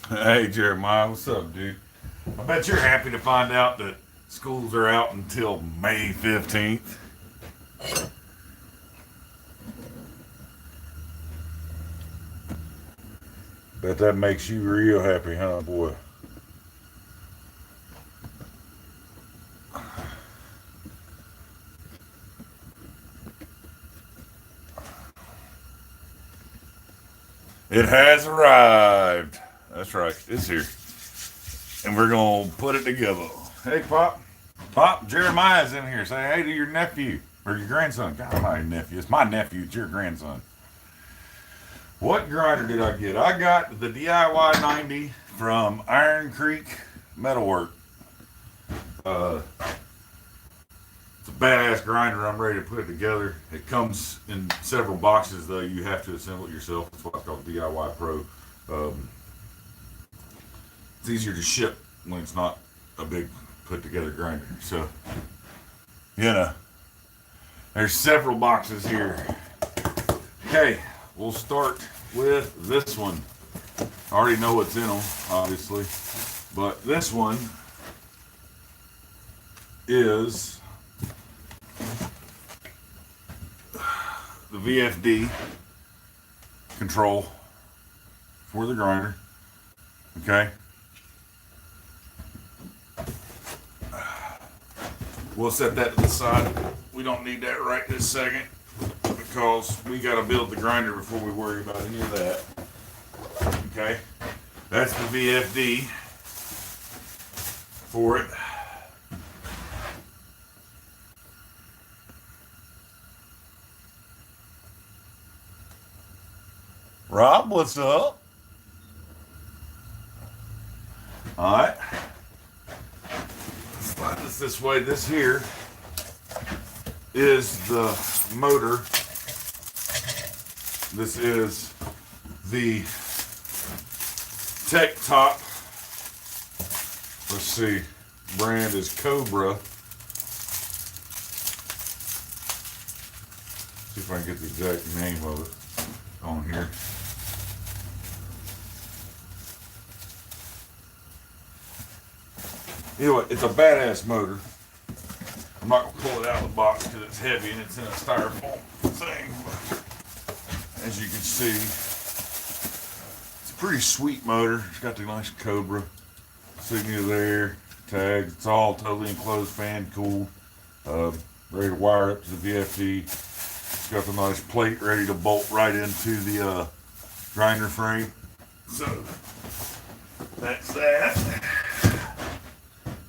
Hey Jeremiah, what's up, dude? I bet you're happy to find out that schools are out until May 15th. Bet that makes you real happy, huh, boy? It has arrived. That's right, it's here. And we're gonna put it together. Hey, Pop. Pop, Jeremiah's in here. Say hey to your nephew or your grandson. God, my nephew. It's my nephew. It's your grandson. What grinder did I get? I got the DIY 90 from Iron Creek Metalwork. Uh, it's a badass grinder. I'm ready to put it together. It comes in several boxes, though. You have to assemble it yourself. That's why it's called DIY Pro. Um, it's easier to ship when it's not a big put together grinder. So, you know, there's several boxes here. Okay, we'll start with this one. I already know what's in them, obviously, but this one is the VFD control for the grinder. Okay, we'll set that to the side. We don't need that right this second because we got to build the grinder before we worry about any of that. Okay, that's the VFD for it. Rob, what's up? All right, slide this way. This here is the motor. This is the Tech Top. Let's see, brand is Cobra. See if I can get the exact name of it on here. Anyway, it's a badass motor. I'm not gonna pull it out of the box because it's heavy and it's in a styrofoam thing. As you can see, it's a pretty sweet motor. It's got the nice Cobra insignia there, tags. It's all totally enclosed, fan cooled. Ready to wire up to the VFD. It's got the nice plate ready to bolt right into the grinder frame. So that's that.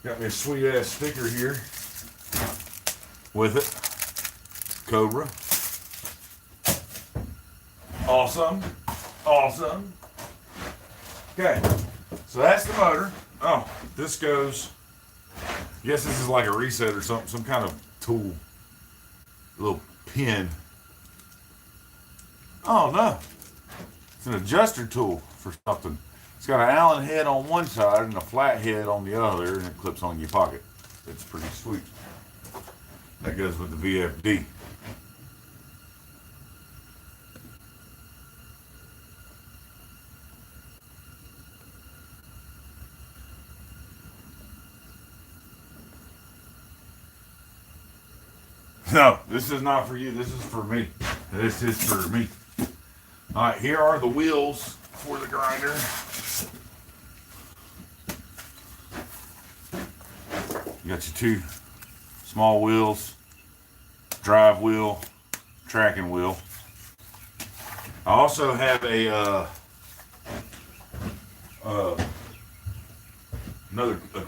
Got me a sweet ass sticker here with it. Cobra. Awesome. Awesome. Okay. So that's the motor. Oh, this goes. I guess this is like a reset or something, some kind of tool. A little pin. Oh no. It's an adjuster tool for something. It's got an Allen head on one side and a flat head on the other, and it clips on your pocket. It's pretty sweet. That goes with the VFD. No, this is not for you. This is for me. This is for me. All right, here are the wheels for the grinder. You got your two small wheels, drive wheel, tracking wheel. I also have a a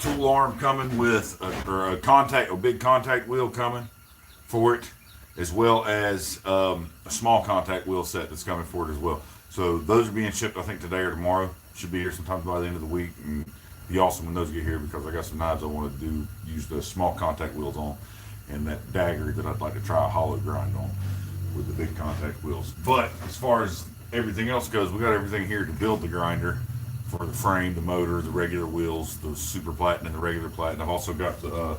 tool arm coming with a big contact wheel coming for it, as well as a small contact wheel set that's coming for it as well. So those are being shipped, I think, today or tomorrow. Should be here sometime by the end of the week. And be awesome when those get here because I got some knives I want to use the small contact wheels on, and that dagger that I'd like to try a hollow grind on with the big contact wheels. But as far as everything else goes, we got everything here to build the grinder for the frame, the motor, the regular wheels, the super platen and the regular platen. I've also got the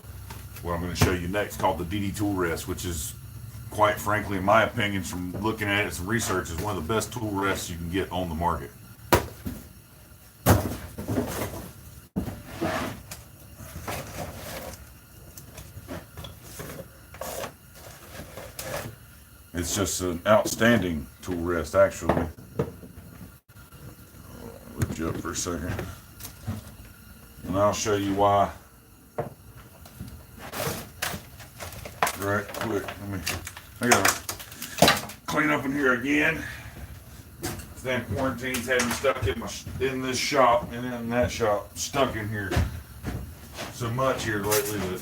what I'm going to show you next called the DD tool rest, which is, quite frankly, in my opinion, from looking at it, some research, is one of the best tool rests you can get on the market. It's just an outstanding tool rest, actually. I'll lift you up for a second. And I'll show you why. Right quick. I gotta clean up in here again. This damn quarantine's had me stuck in this shop and in that shop, stuck in here so much here lately that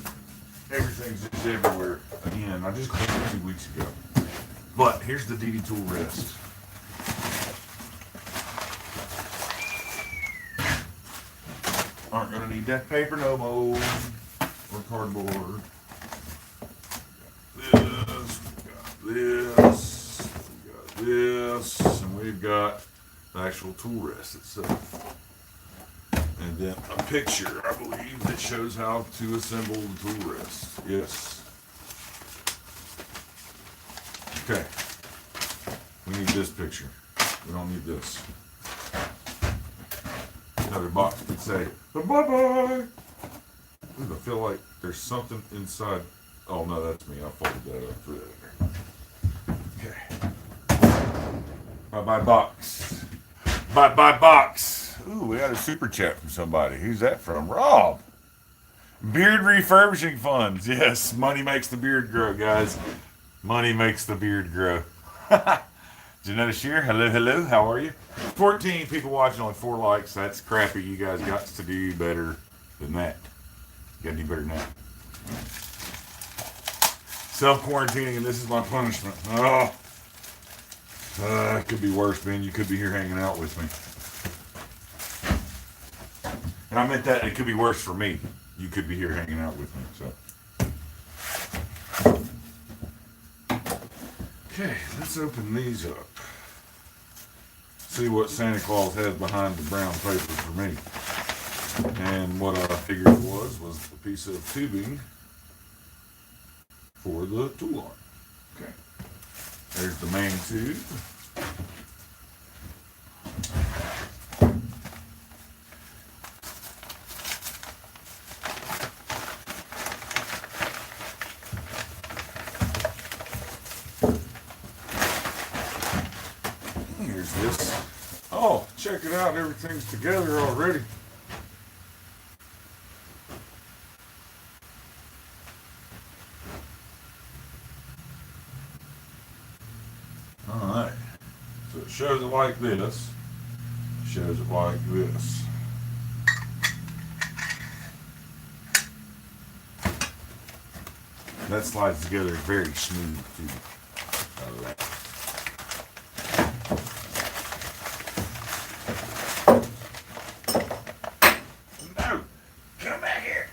everything's just everywhere again. I just cleaned it 2 weeks ago. But here's the DD tool rest. Aren't gonna need that paper no more, or cardboard. This, and we've got the actual tool rest itself. And then a picture, I believe, that shows how to assemble the tool rest. Yes. Okay. We need this picture. We don't need this. Another box could say, bye-bye. I feel like there's something inside. Oh, no, that's me. I folded that up. Threw that in there. Okay. Bye-bye box. Bye-bye box. Ooh, we got a super chat from somebody. Who's that from? Rob. Beard refurbishing funds. Yes, money makes the beard grow, guys. Money makes the beard grow. Janetta Shear, hello, hello. How are you? 14 people watching, only 4 likes. That's crappy. You guys got to do better than that. You gotta do better than that. Self-quarantining, and this is my punishment. Oh, it could be worse, man. You could be here hanging out with me. And I meant that it could be worse for me. You could be here hanging out with me. So, okay, let's open these up. See what Santa Claus has behind the brown paper for me. And what I figured it was a piece of tubing for the tool arm. Okay. There's the main tube. Here's this. Oh, check it out. Everything's together already. Alright, so it shows it like this, shows it like this. That slides together very smooth too. No! Come back here!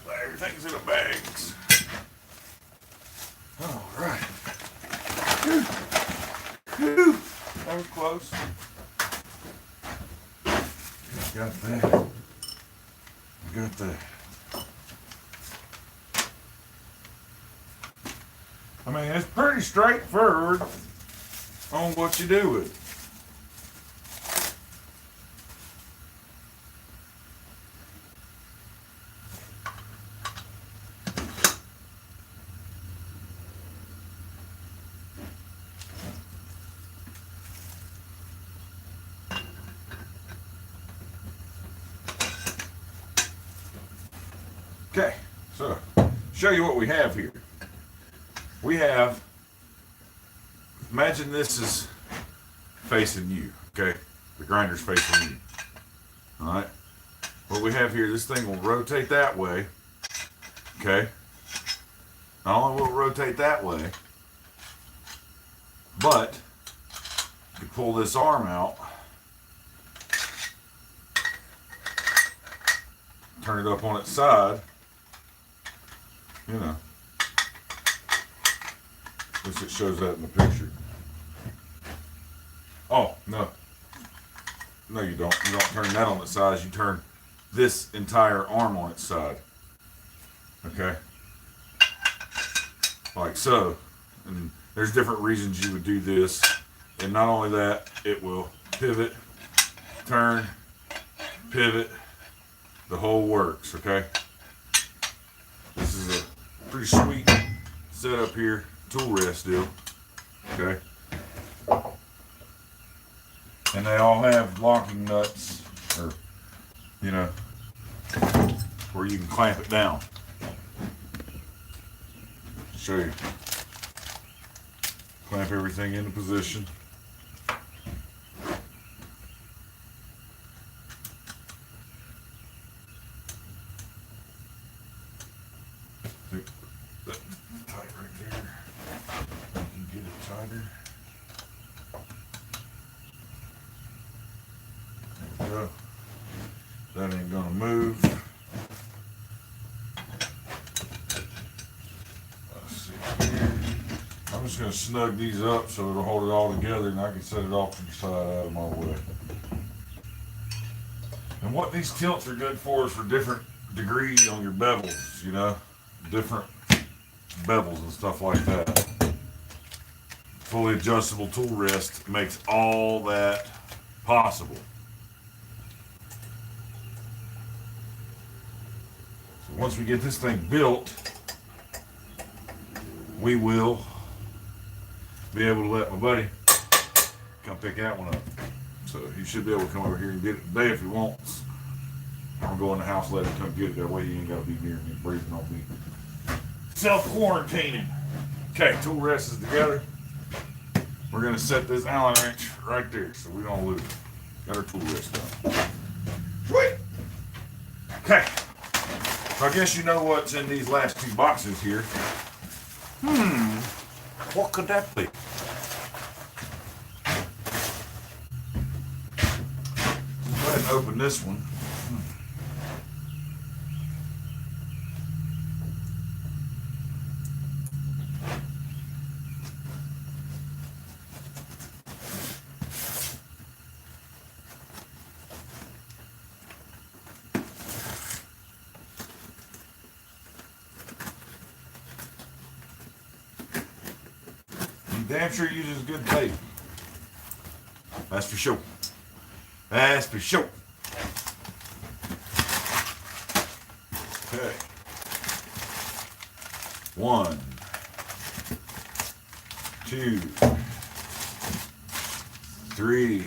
Well, everything's in the bags. Alright. That was close. Got that. Got that. I mean, it's pretty straightforward on what you do with it. Okay, so show you what we have here. We have, imagine this is facing you, okay? The grinder's facing you, all right? What we have here, this thing will rotate that way, okay? Not only will it rotate that way, but you pull this arm out, turn it up on its side, you know. At least it shows that in the picture. Oh, no. No, you don't. You don't turn that on its side. You turn this entire arm on its side. Okay? Like so. And there's different reasons you would do this. And not only that, it will pivot, turn, pivot. The whole works, okay? This is a pretty sweet setup here. Tool rest deal. Okay. And they all have locking nuts, or, you know, where you can clamp it down. Show you. Clamp everything into position. Tight right there. You can get it tighter. There we go. That ain't gonna move. Let's see here. I'm just gonna snug these up so it'll hold it all together, and I can set it off to the side out of my way. And what these tilts are good for is for different degrees on your bevels, you know, different bevels and stuff like that. Fully adjustable tool rest makes all that possible. So once we get this thing built, we will be able to let my buddy come pick that one up. So he should be able to come over here and get it today if he wants. I'm gonna go in the house, let him come get it. That way he ain't gotta be near me breathing on me. Self-quarantining. Okay, tool rest is together. We're gonna set this Allen wrench right there so we don't lose it. Got our tool rest done. Sweet. Okay. So I guess you know what's in these last two boxes here. What could that be? Go ahead and open this one. Damn sure uses good tape. That's for sure. That's for sure. Okay. 1, 2, 3,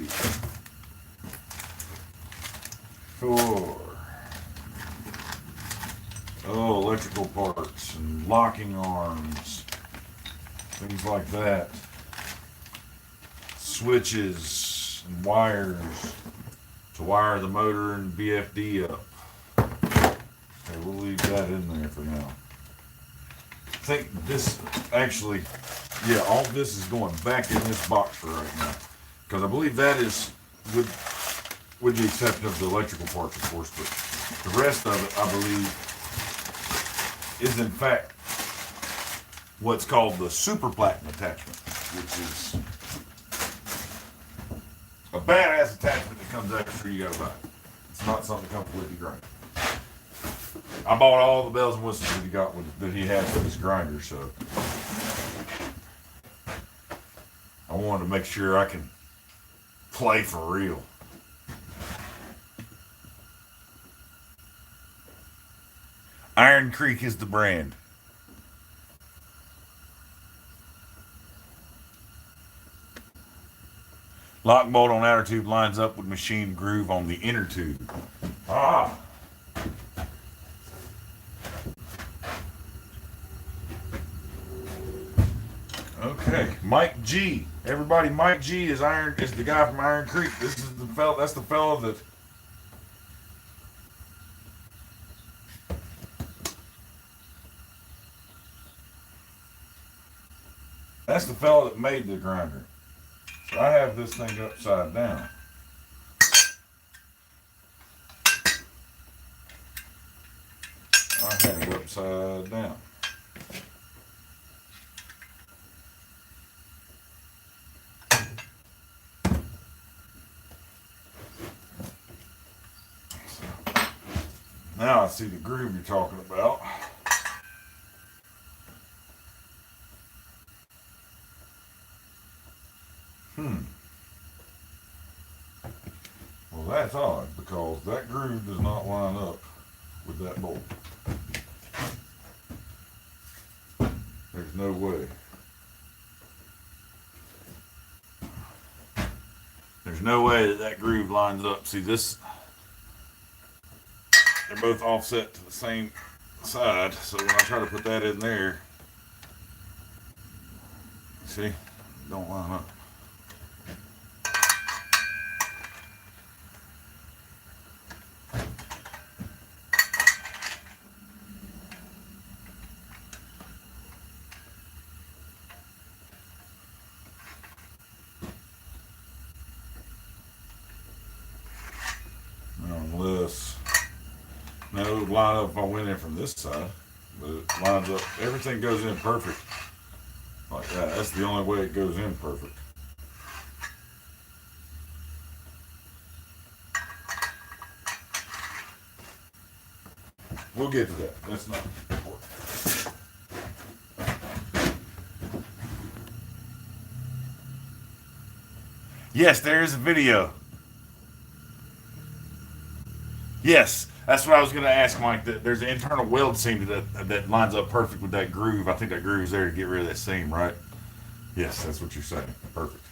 4. Oh, electrical parts and locking arms. Things like that. Switches and wires to wire the motor and VFD up. Okay, we'll leave that in there for now. I think this actually, yeah, all this is going back in this box for right now. Because I believe that is, with the exception of the electrical parts, of course, but the rest of it, I believe, is in fact what's called the super platinum attachment, which is a badass attachment that comes extra. You gotta buy it. It's not something that comes with your grinder. I bought all the bells and whistles that he got that he had with his grinder, so I wanted to make sure I can play for real. Iron Creek is the brand. Lock bolt on outer tube lines up with machine groove on the inner tube. Ah! Okay, Mike G. Everybody, Mike G is the guy from Iron Creek. This is the fellow. That's the fellow that. That's the fellow that made the grinder. So I have this thing upside down. I had it upside down. Now I see the groove you're talking about. Well, that's odd because that groove does not line up with that bolt. There's no way. no way that groove lines up. See this? They're both offset to the same side. So when I try to put that in there, see, don't line up. Unless, now it would line up if I went in from this side, but it lines up, everything goes in perfect like that. That's the only way it goes in perfect. We'll get to that. That's not important. Yes, there is a video. Yes, that's what I was going to ask, Mike. That there's an internal weld seam that lines up perfect with that groove. I think that groove is there to get rid of that seam, right? Yes, that's what you're saying. Perfect.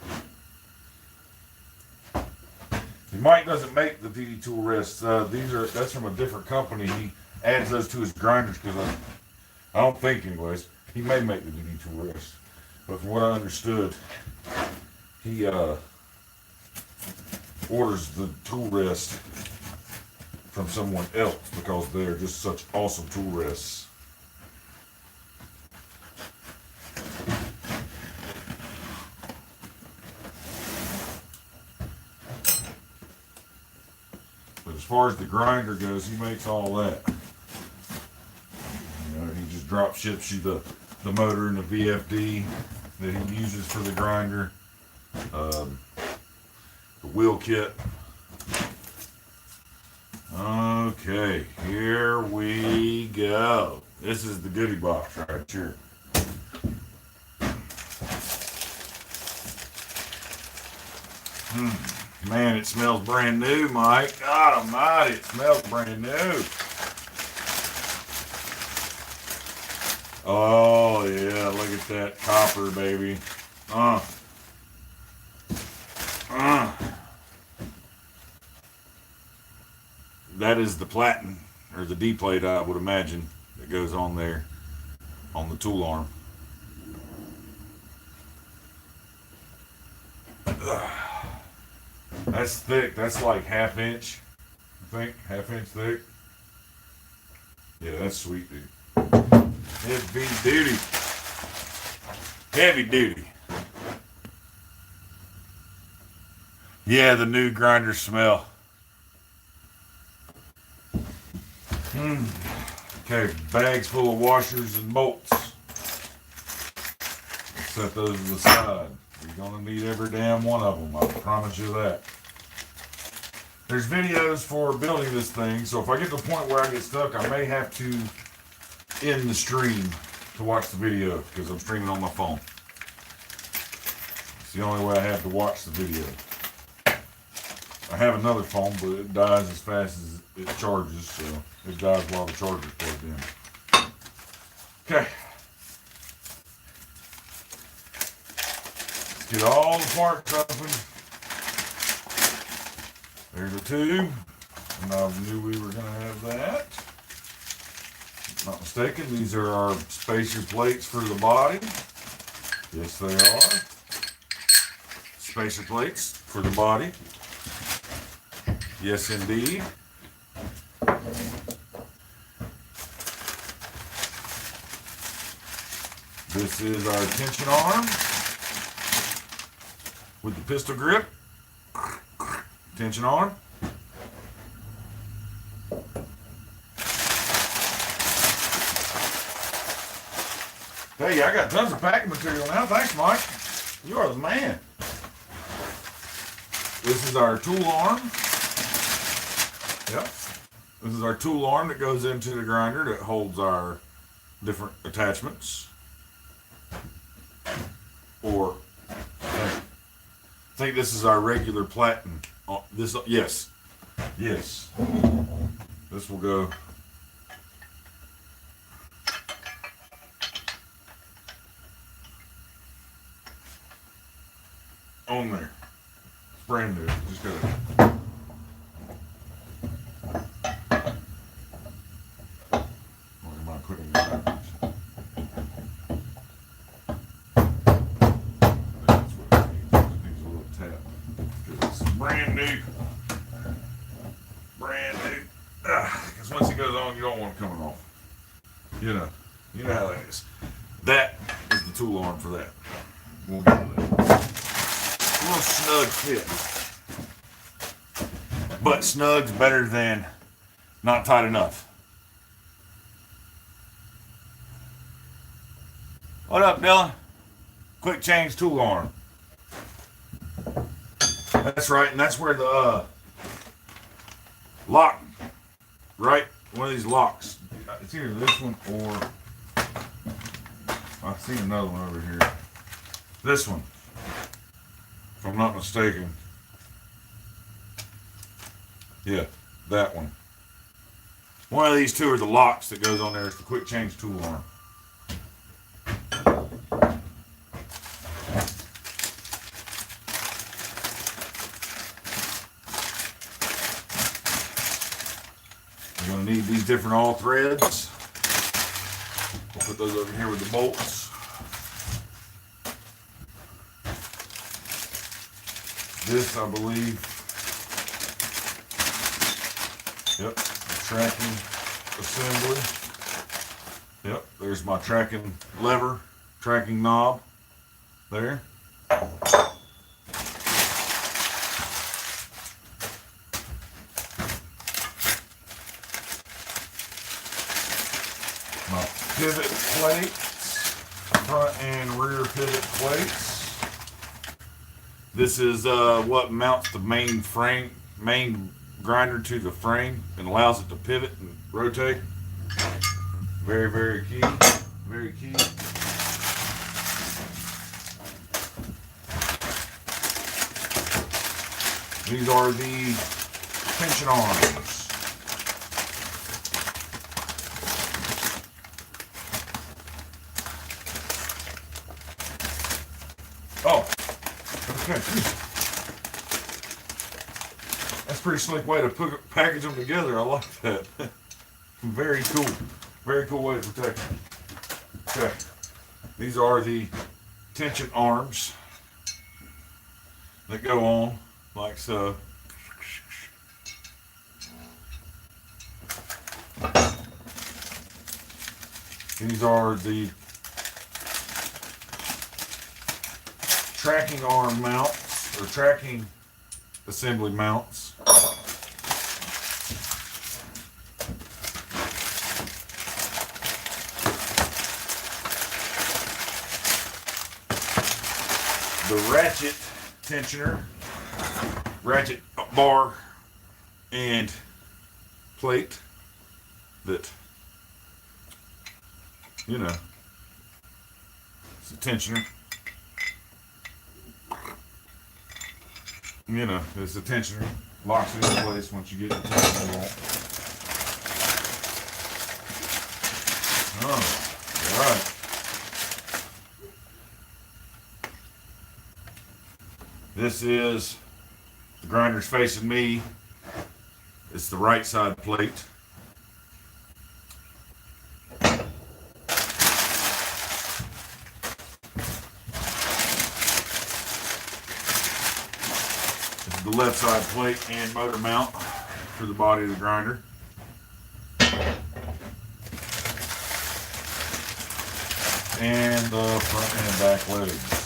Mike doesn't make the DD tool rests. That's from a different company. He adds those to his grinders because I don't think, anyways. He may make the DD tool rests, but from what I understood, he orders the tool rest from someone else because they're just such awesome tool rests. But as far as the grinder goes, he makes all that. You know, he just drop ships you the motor and the VFD that he uses for the grinder, the wheel kit. Okay, here we go. This is the goodie box right here. Man, it smells brand new, Mike. God almighty, it smells brand new. Oh, yeah, look at that copper, baby. That is the platen, or the D plate, I would imagine, that goes on there on the tool arm. That's thick. That's like ½ inch, I think. ½ inch thick. Yeah, that's sweet, dude. Heavy duty. Heavy duty. Yeah, the new grinder smell. Okay, bags full of washers and bolts. Set those to the side. You're gonna need every damn one of them, I promise you that. There's videos for building this thing, so if I get to the point where I get stuck, I may have to end the stream to watch the video, because I'm streaming on my phone. It's the only way I have to watch the video. I have another phone, but it dies as fast as it charges, so it dies while the charger's plugged in. Okay. Let's get all the parts open. There's a tube, and I knew we were going to have that. If I'm not mistaken, these are our spacer plates for the body. Yes, they are. Spacer plates for the body. Yes, indeed. This is our tension arm with the pistol grip. Tension arm. Hey, I got tons of packing material now. Thanks, Mike. You are the man. This is our tool arm. Yep. This is our tool arm that goes into the grinder that holds our different attachments. Or, I think this is our regular platen. This, yes. Yes. This will go on there. brand new. Just gotta. What am I putting it backwards? That's what it needs. It needs a little tap. Because it's brand new. Brand new. Because once it goes on, you don't want it coming off. You know how that is. That is the tool arm for that. We'll get to that. A little snug fit. But snug's better than not tight enough. What up, Dylan? Quick change tool arm. That's right, and that's where the lock, right? One of these locks. It's either this one or I see another one over here. This one, if I'm not mistaken. Yeah, that one. One of these two are the locks that goes on there. It's the quick change tool arm. You're going to need these different all threads. We'll put those over here with the bolts. This, I believe, yep, tracking assembly. Yep, there's my tracking lever, tracking knob there. My pivot plates, front and rear pivot plates. This is what mounts the main grinder to the frame and allows it to pivot and rotate. Very, very key. Very key. These are the tension arms. Oh, okay. That's a pretty slick way to package them together. I like that. Very cool. Very cool way to protect them. Okay. These are the tension arms that go on like so. These are the tracking arm mounts or tracking assembly mounts. The ratchet tensioner, ratchet bar and plate that, you know, it's a tensioner. You know, it's a tensioner. Locks it in place once you get the tension you want. Oh, all right. This is the grinder's facing me. It's the right side plate. This is the left side plate and motor mount for the body of the grinder. And the front and back legs.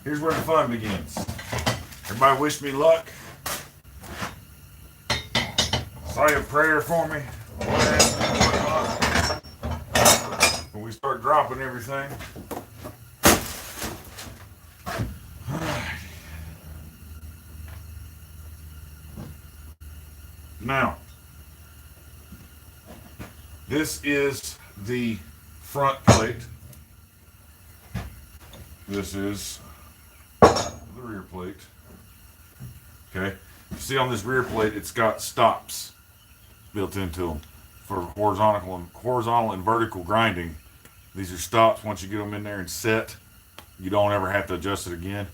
Here's where the fun begins. Everybody wish me luck. Say a prayer for me. When we start dropping everything. Now, this is the front plate. This is the rear plate. Okay, you see on this rear plate, it's got stops built into them for horizontal and vertical grinding. These are stops. Once you get them in there and set, you don't ever have to adjust it again.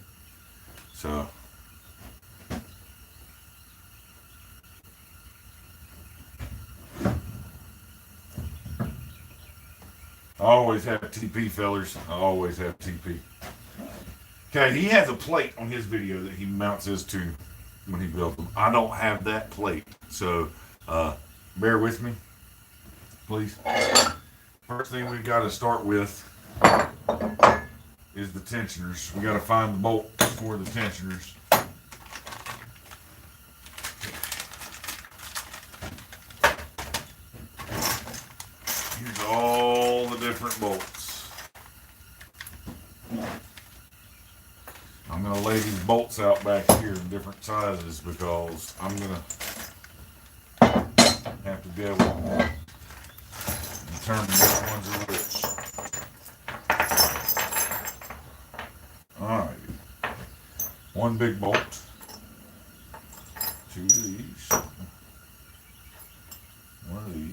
So I always have TP, fellers. I always have TP. Okay, he has a plate on his video that he mounts his to when he builds them. I don't have that plate, so bear with me, please. First thing we've got to start with is the tensioners. We got to find the bolt for the tensioners. Here's all the different bolts. I'm going to lay these bolts out back here in different sizes because I'm going to have to be able to determine which ones are which. Alright. One big bolt. Two of these. One of these.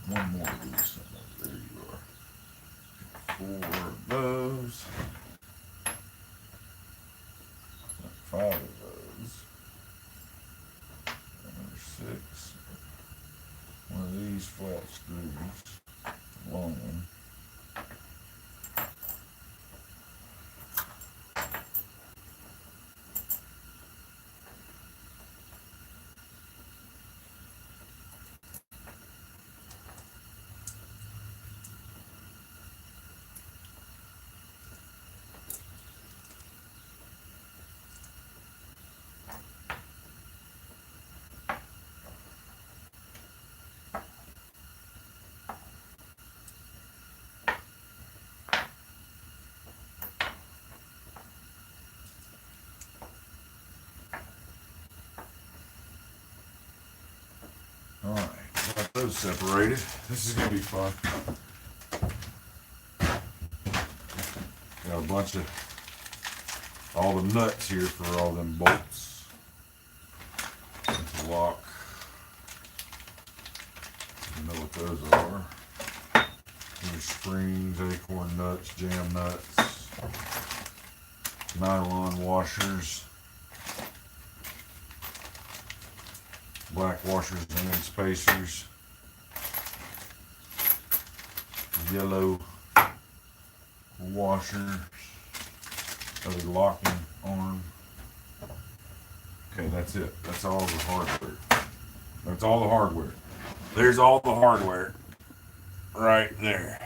One more of these. There you are. 4 of those. 5 of those. Number 6. One of these flat screws. Long one. Alright, got those separated. This is going to be fun. Got a bunch of all the nuts here for all them bolts. To lock. You know what those are. There's springs, acorn nuts, jam nuts, nylon washers. Black washers and spacers, yellow washers, other locking arm. Okay, that's it. That's all the hardware. That's all the hardware. There's all the hardware right there.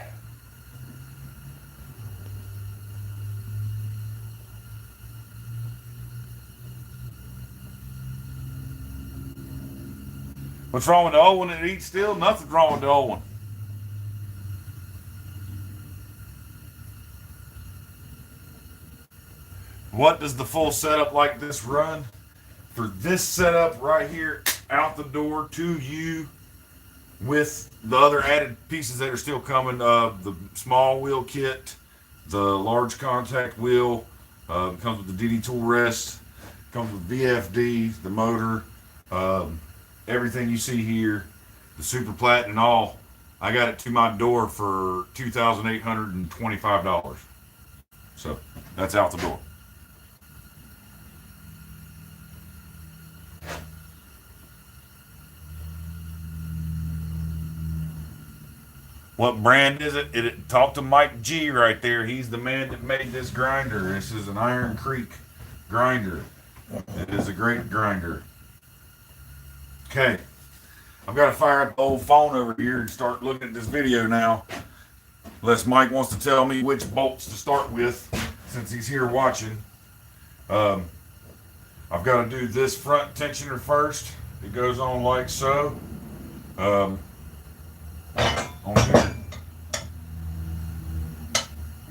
What's wrong with the old one that eats still? Nothing's wrong with the old one. What does the full setup like this run? For this setup right here, out the door to you, with the other added pieces that are still coming, the small wheel kit, the large contact wheel, comes with the DD tool rest, comes with VFD, the motor, everything you see here, the super plat and all. I got it to my door for $2,825. So that's out the door. What brand is it? Talk to Mike G right there. He's the man that made this grinder. This is an Iron Creek grinder. It is a great grinder. Okay, I've got to fire up the old phone over here and start looking at this video now. Unless Mike wants to tell me which bolts to start with, since he's here watching. Um, I've got to do this front tensioner first. It goes on like so. On here.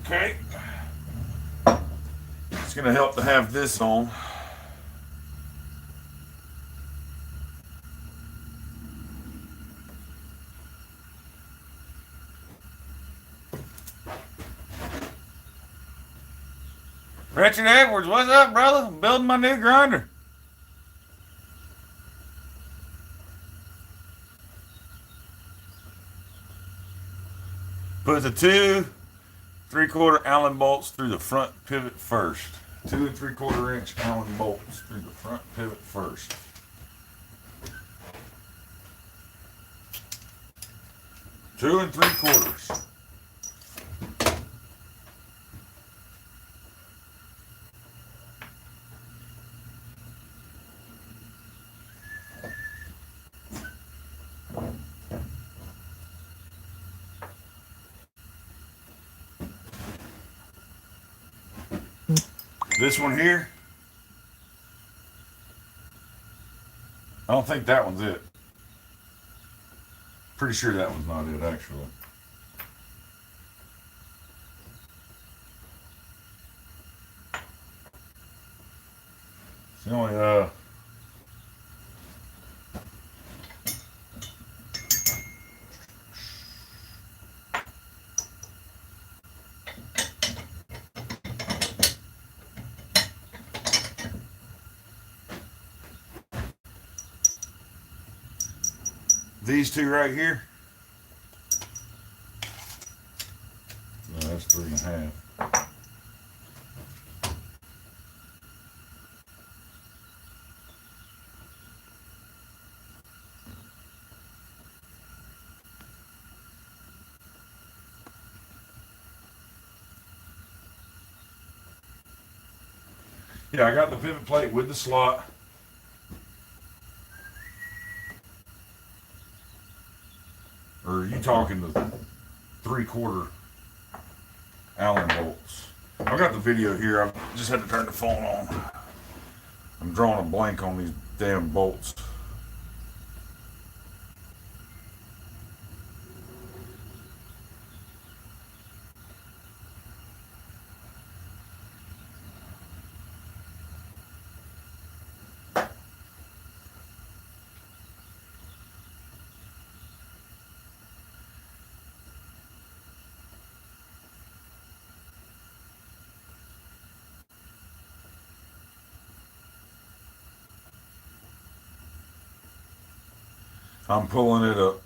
Okay. It's going to help to have this on. Richard Edwards, what's up, brother? I'm building my new grinder. Put the 2 3/4 Allen bolts through the front pivot first. 2 3/4 inch Allen bolts through the front pivot first. Two and 3/4. This one here, I don't think that one's it. Pretty sure that one's not it, actually. It's the only, these two right here. No, that's 3.5. Yeah, I got the pivot plate with the slot. Or are you talking the 3/4 Allen bolts? I got the video here. I just had to turn the phone on. I'm drawing a blank on these damn bolts. I'm pulling it up.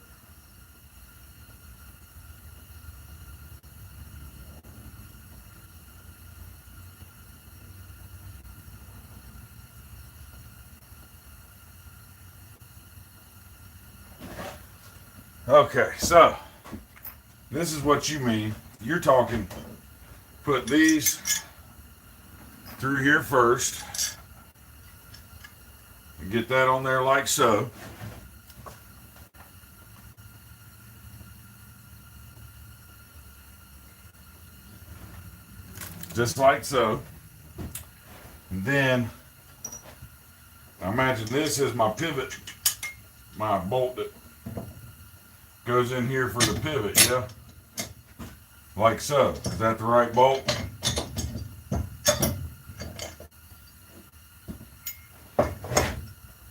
Okay, so this is what you mean. You're talking, put these through here first. And get that on there like so. Just like so. And then I imagine this is my pivot, my bolt that goes in here for the pivot, yeah? Like so. Is that the right bolt?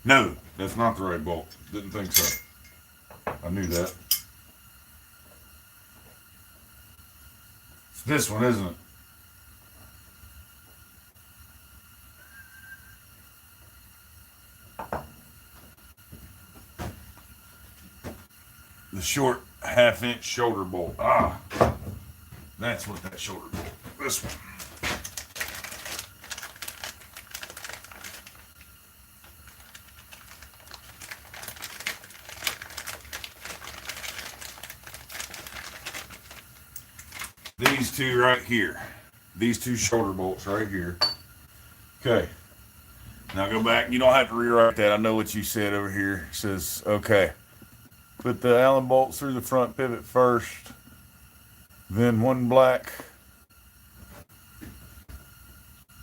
No, that's not the right bolt. Didn't think so. I knew that. It's this one, isn't it? The short 1/2 inch shoulder bolt. Ah, that's what that shoulder bolt. This one. These two right here. These two shoulder bolts right here. Okay. Now go back. You don't have to rewrite that. I know what you said over here. It says, okay. Put the Allen bolts through the front pivot first. Then one black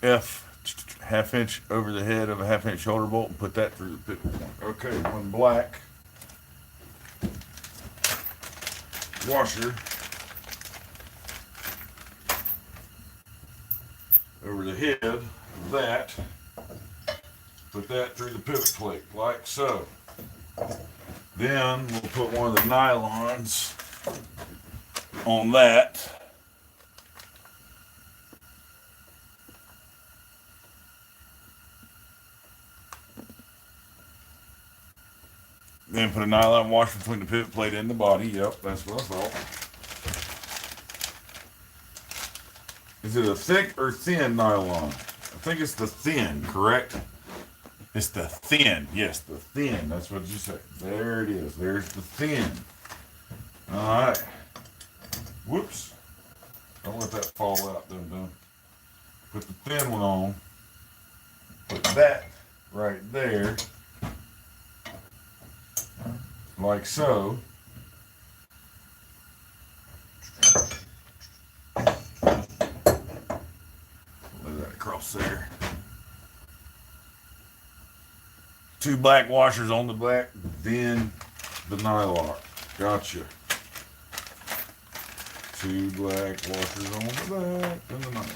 F 1/2 inch over the head of a 1/2 inch shoulder bolt and put that through the pivot point. Okay, one black washer over the head of that. Put that through the pivot plate like so. Then we'll put one of the nylons on that. Then put a nylon washer between the pivot plate and the body. Yep, that's what I thought. Is it a thick or thin nylon? I think it's the thin, correct? It's the thin. Yes, the thin. That's what you said. There it is. There's the thin. All right. Whoops. Don't let that fall out, dum-dum. Put the thin one on. Put that right there. Like so. Lay that across there. 2 black washers on the back, then the nylon. Gotcha. 2 black washers on the back, then the nylon.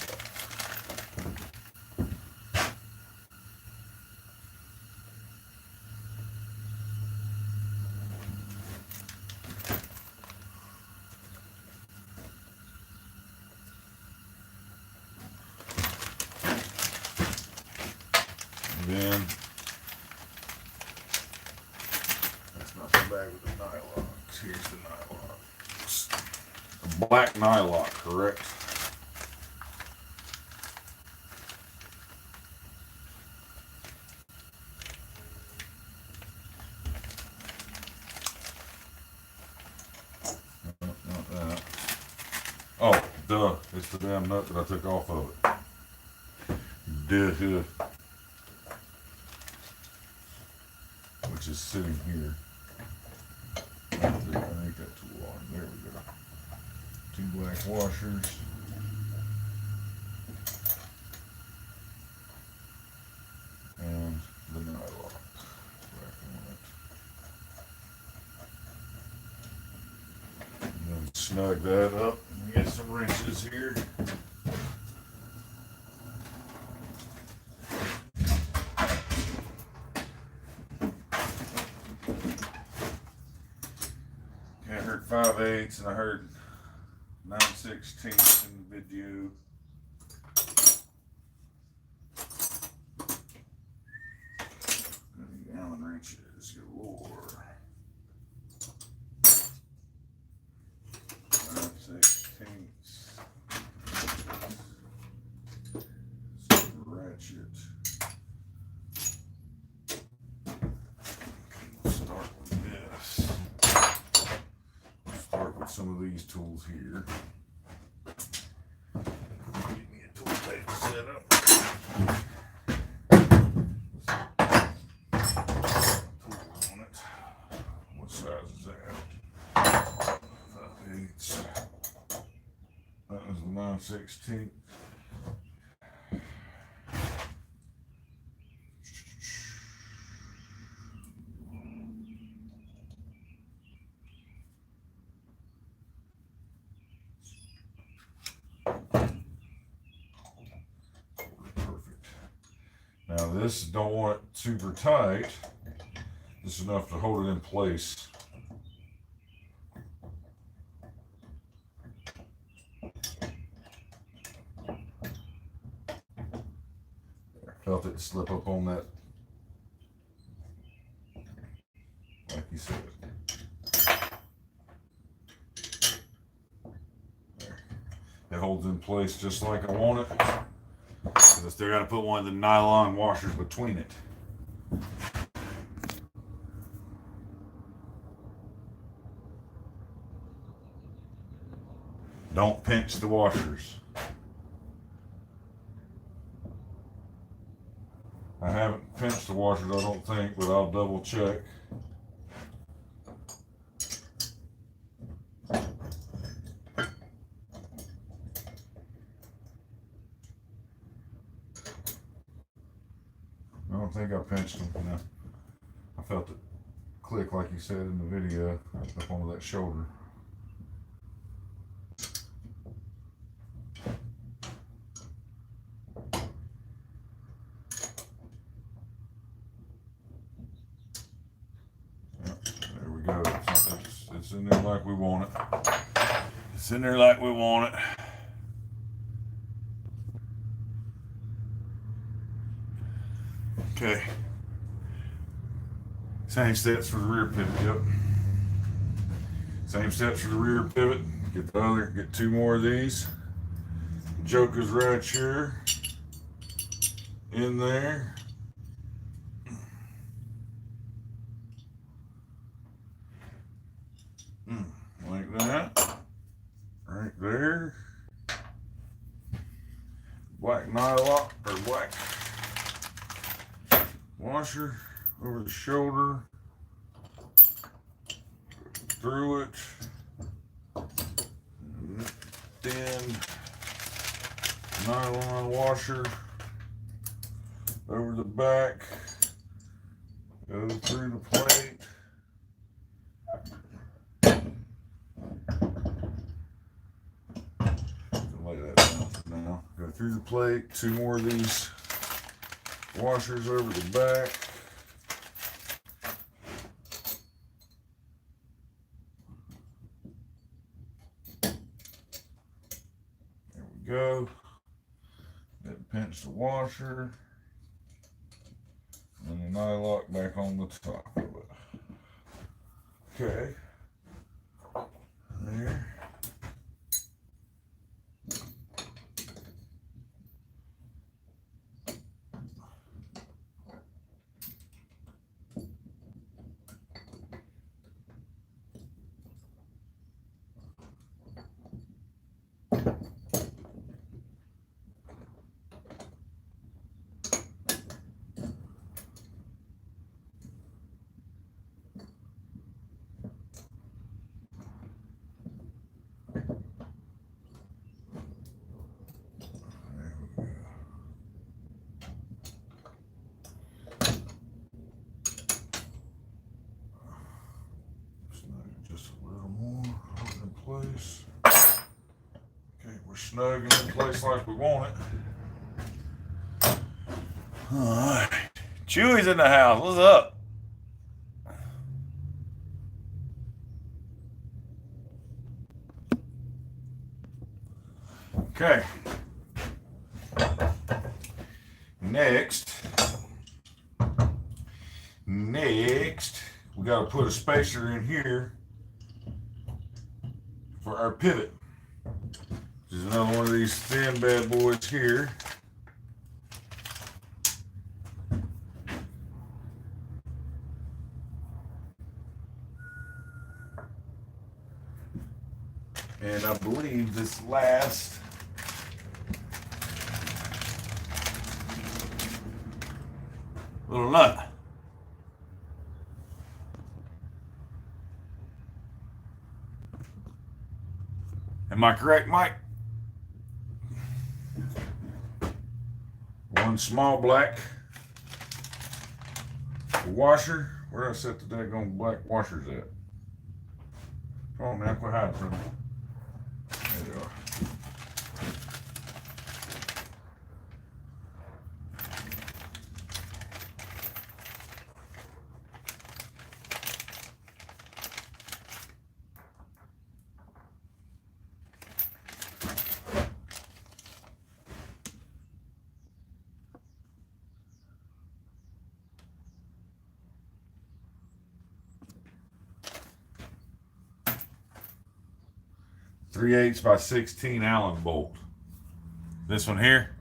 Then that's not the bag with the nylon. Here's the nylon. A black nylon, correct? Not that. Oh, duh. It's the damn nut that I took off of it. Duh. Which is sitting here. I think that tool on. There we go. 2 black washers. And the nylon. Back on it. And then snug that up and get some wrenches here. I heard 5/8 and I heard 9/16 in the video. Allen wrenches galore. 9/16. Ratchet. Start with this. Start with some of these tools here. Give me a tool tape to set up. Tool on it. What size is that? 5/8. That was the 9/16. Now this, don't want it super tight, just enough to hold it in place. Felt it slip up on that, like you said. There. It holds in place just like I want it. I still got to put one of the nylon washers between it. Don't pinch the washers. I haven't pinched the washers, I don't think, but I'll double check. don't think I pinched them. No. I felt it click like you said in the video up onto that shoulder. There we go. It's in there like we want it. It's in there like we want it. Okay. Same steps for the rear pivot, yep. Same steps for the rear pivot. Get two more of these. Joker's right here. In there. Like that. Right there. Black nylon or black washer over the shoulder, through it, thin nylon washer over the back, go through the plate. Lay that down for now. Go through the plate, two more of these washers over the back. There we go. Then pinch the washer. And the nylock back on the top of it. Okay. There. Place. Okay, we're snug and in place like we want it. Alright. Chewy's in the house. What's up? Okay. Next, we got to put a spacer in here for our pivot. This is another one of these thin bad boys here. And I believe this last little nut. Am I correct, Mike? One small black washer. Where did I set the daggone black washers at? Come on now, quit hiding from me. There they are. .3/8 by 16 Allen bolt. This one here.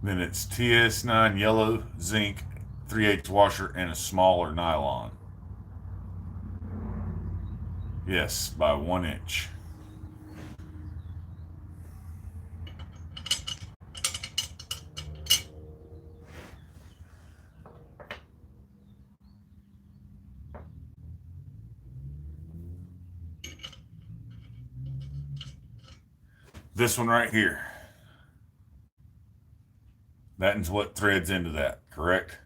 Then it's TS9 yellow zinc 3/8 washer and a smaller nylon. Yes, by 1 inch. this one right here. That's what threads into that, correct?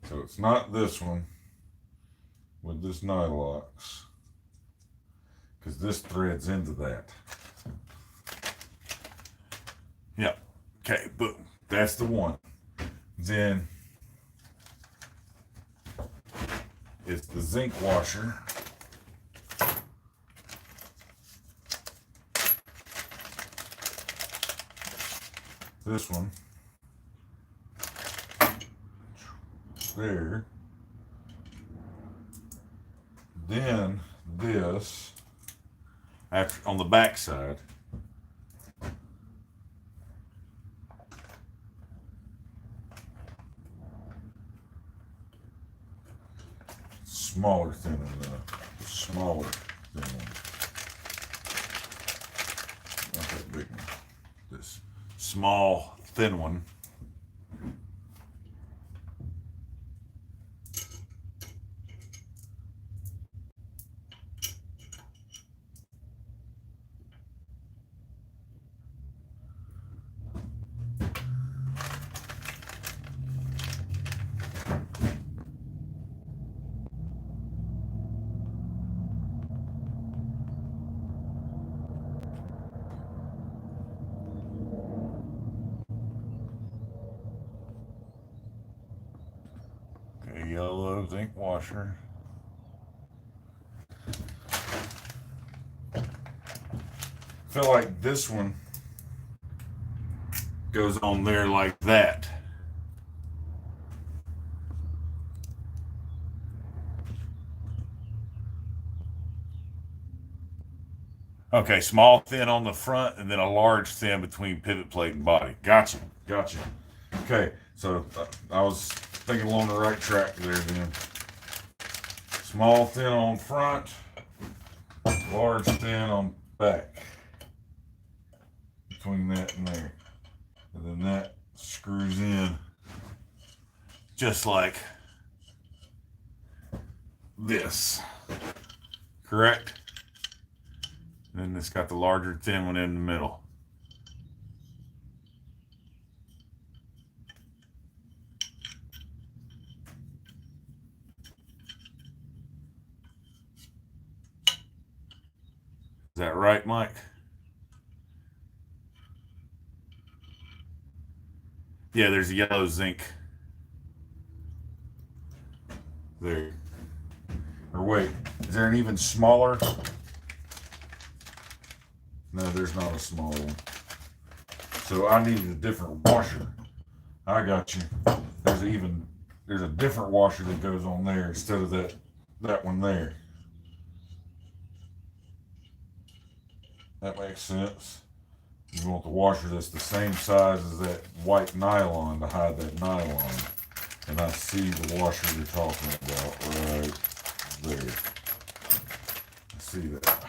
So it's not this one with this nylox, because this threads into that. Yep. Okay, boom. That's the one. Then it's the zinc washer. This one. There. Then this after on the back side. Smaller thin one, smaller thin one. Not that big one. This small thin one. Okay, yellow zinc washer. Feel like this one goes on there like that. Okay, small thin on the front and then a large thin between pivot plate and body. Gotcha. Okay, so I was thinking along the right track there then. Small thin on front, large thin on back. Between that and there. And then that screws in just like this. Correct? And then it's got the larger thin one in the middle. Is that right, Mike? Yeah, there's a yellow zinc. There. Or wait, is there an even smaller? No, there's not a small one. So I needed a different washer. I got you. There's a different washer that goes on there instead of that one there. That makes sense. You want the washer that's the same size as that white nylon to hide that nylon. And I see the washer you're talking about right there. I see that.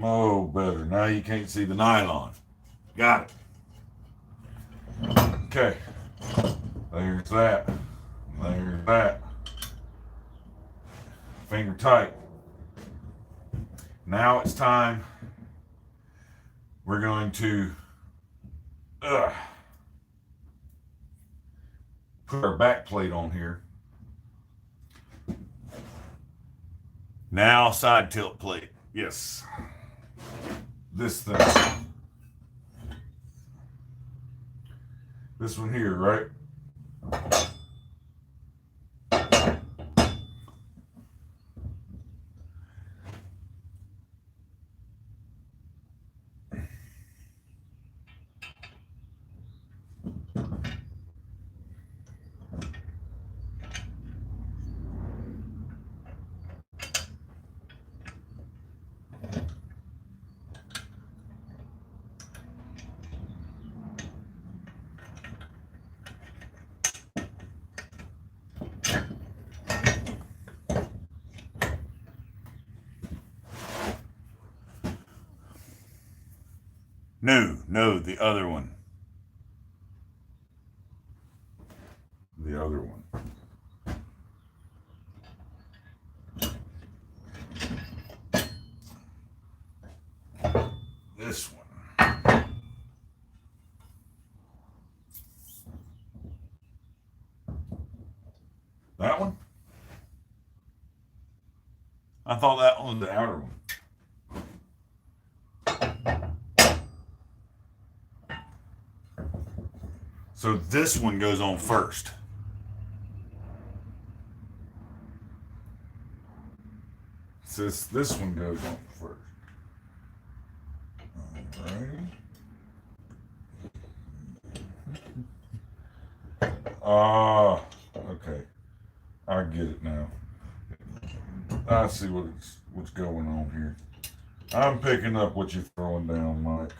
Oh, better. Now you can't see the nylon. Got it. Okay. There's that. There's that. Finger tight. Now it's time. We're going to put our back plate on here. Now side tilt plate. Yes. This thing. This one here, right? No, the other one. The other one. this one. That one? I thought that one was the outer one. So this one goes on first. So this one goes on first. Alrighty. Okay. I get it now. I see what's going on here. I'm picking up what you're throwing down, Mike.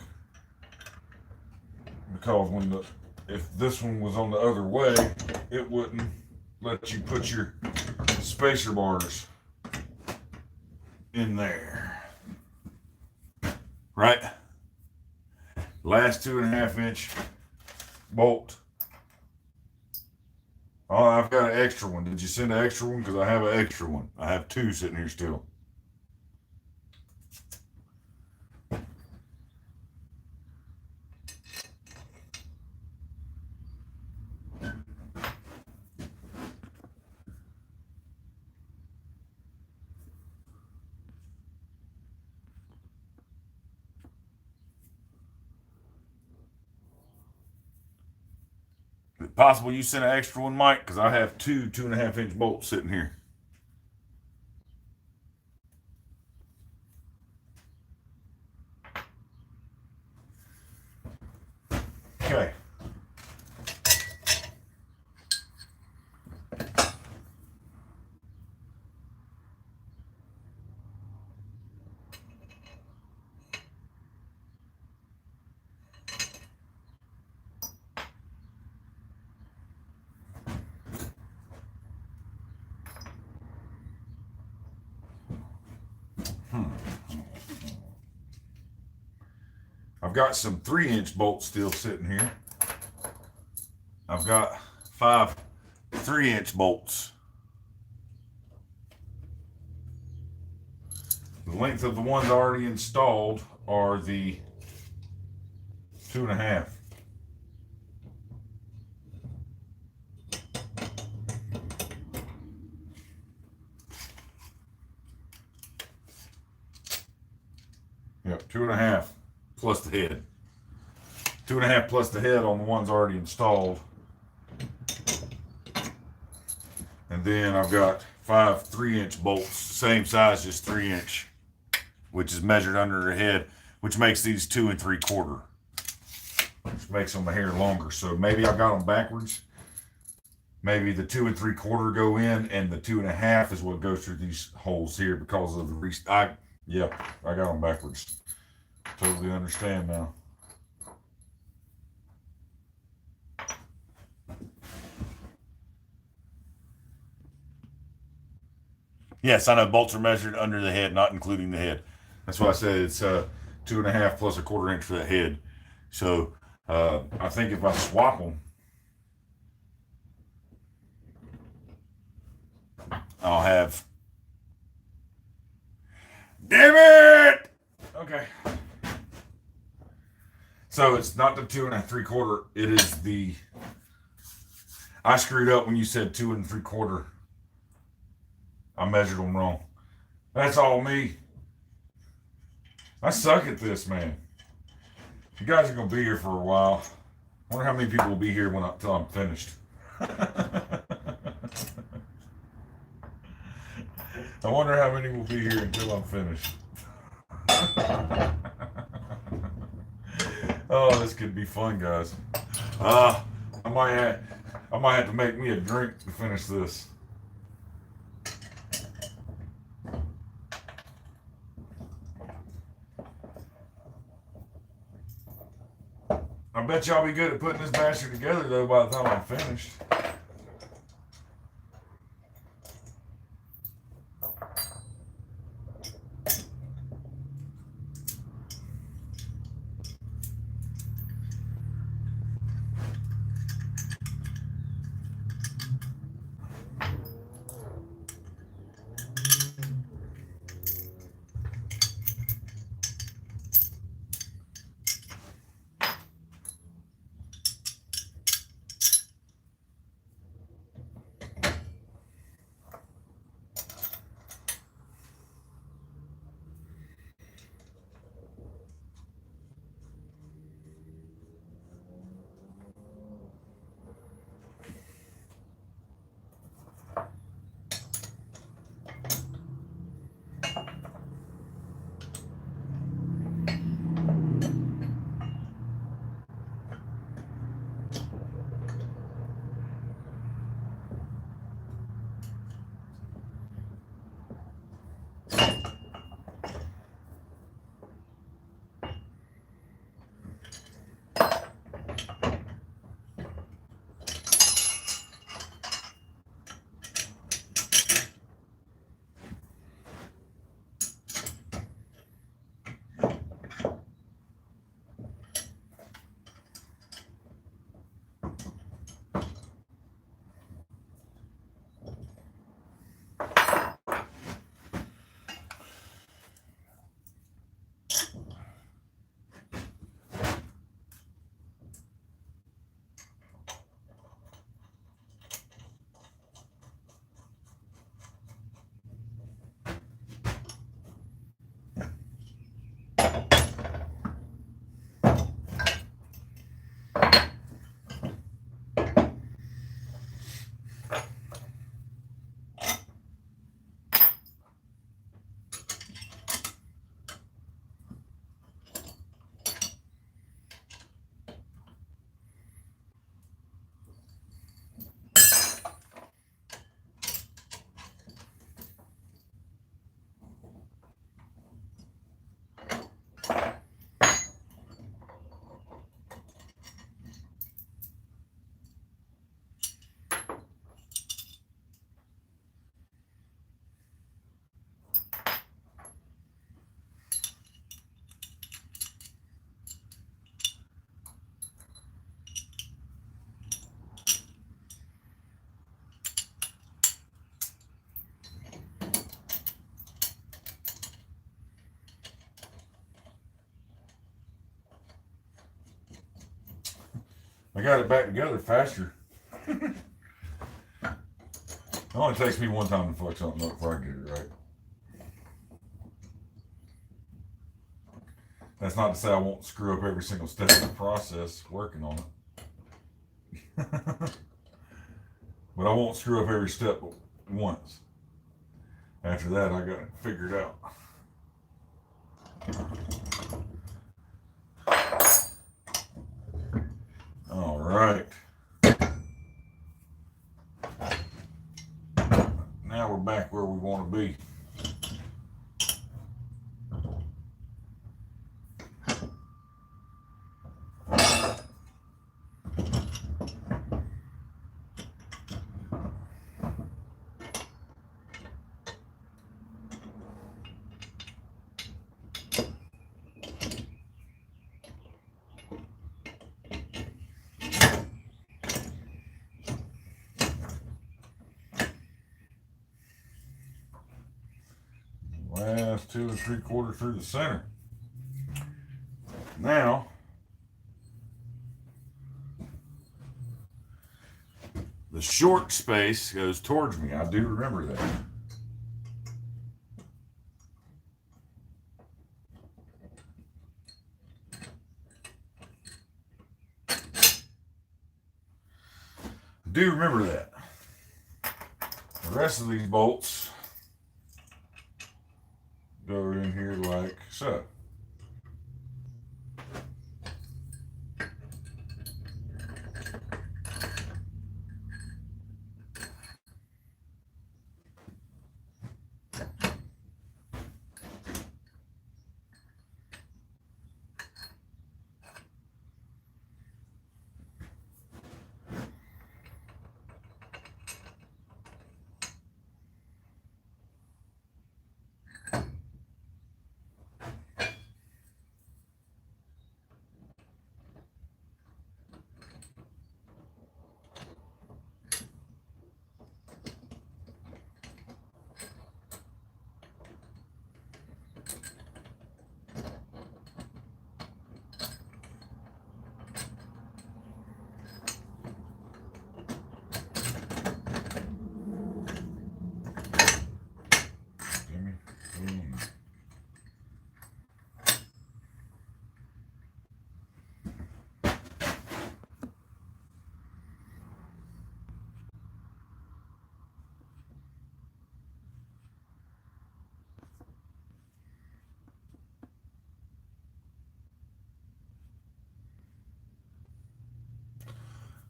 Because if this one was on the other way, it wouldn't let you put your spacer bars in there. Right? Last 2.5 inch bolt. Oh, I've got an extra one. Did you send an extra one? Because I have an extra one. I have 2 sitting here still. Is it possible you sent an extra one, Mike? Because I have 2 2.5 inch bolts sitting here. Okay. I've got some 3-inch bolts still sitting here. I've got 5 3-inch bolts. The length of the ones already installed are the 2.5. Yep, 2.5 plus the head. 2.5 plus the head on the ones already installed. And then I've got 5 3-inch bolts, same size, just 3-inch, which is measured under the head, which makes these 2 3/4, which makes them a hair longer. So maybe I got them backwards. Maybe the 2 3/4 go in, and the 2.5 is what goes through these holes here because of the yeah, I got them backwards. Totally understand now. Yes, I know bolts are measured under the head, not including the head. That's why I said it's 2.5 plus 1/4 inch for the head. So I think if I swap them, I'll have. Damn it! Okay. So it's not the 2 3/4. It is the. I screwed up when you said 2 3/4. I measured them wrong. That's all me. I suck at this, man. You guys are gonna be here for a while. I wonder how many people will be here until I'm finished. I wonder how many will be here until I'm finished. Oh, this could be fun, guys. I might have to make me a drink to finish this. I bet y'all be good at putting this bastard together though by the time I'm finished. I got it back together faster. It only takes me one time to fuck something up before I get it right. That's not to say I won't screw up every single step of the process working on it. But I won't screw up every step once. After that, I got it figured out. All right. Now we're back where we want to be. Last 2 3/4 through the center. Now, the short space goes towards me. I do remember that. I do remember that. The rest of these bolts go in here like so.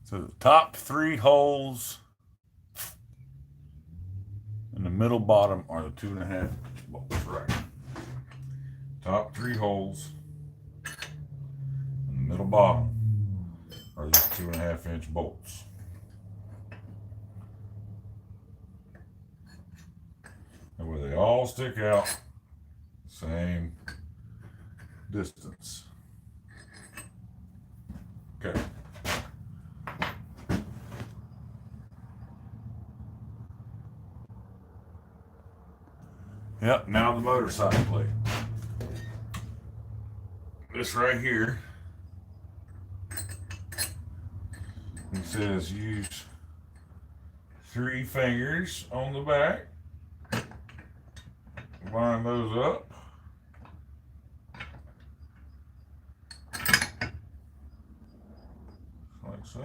So the top 3 holes in the middle bottom are the 2.5 bolts, right? Top 3 holes in the middle bottom are these 2.5-inch bolts. And where they all stick out the same distance. Okay. Yep, now the motorcycle plate. This right here, it says use 3 fingers on the back. Line those up. Like so.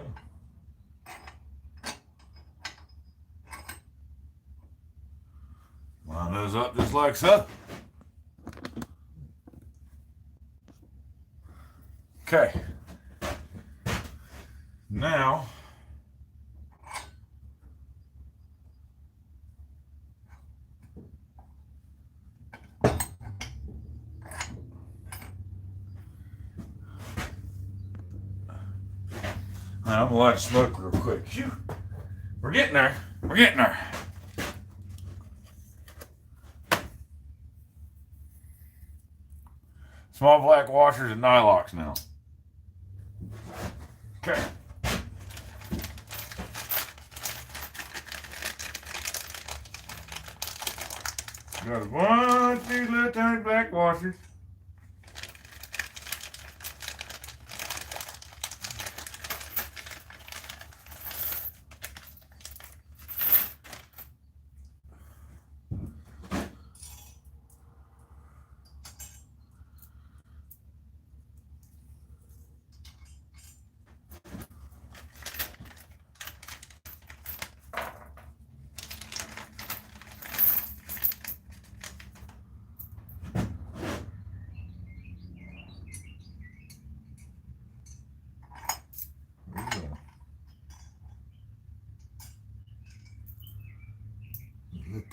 Line those up just like so. Okay. Now, I'm gonna light a smoke real quick. Phew. We're getting there. We're getting there. Small black washers and nylocks now. Okay. Got a bunch of these little tiny black washers.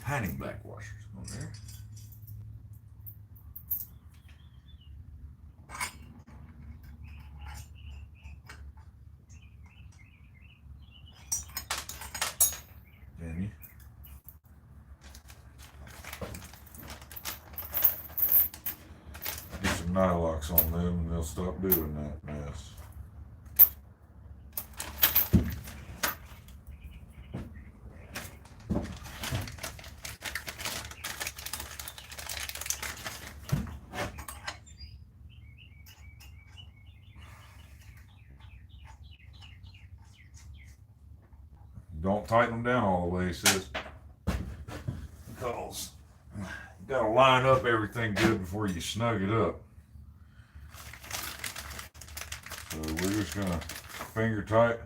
Tiny black washers on there. Jenny. Get some nylocks on them and they'll stop doing that mess. Don't tighten them down all the way, he says. Because you gotta line up everything good before you snug it up. So we're just gonna finger tight.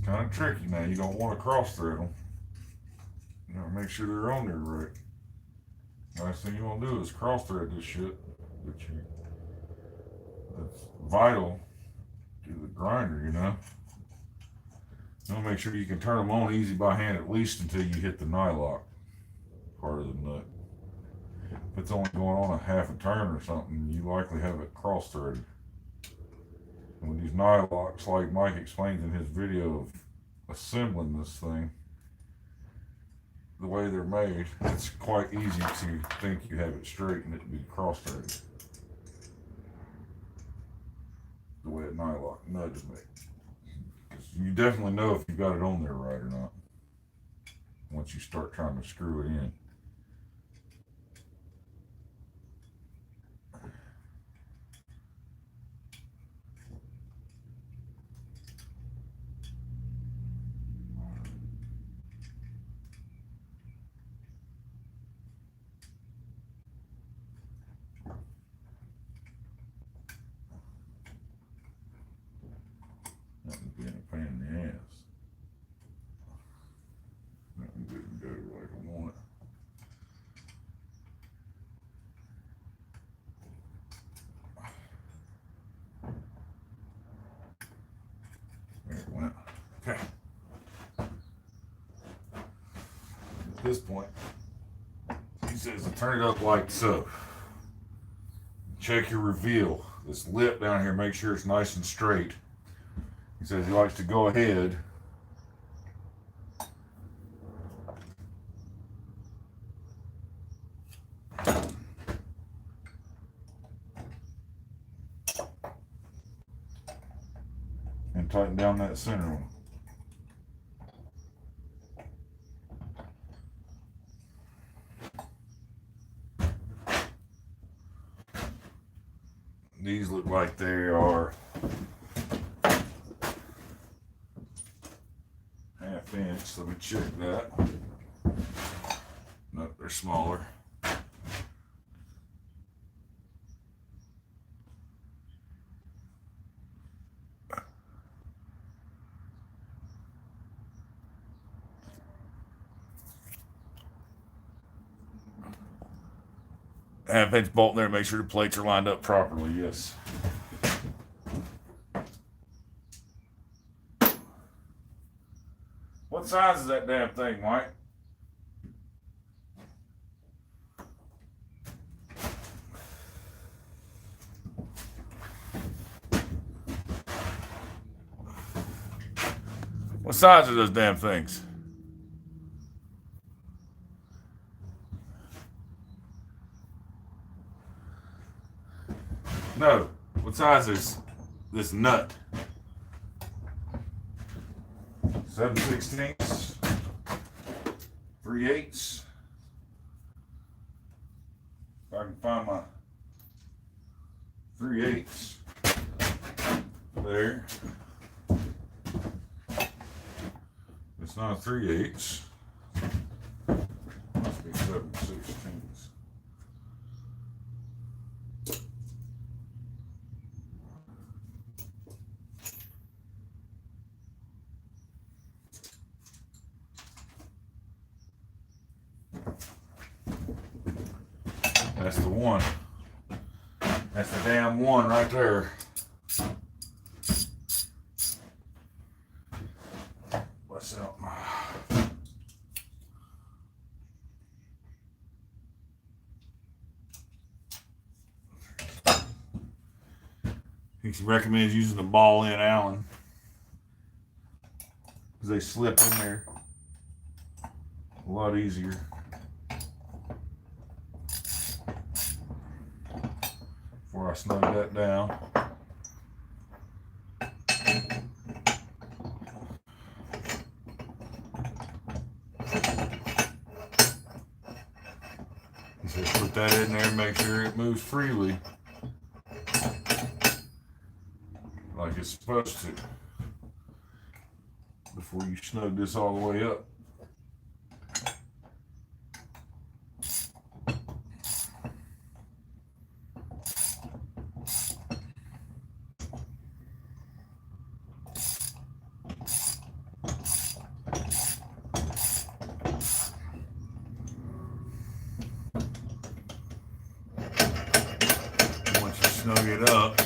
Kind of tricky now. You don't want to cross thread them. You gotta make sure they're on there right. Last thing you want to do is cross thread this shit. That's vital to the grinder, you know. You want to make sure you can turn them on easy by hand at least until you hit the nylock part of the nut. If it's only going on a half a turn or something, you likely have it cross threaded. And with these nylocks, like Mike explains in his video of assembling this thing, the way they're made, it's quite easy to think you have it straight and it to be cross threaded. The way a nylock nut is made. Because you definitely know if you got it on there right or not once you start trying to screw it in. Nothing being a pain in the ass. Nothing didn't go like I want it. There it went. Okay. At this point, he says to turn it up like so. Check your reveal. This lip down here, make sure it's nice and straight. He says he likes to go ahead and tighten down that center one. These look like they are half-inch. Let me check that. Nope, they're smaller. Half-inch bolt in there. Make sure the plates are lined up properly. Yes. What size is that damn thing, Mike? What size are those damn things? No. What size is this nut? 7/16, 3/8. If I can find my 3/8 there. It's not a 3/8. Must be 7/16. That's the one. That's the damn one right there. What's up? He recommends using the ball-in Allen because they slip in there a lot easier. Before I snug that down. He says put that in there and make sure it moves freely like it's supposed to before you snug this all the way up. Snug it up.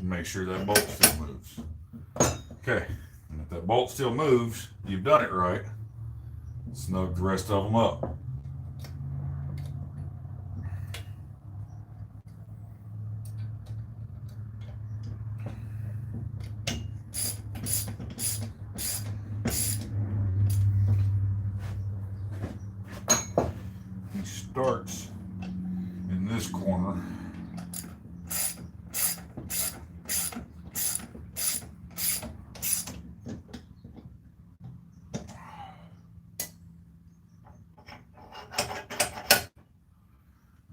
Make sure that bolt still moves. Okay, and if that bolt still moves, you've done it right. Snug the rest of them up. Starts in this corner.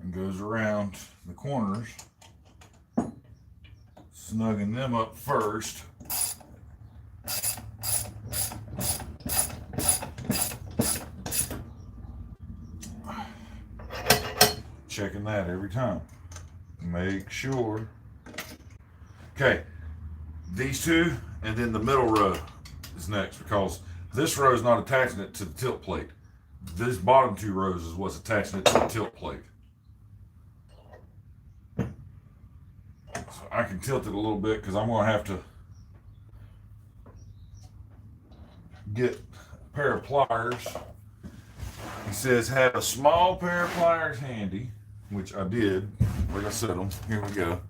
And goes around the corners, snugging them up first. Checking that every time. Make sure. Okay, these two, and then the middle row is next because this row is not attaching it to the tilt plate. These bottom two rows is what's attaching it to the tilt plate. So I can tilt it a little bit because I'm going to have to get a pair of pliers. He says have a small pair of pliers handy, which I did. Like I said them. Here we go.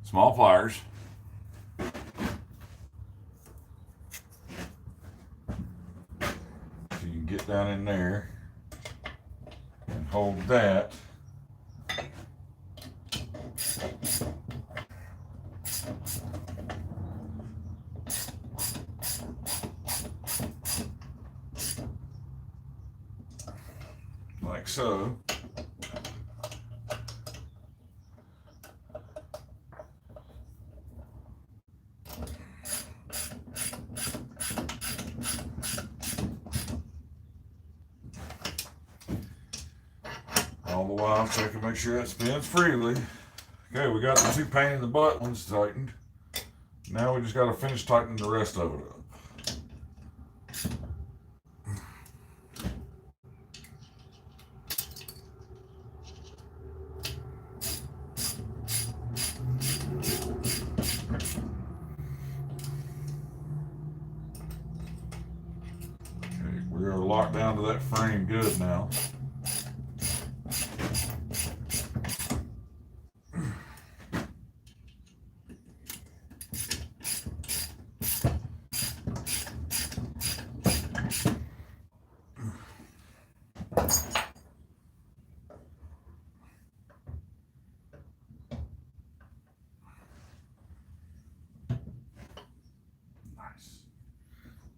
Small pliers. So you can get down in there and hold that. Like so. All the while checking, make sure that spins freely. Okay, we got the two pain in the butt ones tightened. Now we just got to finish tightening the rest of it up. Okay, we are locked down to that frame good now. Nice.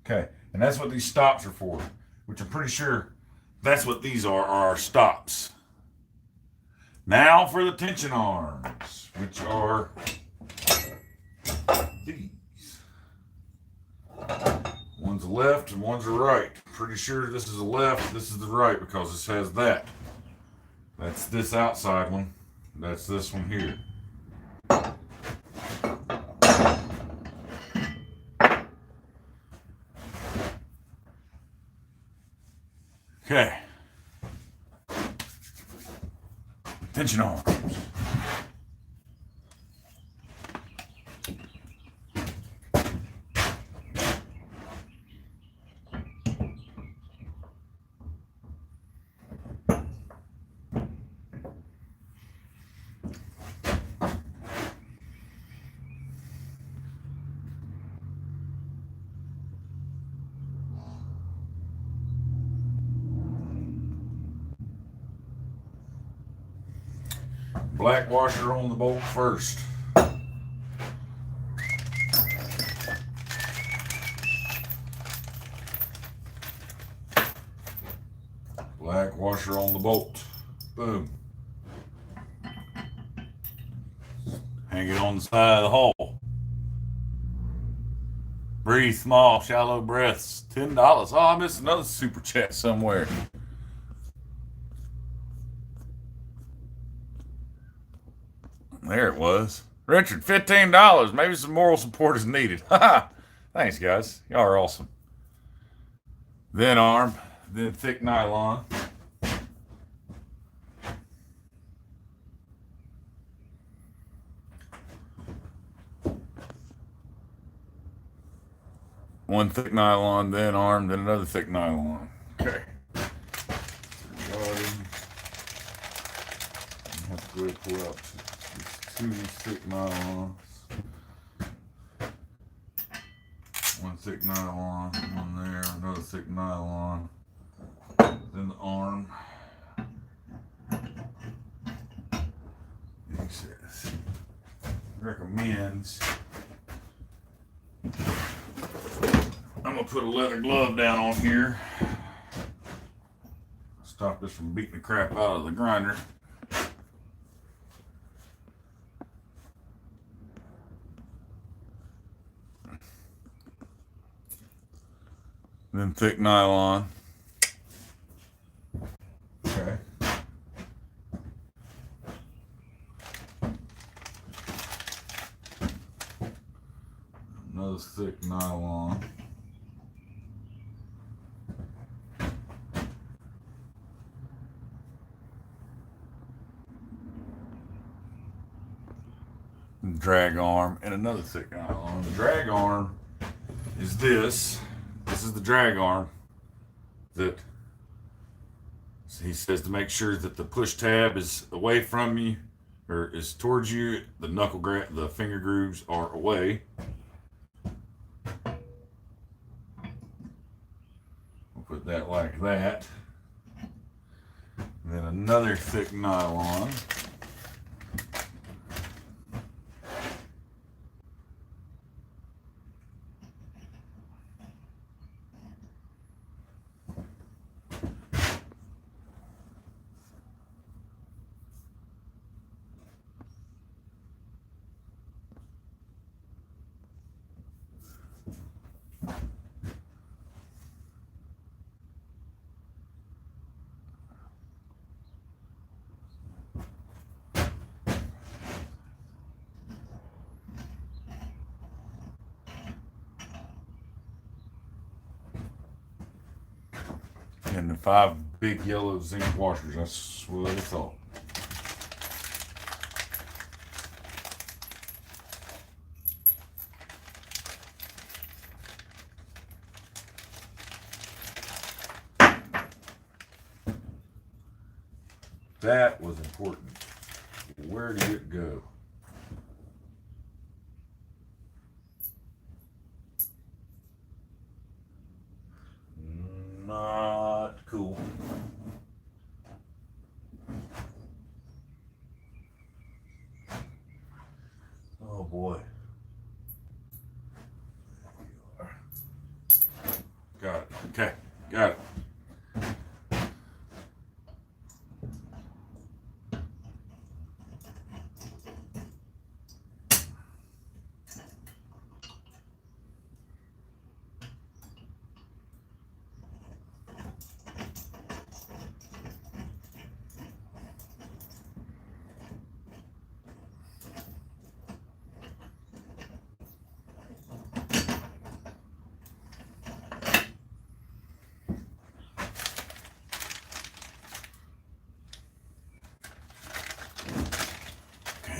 Okay, and that's what these stops are for, which I'm pretty sure that's what these are our stops. Now for the tension arms, which are these. One's a left and one's a right. Pretty sure this is the left, this is the right, because this has that. That's this outside one. That's this one here. Okay. Tension arms. Black washer on the bolt first. Black washer on the bolt. Boom. Hang it on the side of the hole. Breathe small, shallow breaths. $10. Oh, I missed another super chat somewhere. There it was. Richard, $15. Maybe some moral support is needed. Thanks, guys. Y'all are awesome. Then arm, then thick nylon. One thick nylon, then arm, then another thick nylon. Okay. Have to go pull out two thick nylons. One thick nylon, one there, another thick nylon. Then the arm. He says, recommends. I'm gonna put a leather glove down on here. Stop this from beating the crap out of the grinder. Then thick nylon. Okay. Another thick nylon. Drag arm and another thick nylon. The drag arm is this. This is the drag arm that he says to make sure that the push tab is away from you or is towards you. The the finger grooves are away. We'll put that like that. And then another thick nylon. And the 5 big yellow zinc washers. That's what I thought. That was important. Where did it go? Not cool. boy. Got it. Okay, got it.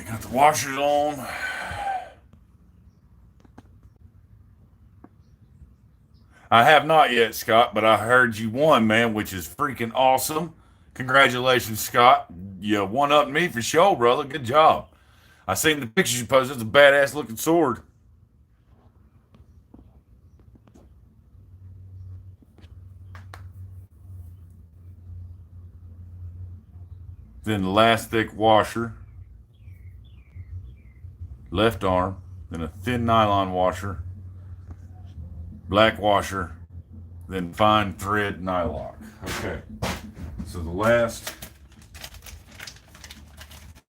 Got the washers on. I have not yet, Scott, but I heard you won, man, which is freaking awesome. Congratulations, Scott. You one up me for sure, brother. Good job. I seen the pictures you posted. It's a badass looking sword. Then the last thick washer, left arm, then a thin nylon washer, black washer, then fine thread nylock. Okay, so the last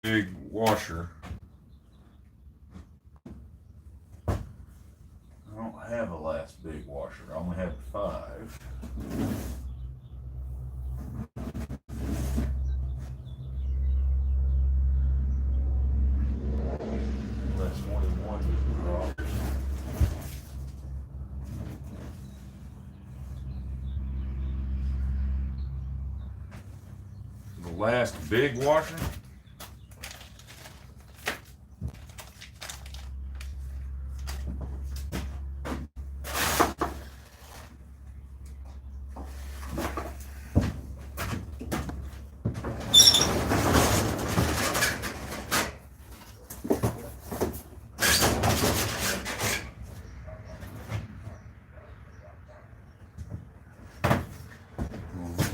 big washer. I don't have a last big washer. I only have 5. That's more than one drawer. The last big washer.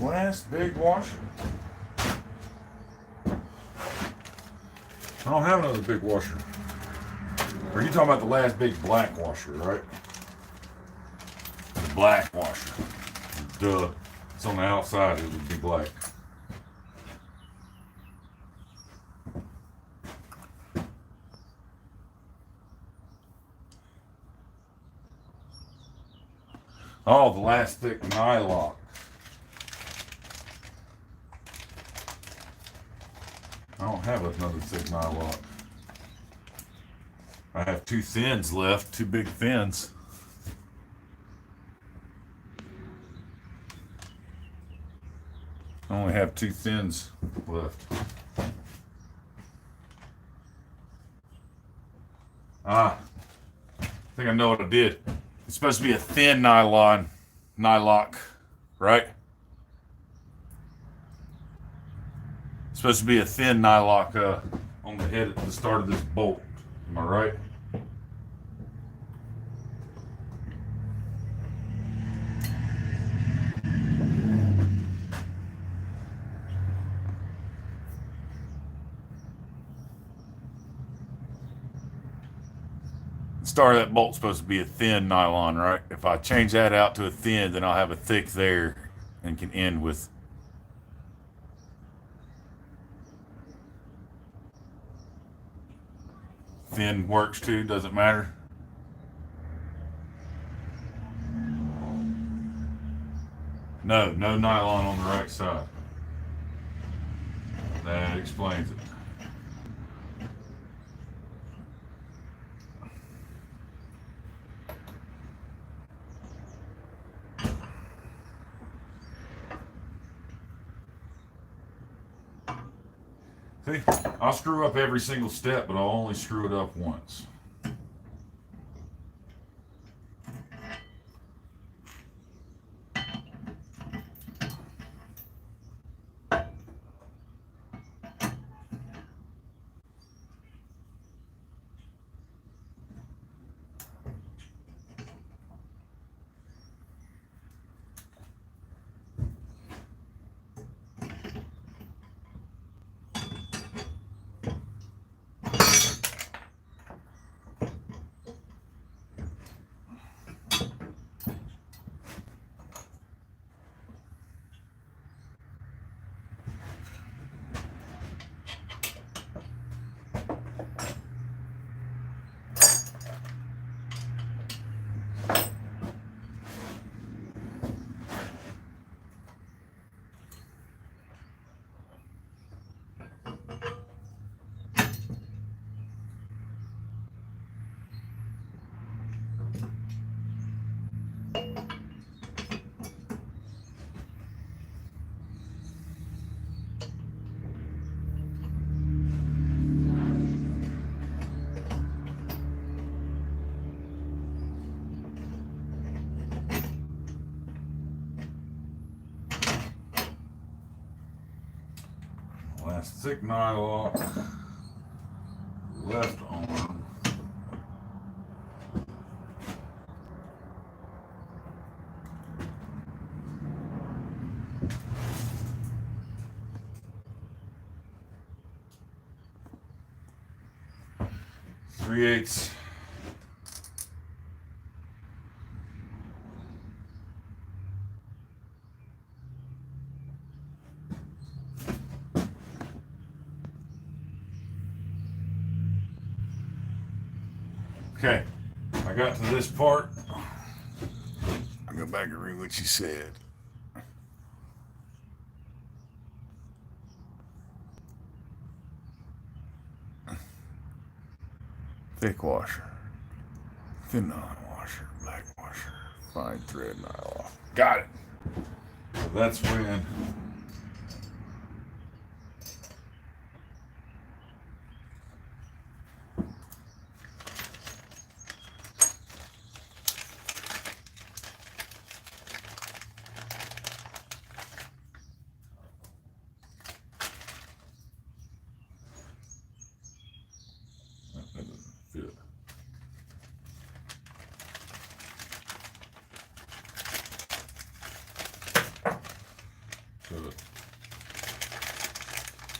Last big washer. I don't have another big washer. Are you talking about the last big black washer, right? The black washer. Duh. It's on the outside, it would be black. Oh, the last thick nylock. I don't have another thick nylock. I have 2 thins left, 2 big thins. I only have 2 thins left. I think I know what I did. It's supposed to be a thin nylon nylock, right? It's supposed to be a thin nylock on the head at the start of this bolt. Am I right? The start of that bolt's supposed to be a thin nylon, right? If I change that out to a thin, then I'll have a thick there and can end with. Thin works too, doesn't matter. No nylon on the right side. That explains it. See, I'll screw up every single step, but I'll only screw it up once. Plastic nylock, left arm. Three-eighths. Okay, I got to this part. I'll go back and read what you said. Thick washer, thin non-washer, black washer, fine thread nylon. Got it. So that's when that doesn't fit. So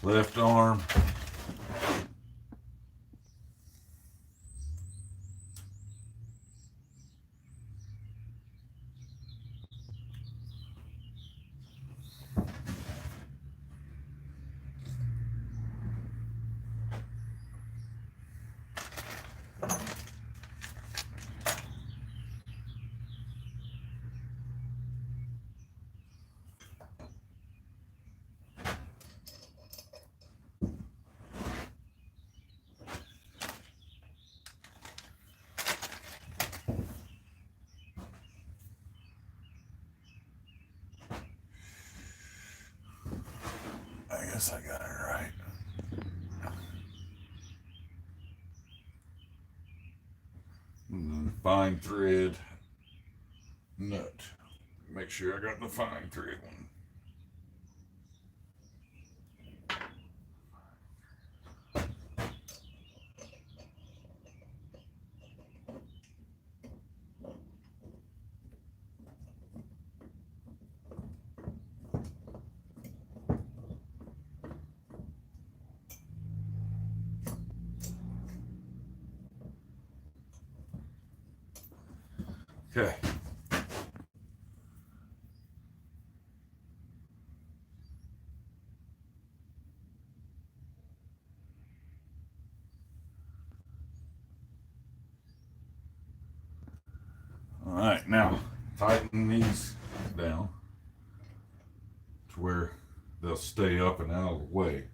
left arm. I guess I got it right. Fine thread nut. Make sure I got the fine thread one. Okay. All right, now tighten these down to where they'll stay up and out of the way.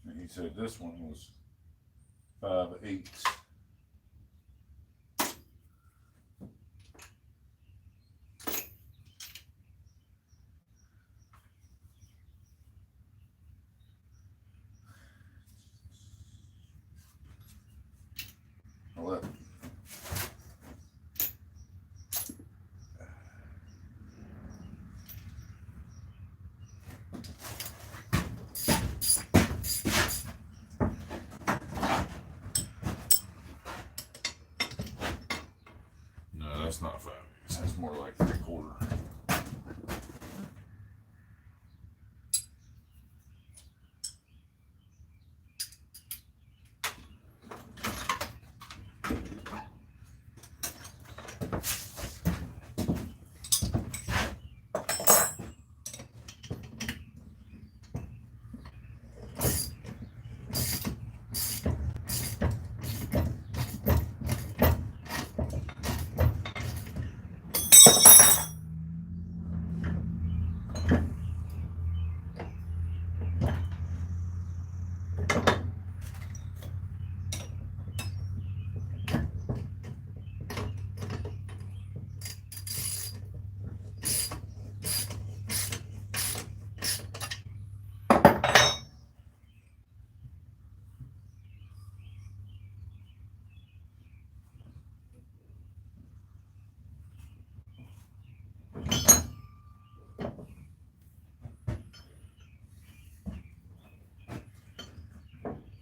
And he said this one was 5/8. No, that's not 5/8. That's more like 3/4.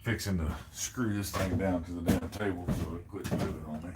fixing to screw this thing down to the damn table so it quit moving on me.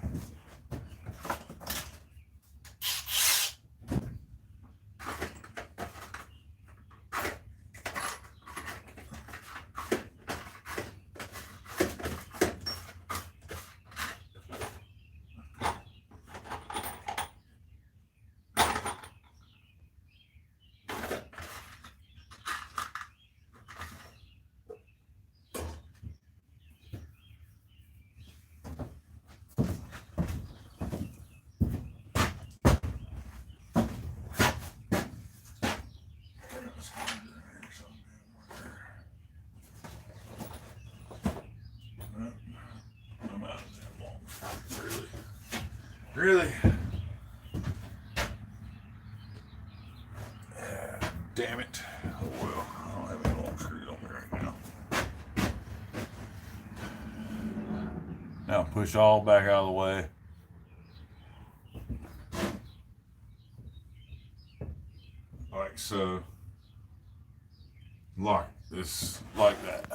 Really? Damn it. Oh well, I don't have any long screws on me right now. Now push all back out of the way. Like so. Like this, like that.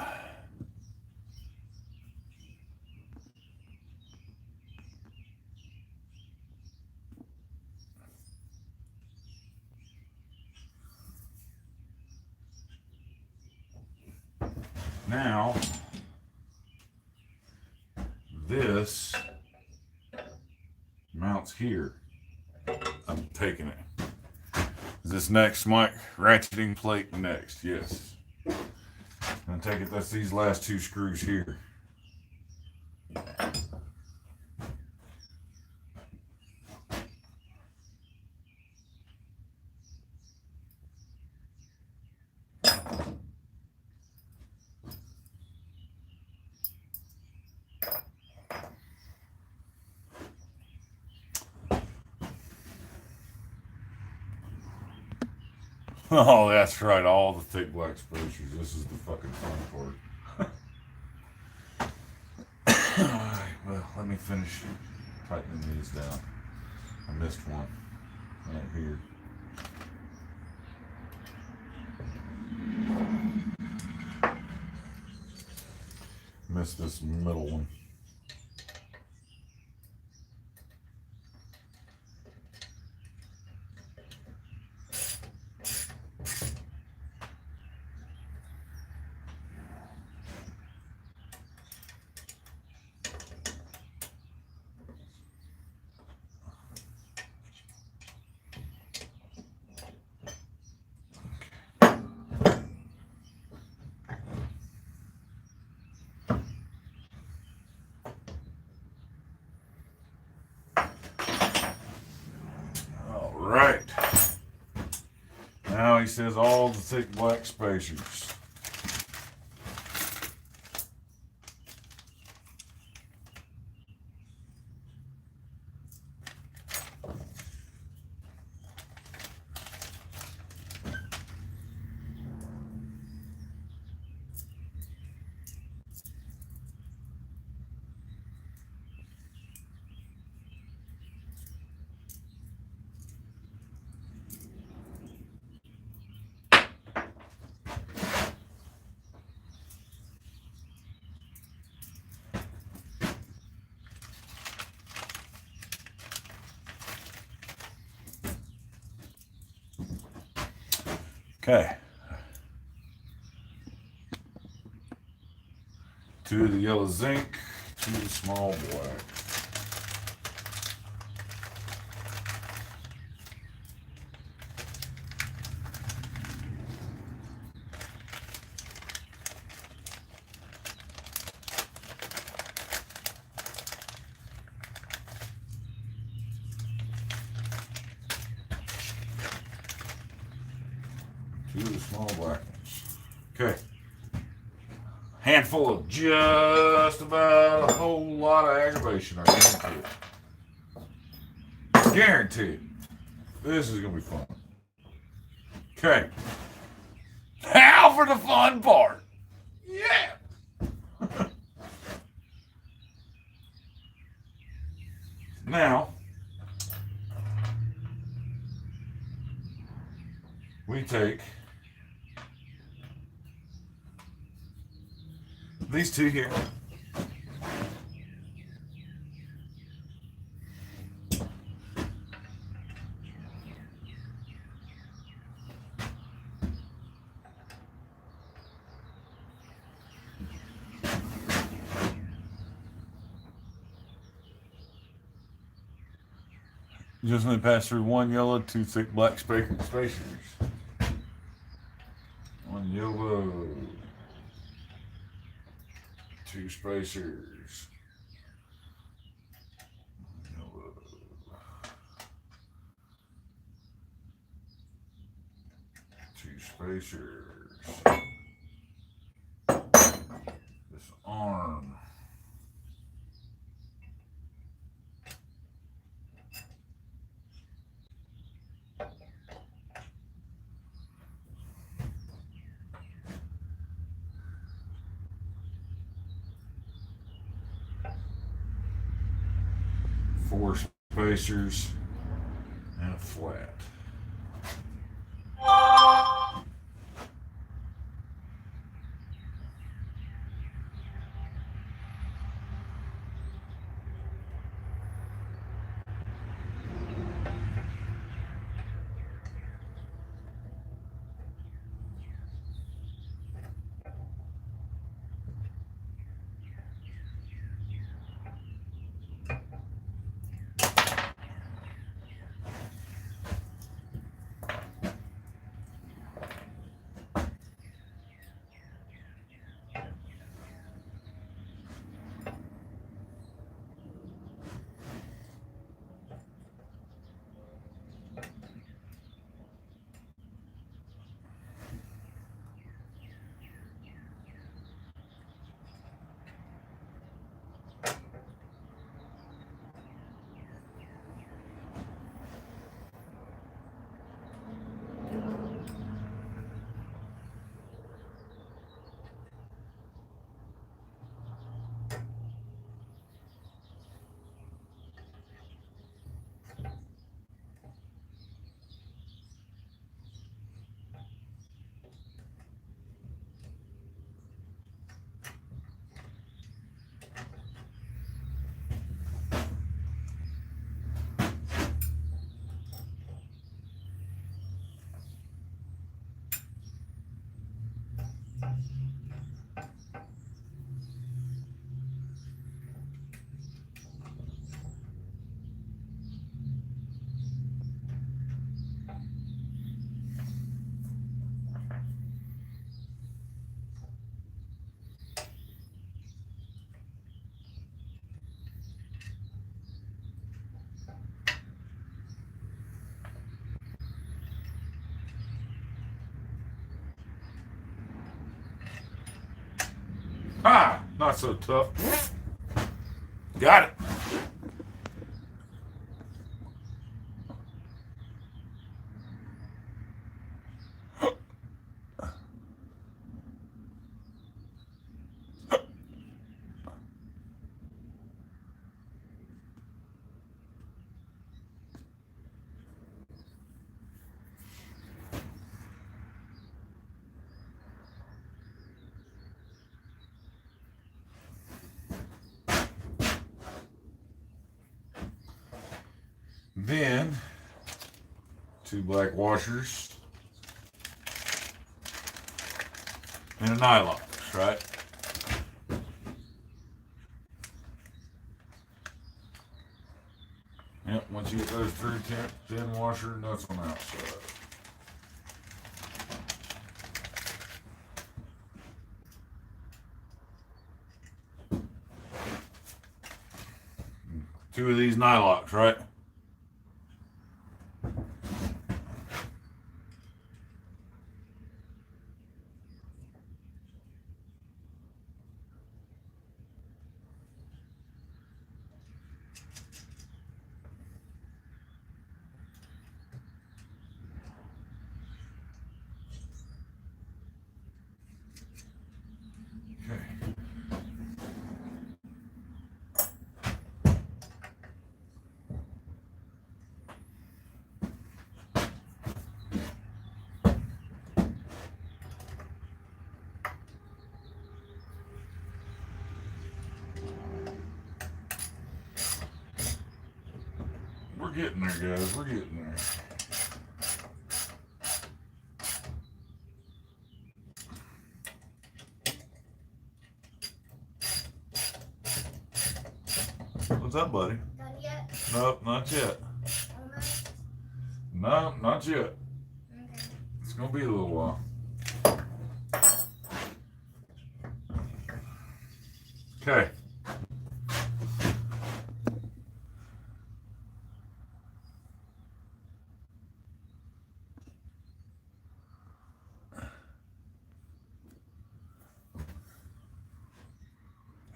Now, this mounts here. I'm taking it. Is this next mic ratcheting plate next? Yes. I'm gonna take it. That's these last two screws here. Oh, that's right. All the thick black spacers. This is the fucking fun part. Alright, well, let me finish tightening these down. I missed one right here. Missed this middle one. Right. Now he says all the thick black spacers. Okay. Two of the yellow zinc, two of the small black. Two of the small black ones. Okay. Handful of just about a whole lot of aggravation, I guarantee it. Guaranteed. This is gonna be fun. Okay. Now for the fun part. Yeah. Now, we take These two here. Just only pass through one yellow, two thick black spacers. One yellow, two spacers. Yellow. Two spacers. This arm. Four spacers and a flat. Ha! Not so tough. Got it. Then, two black washers and a nylon, right? Yep, once you get those through, 10 washer nuts on the outside. Two of these nylocks, right? getting there, guys. We're getting there. What's up, buddy? Done yet? Nope, not yet. Almost? No, not yet. Okay. It's gonna be a little while. Okay.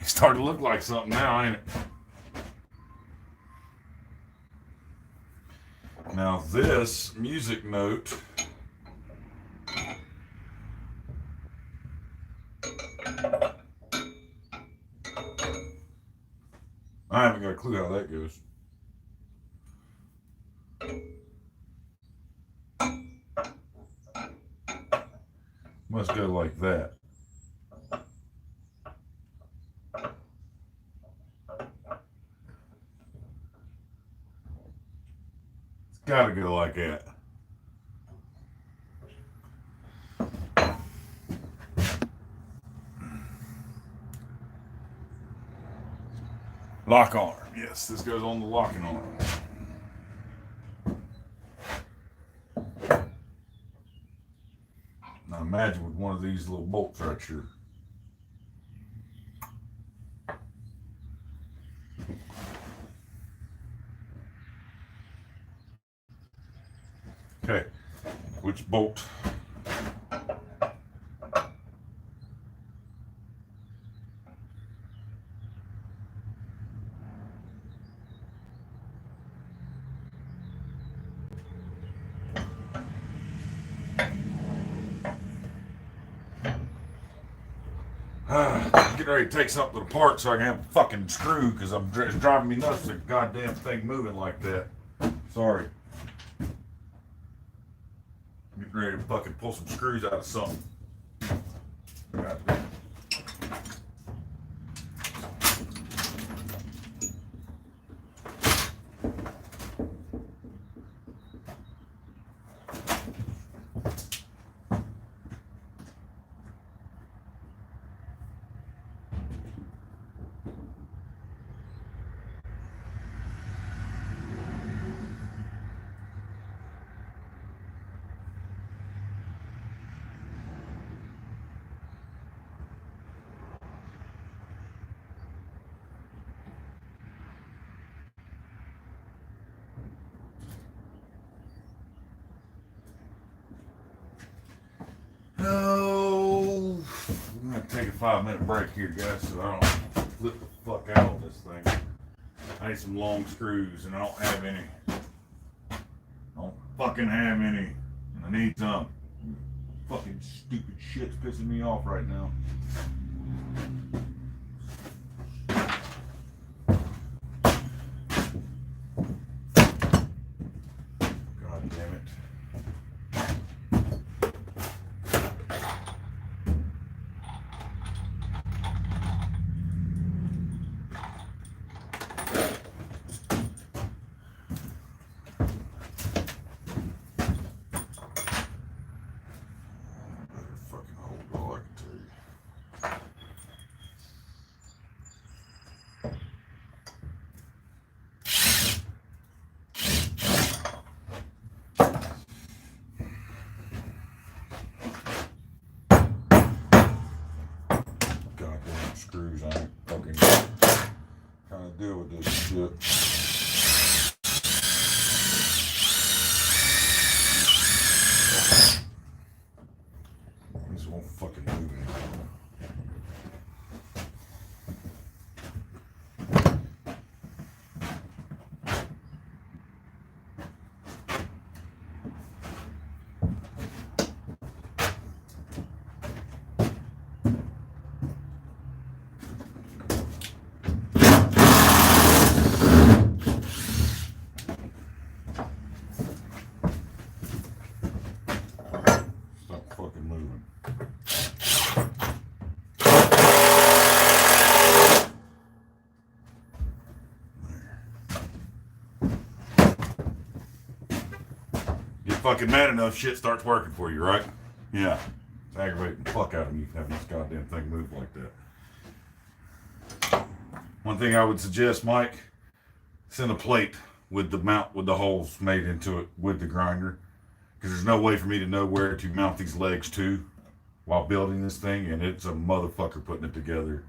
It's starting to look like something now, ain't it? Now this music note I haven't got a clue how that goes. Must go like that. It's gotta go like that. Lock arm. Yes, this goes on the locking arm. Now imagine with one of these little bolts right here. Okay, which bolt? Getting ready to take something apart so I can have a fucking screw because it's driving me nuts the goddamn thing moving like that. Sorry. Getting ready to fucking pull some screws out of something. No, I'm gonna take a 5-minute break here, guys, so I don't flip the fuck out on this thing. I need some long screws, and I don't have any. I don't fucking have any, and I need some. Fucking stupid shit's pissing me off right now. God damn it. Screws, I ain't fucking trying to deal with this shit. This won't fucking move anymore. fucking mad enough, shit starts working for you, right? Yeah. It's aggravating the fuck out of me having this goddamn thing move like that. One thing I would suggest, Mike, send a plate with the mount with the holes made into it with the grinder, because there's no way for me to know where to mount these legs to while building this thing, and it's a motherfucker putting it together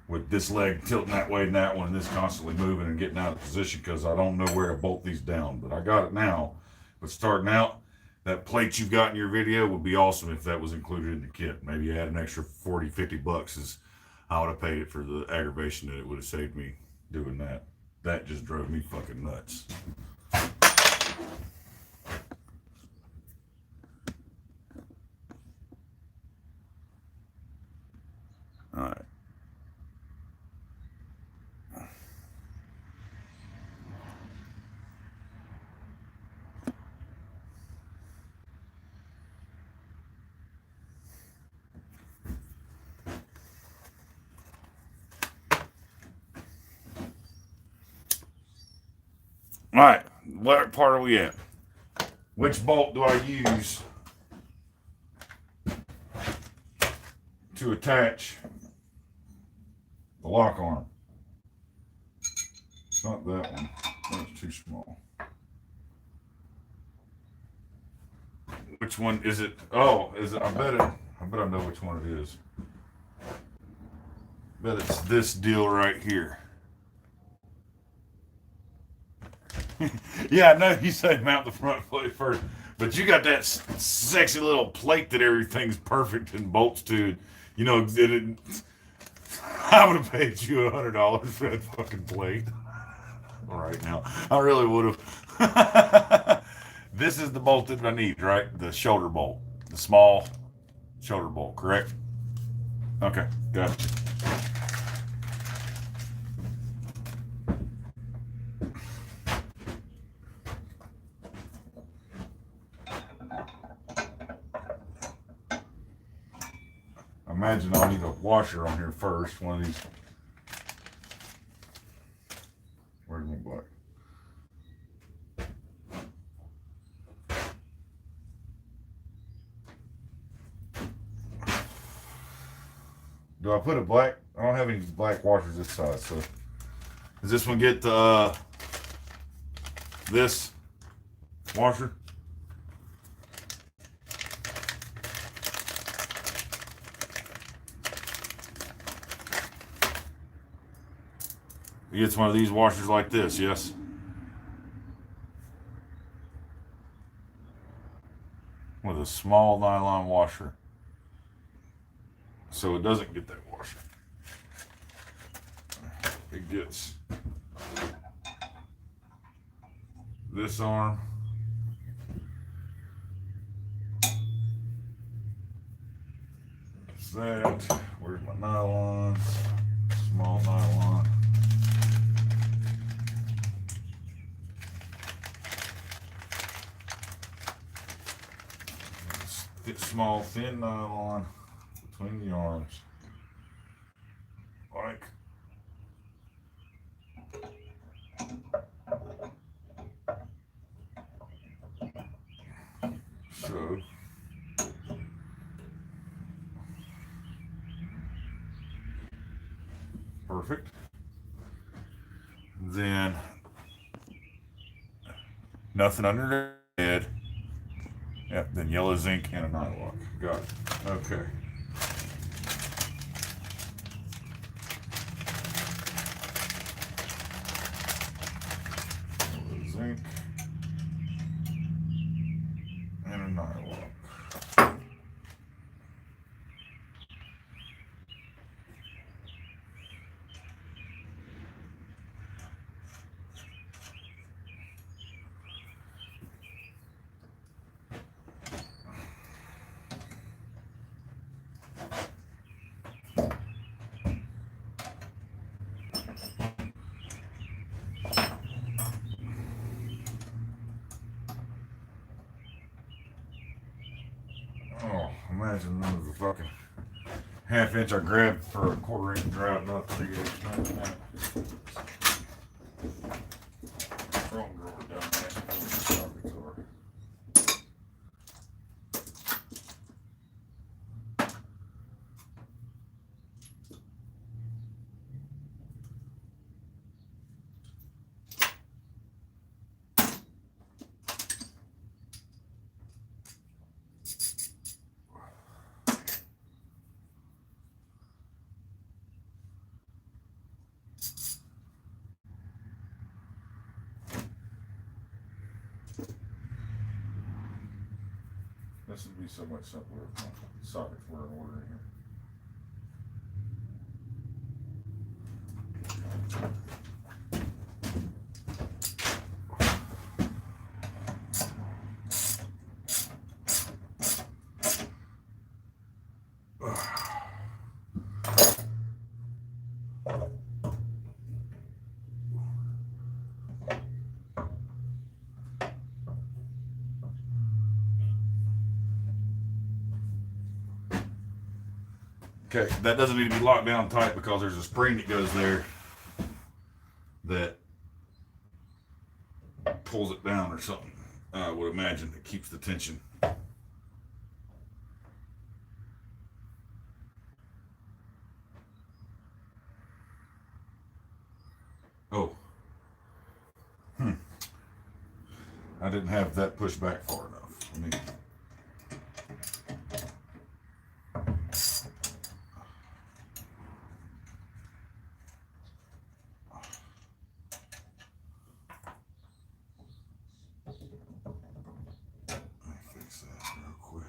with this leg tilting that way and that one, and this constantly moving and getting out of position because I don't know where to bolt these down. But I got it now. But starting out, that plate you've got in your video would be awesome if that was included in the kit. Maybe add an extra 40, 50 bucks is I would have paid it for the aggravation that it would have saved me doing that. That just drove me fucking nuts. All right. All right, what part are we at? Which bolt do I use to attach the lock arm? It's not that one. That's too small. Which one is it? Oh, is it? I bet I know which one it is. I bet it's this deal right here. Yeah, I know you say mount the front plate first, but you got that sexy little plate that everything's perfect and bolts to. You know, I would have paid you $100 for that fucking plate. Right now, I really would have. This is the bolt that I need, right? The shoulder bolt, the small shoulder bolt, correct? Okay, got it. I imagine I'll need a washer on here first. One of these. Where's my black? Do I put a black? I don't have any black washers this size, so does this one get this washer? It gets one of these washers like this, yes? With a small nylon washer. So it doesn't get that washer. It gets this arm. It's that. Where's my nylon? Small nylon. Small thin nylon between the arms, like so. Perfect. Then nothing under the head. Yep, then yellow zinc and a nightlock. Got it. Okay. Yellow zinc and a nightlock. Oh, imagine that was a fucking half inch I grabbed for a quarter-inch drive, not 3/8. Wrong drawer down there. this would be so much simpler if my sockets were in order here. Okay, that doesn't need to be locked down tight because there's a spring that goes there that pulls it down or something. I would imagine it keeps the tension. Oh. I didn't have that pushed back far enough. Let me... fix that real quick.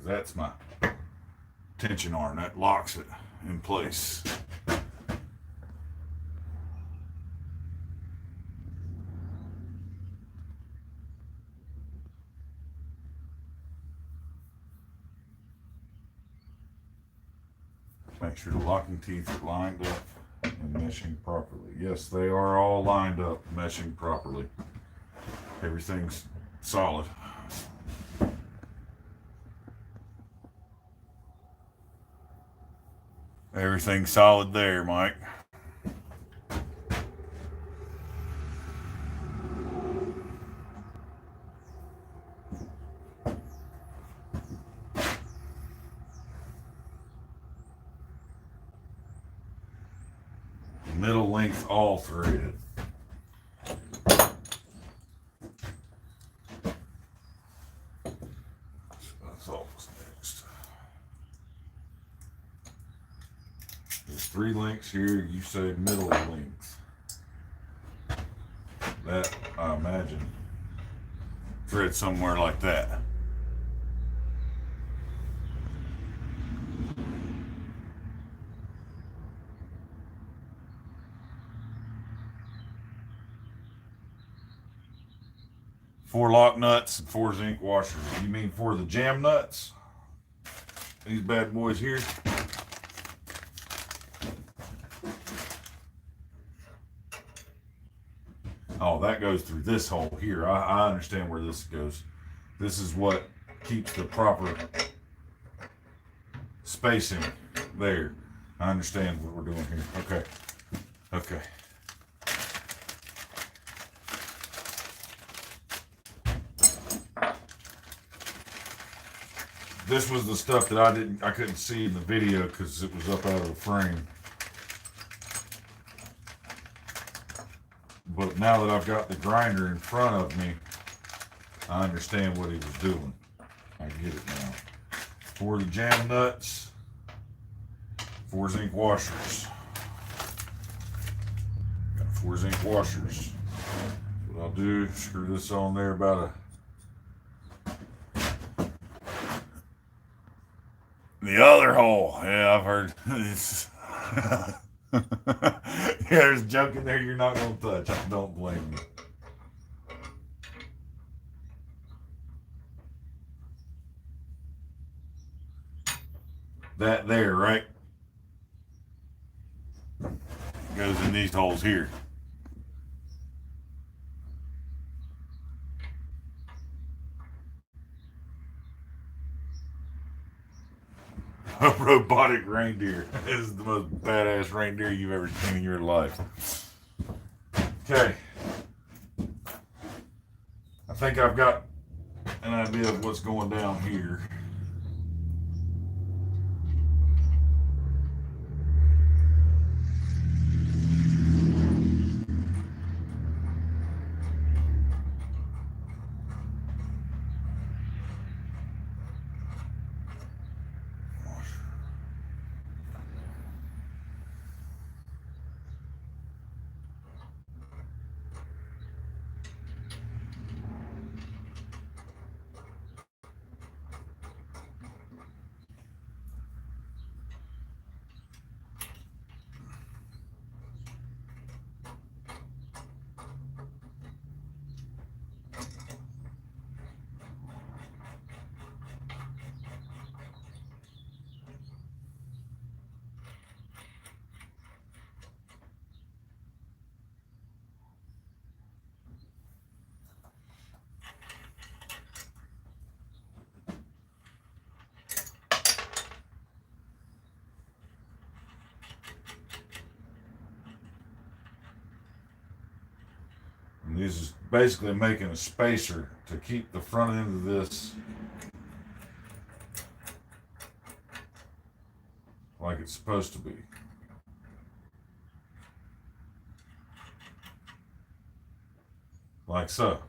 That's my tension arm that locks it in place. Make sure the locking teeth are lined up and meshing properly. Yes, they are all lined up, meshing properly. Everything's solid. Everything's solid there, Mike. Middle length all threaded. That's all that's next. There's 3 links here. You say middle length. That, I imagine, thread somewhere like that. Four lock nuts and 4 zinc washers. You mean for the jam nuts? These bad boys here. Oh, that goes through this hole here. I understand where this goes. This is what keeps the proper spacing there. I understand what we're doing here. Okay. Okay. This was the stuff that I couldn't see in the video because it was up out of the frame. But now that I've got the grinder in front of me, I understand what he was doing. I get it now. For the jam nuts, 4 zinc washers. Got 4 zinc washers. What I'll do, screw this on there about a... The other hole. Yeah, I've heard this. Yeah, there's junk in there you're not going to touch. Don't blame me. That there, right? Goes in these holes here. A robotic reindeer. This is the most badass reindeer you've ever seen in your life. Okay. I think I've got an idea of what's going down here. And this is basically making a spacer to keep the front end of this like it's supposed to be. Like so.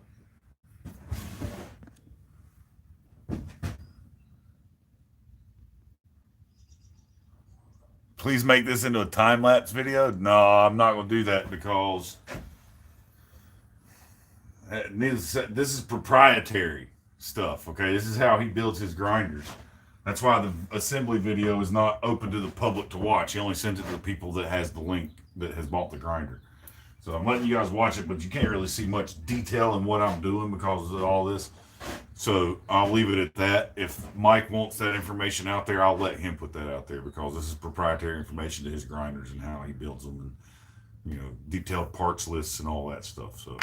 Please make this into a time-lapse video. No, I'm not going to do that because this is proprietary stuff, okay? This is how he builds his grinders. That's why the assembly video is not open to the public to watch. He only sends it to the people that has the link that has bought the grinder. So I'm letting you guys watch it, but you can't really see much detail in what I'm doing because of all this. So I'll leave it at that. If Mike wants that information out there, I'll let him put that out there because this is proprietary information to his grinders and how he builds them and, you know, detailed parts lists and all that stuff. So.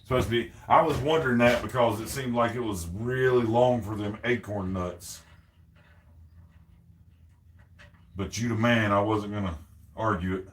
Supposed to be. I was wondering that because it seemed like it was really long for them acorn nuts. But you the man, I wasn't gonna argue it.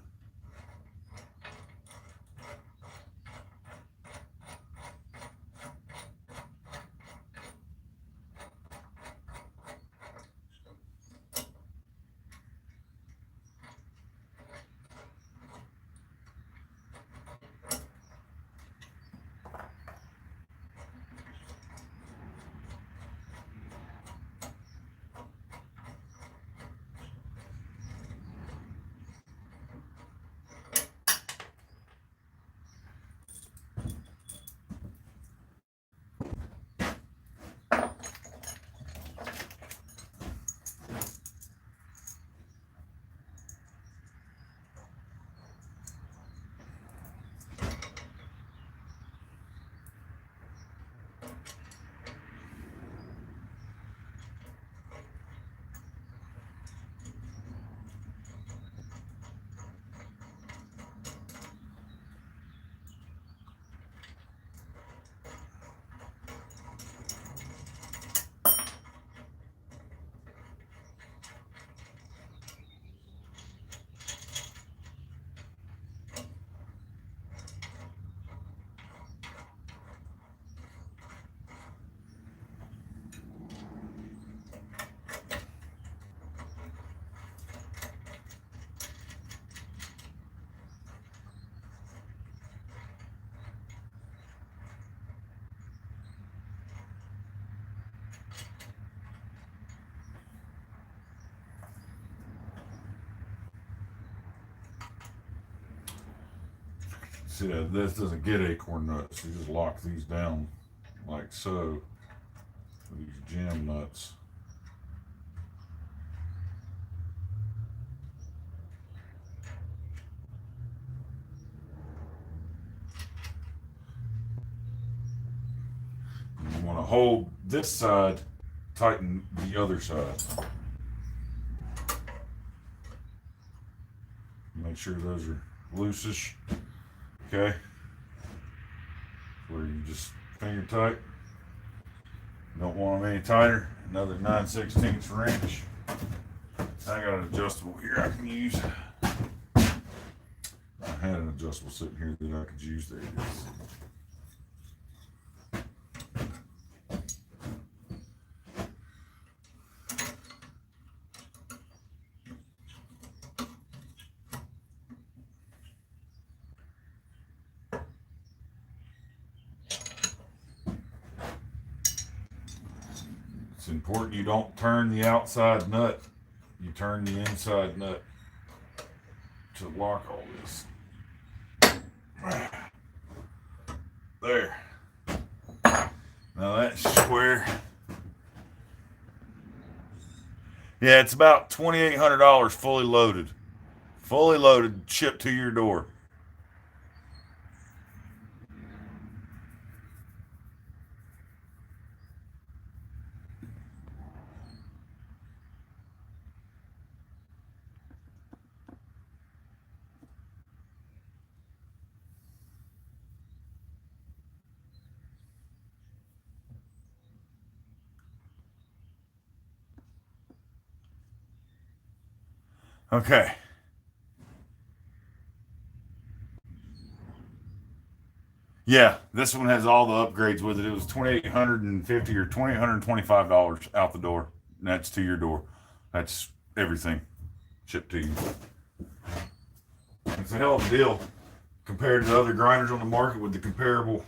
See, this doesn't get acorn nuts. You just lock these down like so. These jam nuts. And you want to hold this side, tighten the other side. Make sure those are loosish. Okay. Where you just finger tight. Don't want them any tighter. Another 9/16 wrench. I got an adjustable here I can use. I had an adjustable sitting here that I could use. There it is. It's important you don't turn the outside nut. You turn the inside nut to lock all this. There. Now that's square. Yeah, it's about $2,800 fully loaded. Fully loaded, shipped to your door. Okay. Yeah, this one has all the upgrades with it. It was $2,850 or $2,825 out the door. And that's to your door. That's everything shipped to you. It's a hell of a deal compared to other grinders on the market with the comparable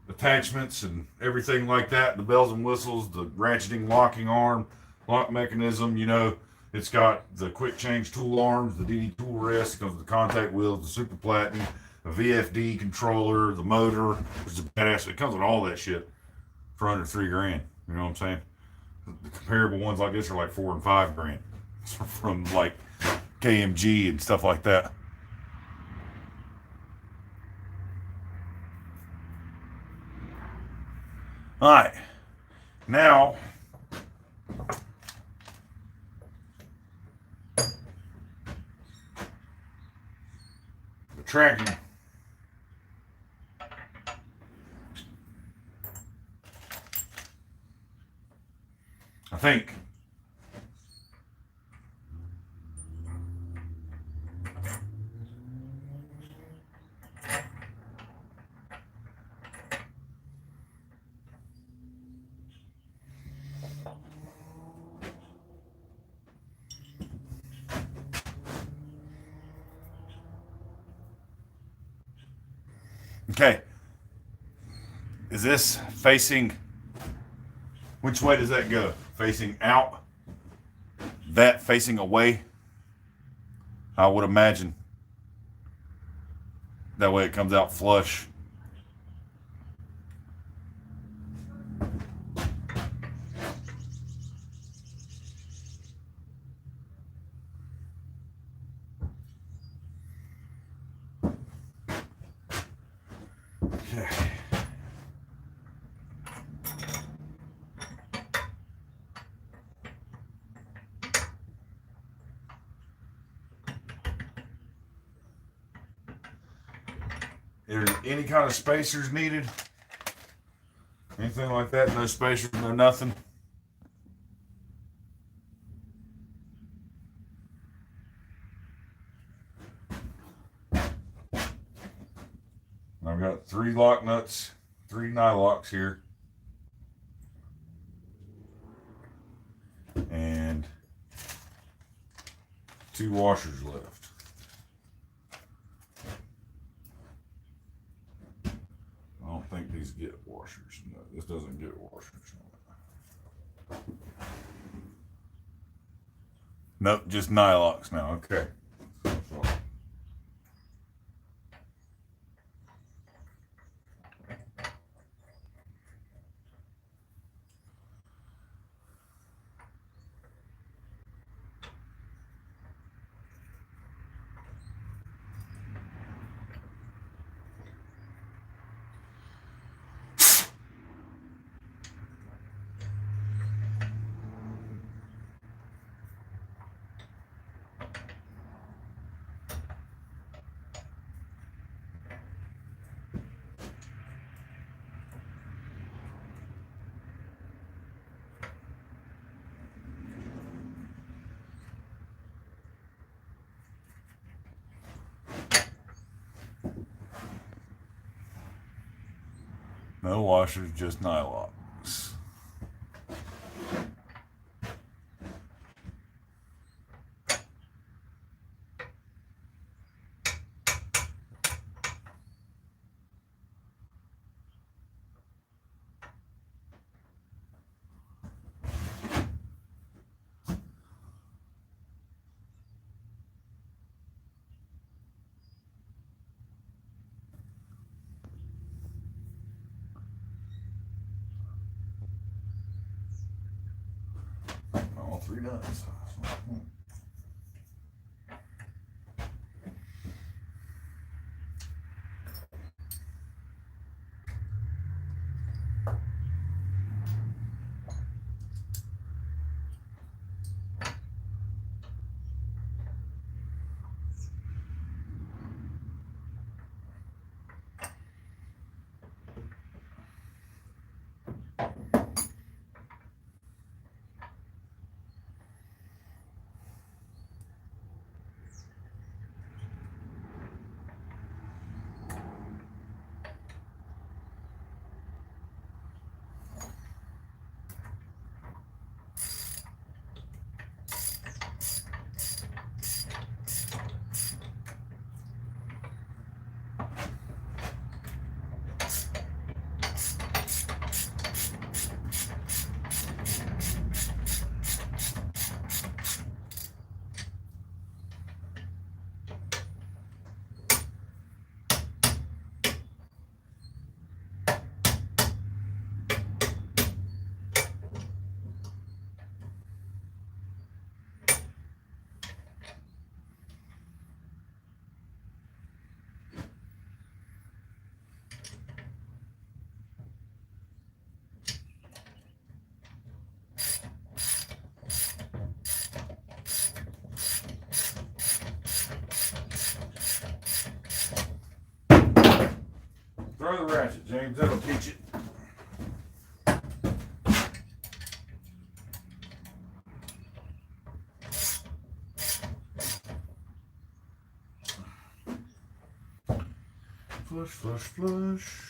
attachments and everything like that. The bells and whistles, the ratcheting locking arm, lock mechanism. You know, it's got the quick change tool arms, the DD tool rest, it comes with the contact wheels, the super platen, a VFD controller, the motor, which is a badass. It comes with all that shit for under $3,000. You know what I'm saying? The comparable ones like this are like $4,000 and $5,000 from like KMG and stuff like that. All right, now the tracking. I think okay. Is this facing? Which way does that go? Facing out? That facing away? I would imagine. That way it comes out flush. Okay. Is there any kind of spacers needed? Anything like that? No spacers, no nothing. I've got 3 lock nuts, 3 nylocks here. And 2 washers left. I don't think these get washers. No, this doesn't get washers. Nope, just nylocks now. Okay. So, No washers, just nylocks. All three nuts. Throw the ratchet, James. That'll teach it. Flush, flush, flush.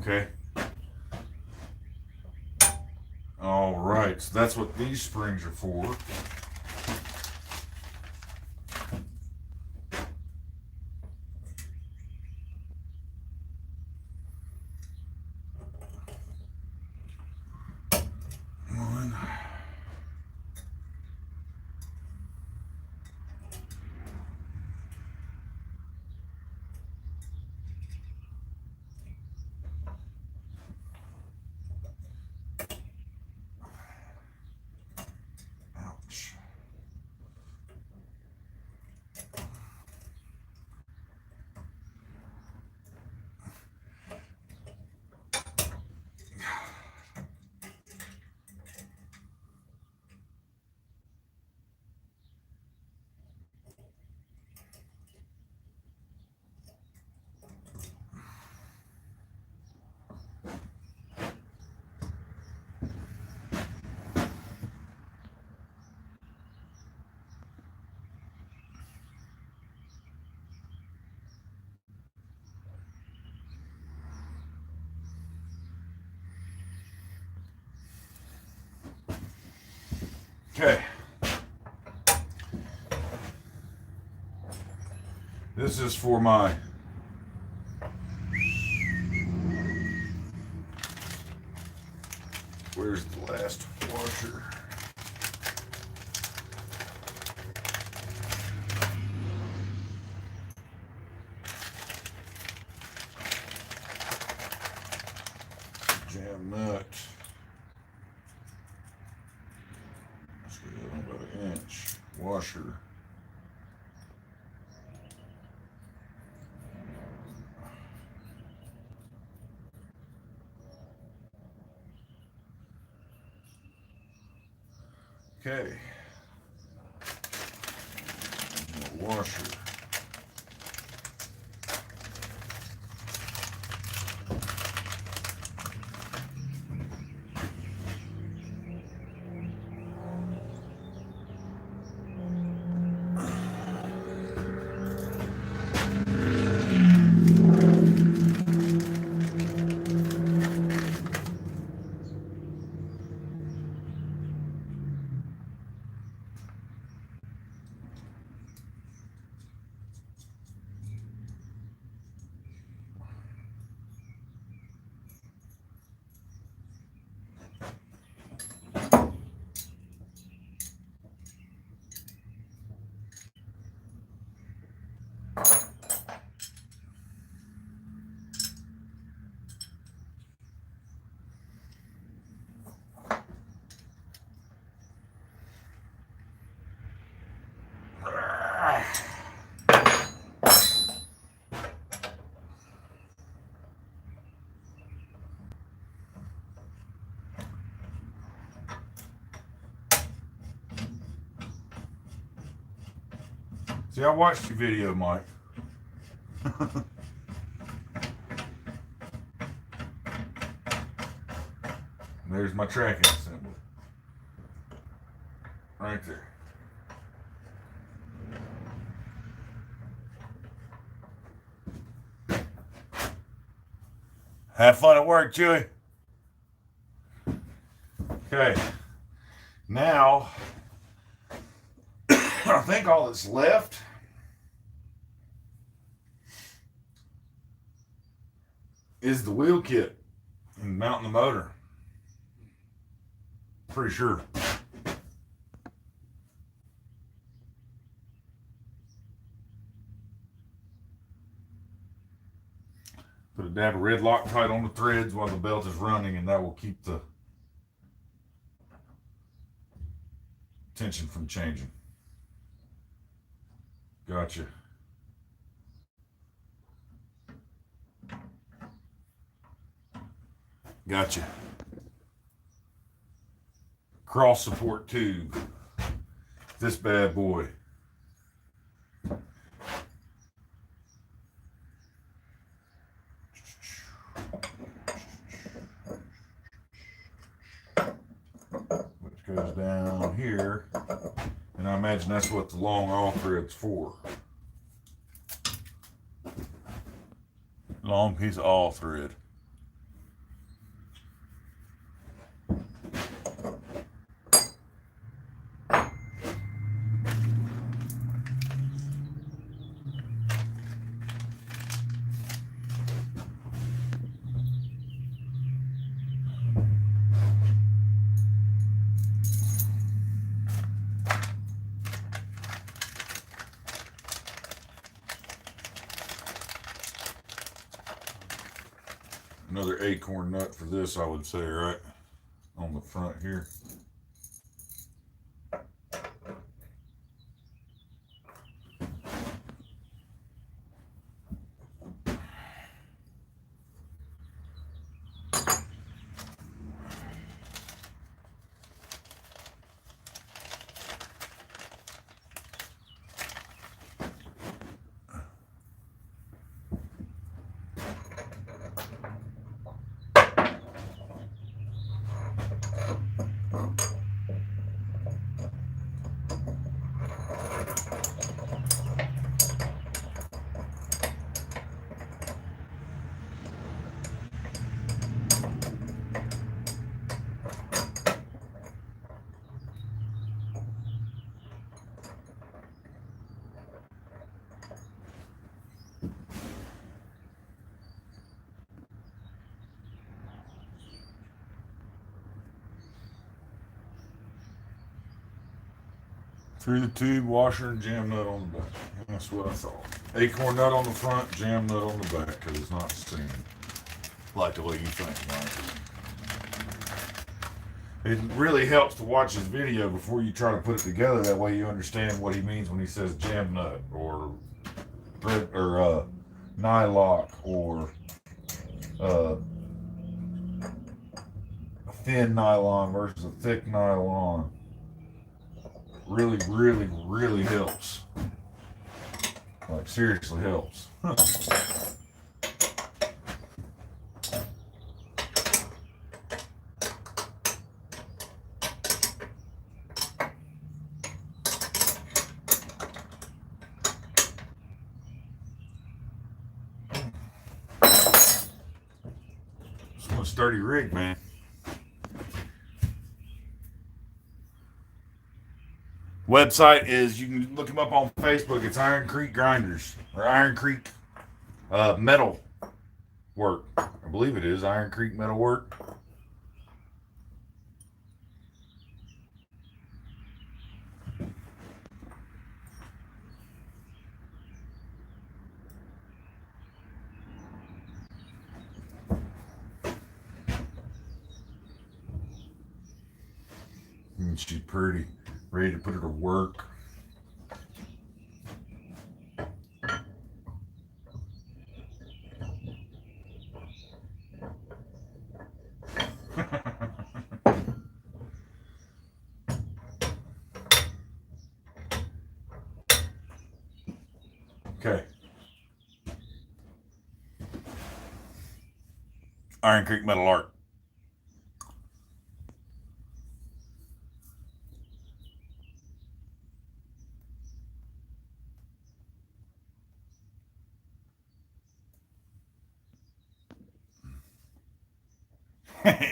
Okay. All right, so that's what these springs are for. One. Ouch. Okay. This is for my where's the last washer? Jam nut. Let's get about an inch washer. Okay. Washer. See, I watched your video, Mike. There's my tracking assembly. Right there. Have fun at work, Chewy. Okay. Now, I think all that's left is the wheel kit and mounting the motor. Pretty sure. Put a dab of red Loctite on the threads while the belt is running, and that will keep the tension from changing. Gotcha. Gotcha. Cross support tube. This bad boy. Which goes down here. And I imagine that's what the long all thread's for. Long piece of all thread. Another acorn nut for this, I would say, right? On the front here. Through the tube, washer, and jam nut on the back. That's what I thought. Acorn nut on the front, jam nut on the back, because it's not steamed. Like the way you think, Mike. It really helps to watch his video before you try to put it together. That way you understand what he means when he says jam nut or nylock or a thin nylon versus a thick nylon. Really, really, really helps. Like, seriously helps. It's a sturdy rig, man. Website is, you can look him up on Facebook. It's Iron Creek Grinders or Iron Creek Metal Work. I believe it is Iron Creek Metal Work. And she's pretty, ready to put her to work. Okay. Iron Creek Metal Art.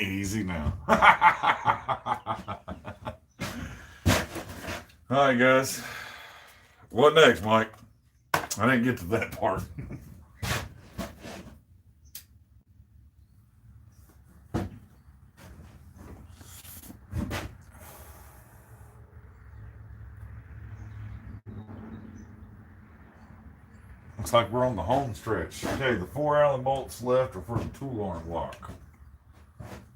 Easy now. All right, guys. What next, Mike? I didn't get to that part. Looks like we're on the home stretch. Okay, the 4 Allen bolts left are for the tool arm lock.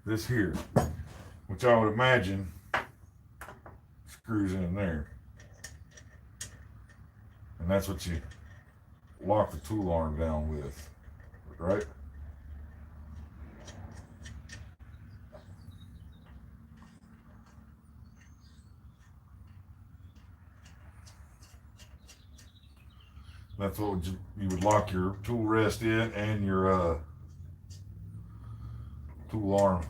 This here, which I would imagine screws in there. And that's what you lock the tool arm down with, right? That's what you would lock your tool rest in and your tool arm.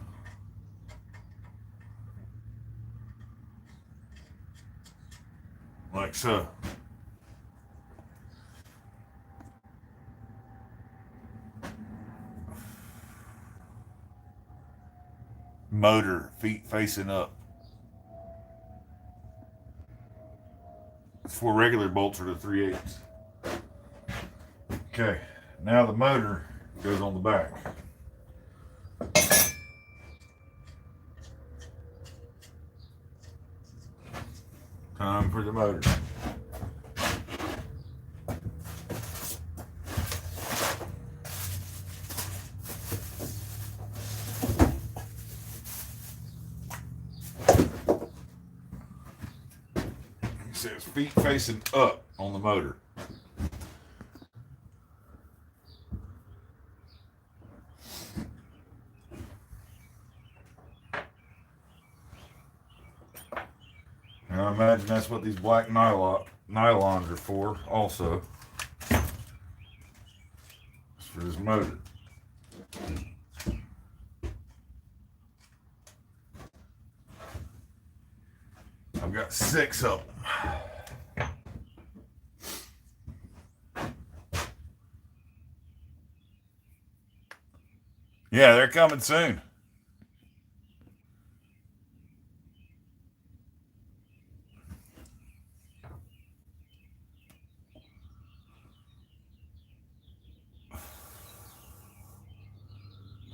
Like so. Motor, feet facing up. 4 regular bolts are the 3/8. Okay, now the motor goes on the back. Time for the motor. It says feet facing up on the motor. And I imagine that's what these black nylons are for also. It's for this motor. I've got 6 of them. Yeah, they're coming soon.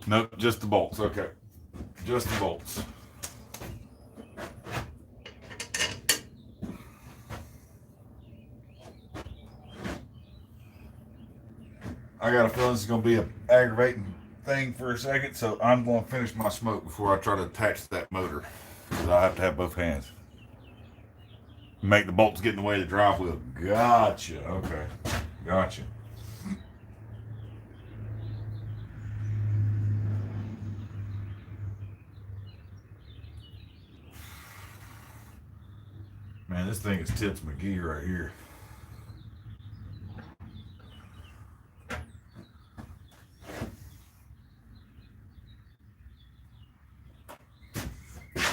Nope, just the bolts. Okay. Just the bolts. I got a feeling this is going to be an aggravating thing for a second, so I'm going to finish my smoke before I try to attach that motor, because I have to have both hands. Make the bolts get in the way of the drive wheel. Gotcha. Okay. Gotcha. Man, this thing is Tips McGee right here.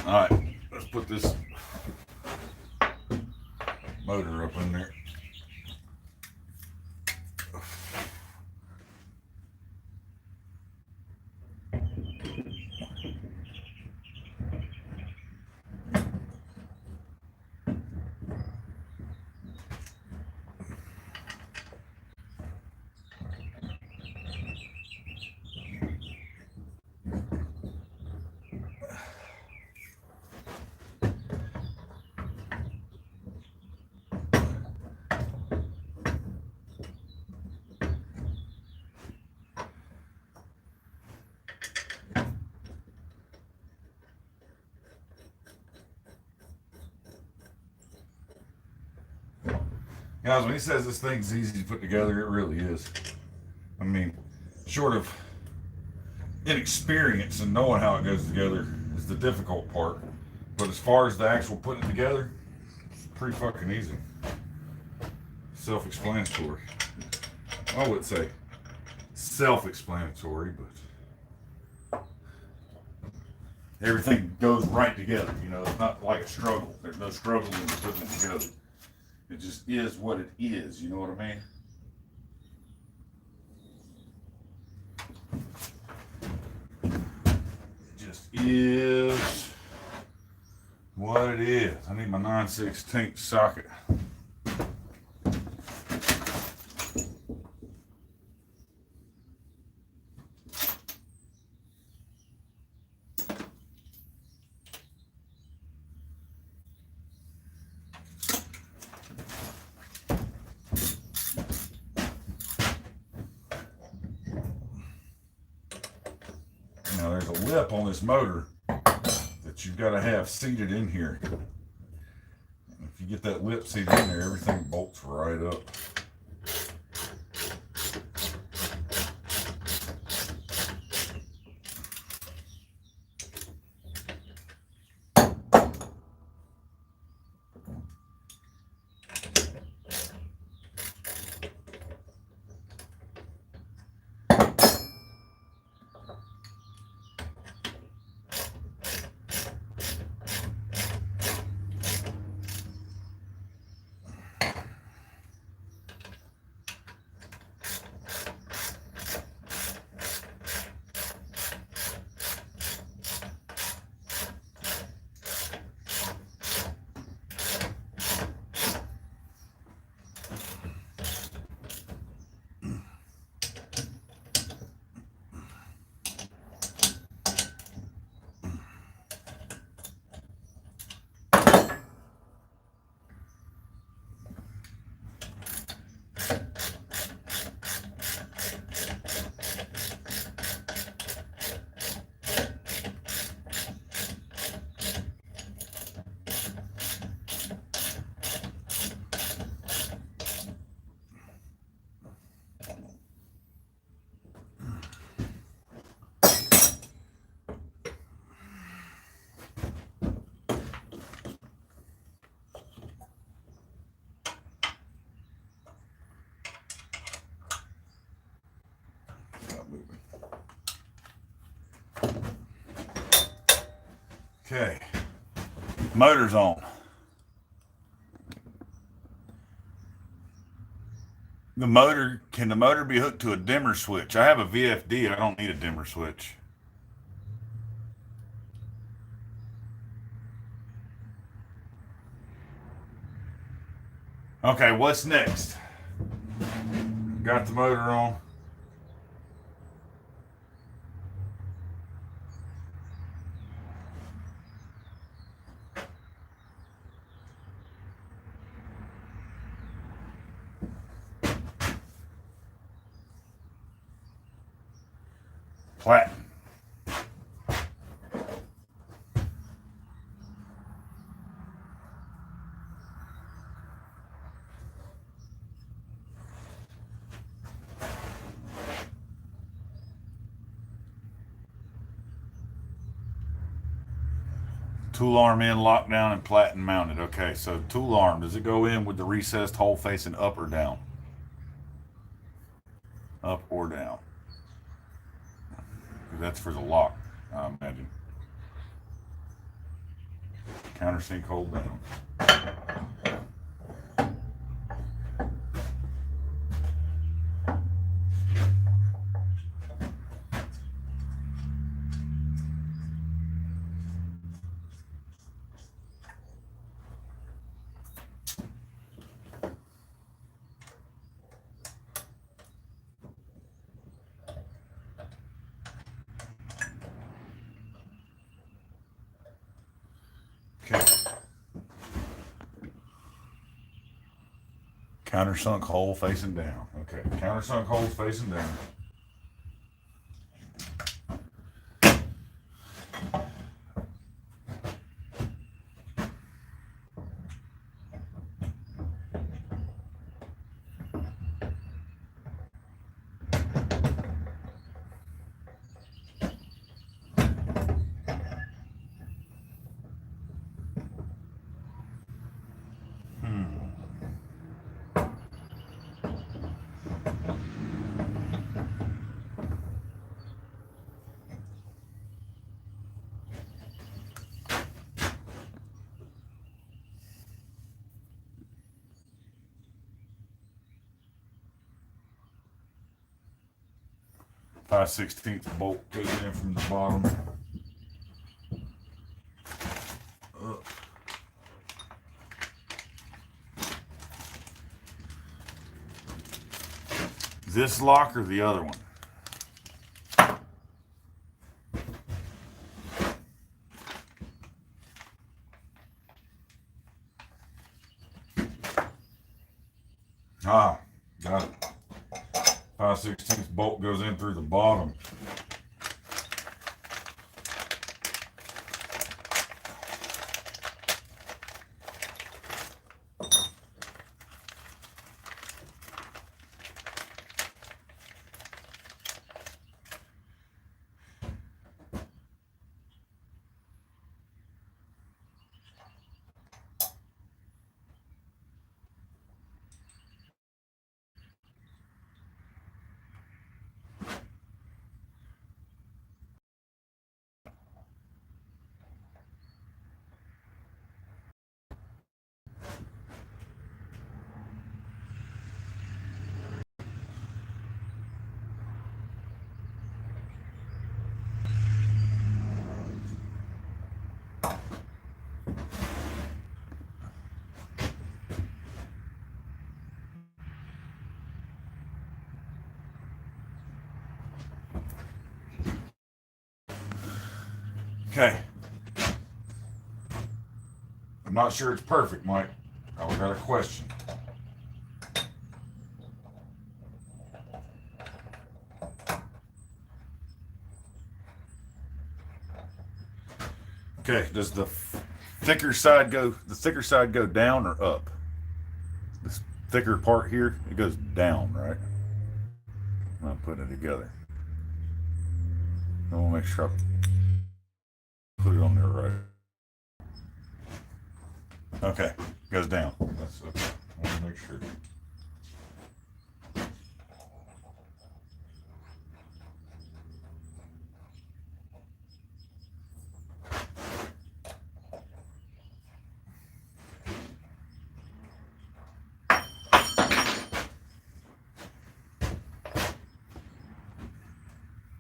All right, let's put this motor up in there. Guys, when he says this thing's easy to put together, it really is. I mean, short of inexperience and knowing how it goes together is the difficult part. But as far as the actual putting it together, it's pretty fucking easy. Self-explanatory. I would say self-explanatory, but everything goes right together. You know, it's not like a struggle. There's no struggle in putting it together. It just is what it is, you know what I mean? It just is what it is. I need my 9/16 socket. Now there's a lip on this motor that you've got to have seated in here. And if you get that lip seated in there, everything bolts right up. Okay, motor's on. Can the motor be hooked to a dimmer switch? I have a VFD and I don't need a dimmer switch. Okay, what's next? Got the motor on. Platt. Tool arm in, lockdown, and platen mounted. Okay, so tool arm, does it go in with the recessed hole facing up or down? Up or down? That's for the lock, I imagine. Countersink hold down. Okay. Countersunk hole facing down. Okay, countersunk hole facing down. Five 16th bolt goes in from the bottom. Up. This lock or the other one? Ah, got it. 5/16 bolt goes in through the bottom. Okay. I'm not sure it's perfect, Mike. I've got a question. Okay, does the thicker side go down or up? This thicker part here, it goes down, right? I'm putting it together. I want to make sure I put it on there right. Okay, goes down. That's okay. I want to make sure.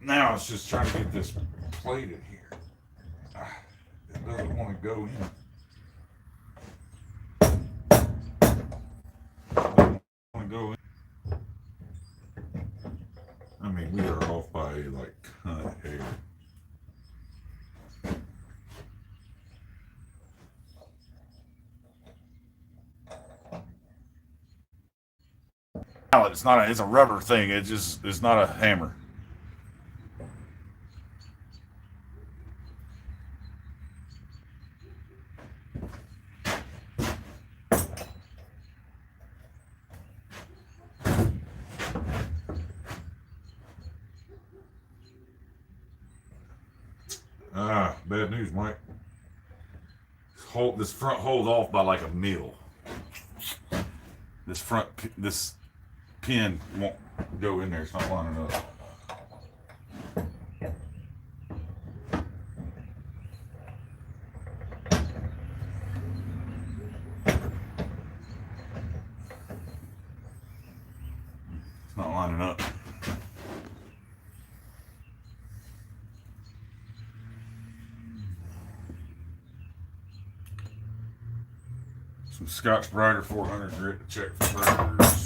Now it's just trying to get this plated here. It doesn't want to go in. Doesn't want to go in. I mean, we are off by like a ton of hair. It's not a, it's a rubber thing. It's not a hammer. Bad news, Mike. This front holds off by like a mil. This pin won't go in there. It's not lining up. It's not lining up. Some Scotch Brighter 400 grit to check for burrs.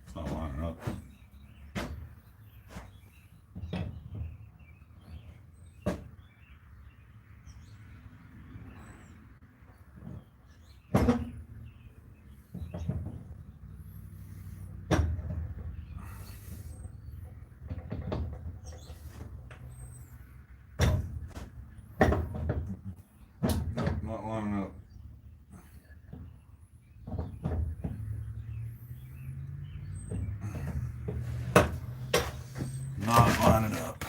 It's not lining up. Not lining up. Not lining up.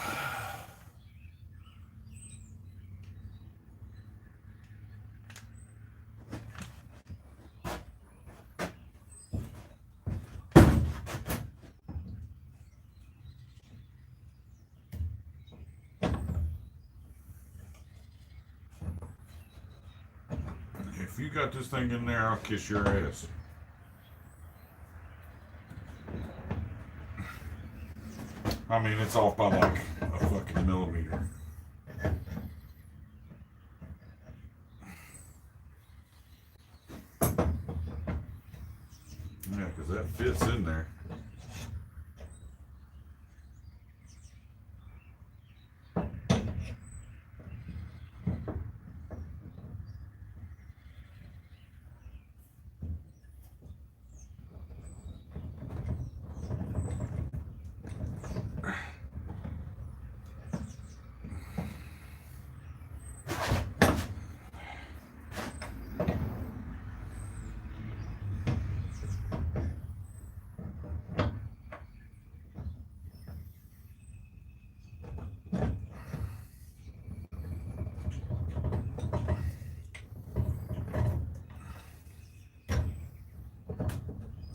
If you got this thing in there, I'll kiss your ass. I mean, it's off by like a fucking millimeter. Yeah, because that fits in there.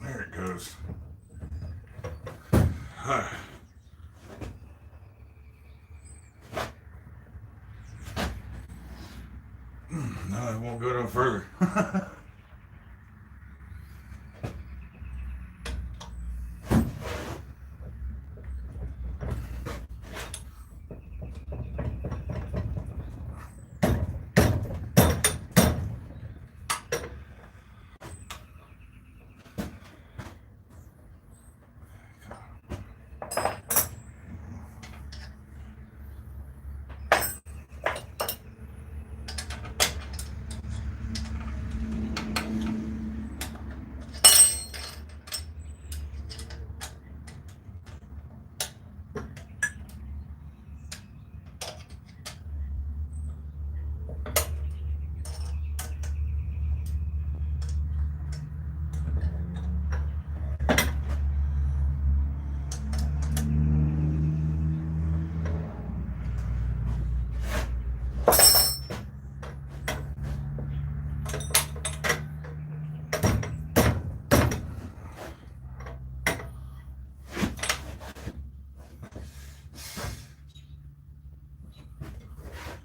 There it goes. No, it won't go no further.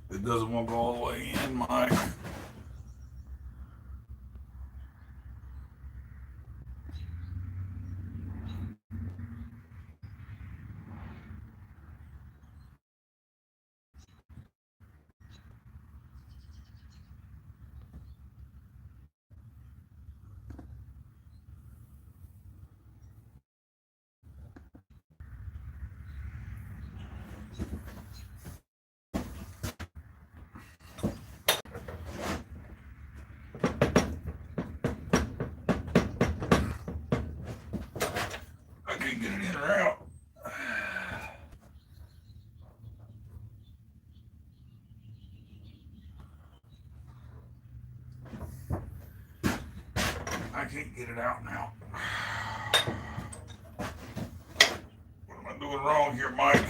It doesn't want to go all the way in, Mike. her out. I can't get it out now. What am I doing wrong here, Mike?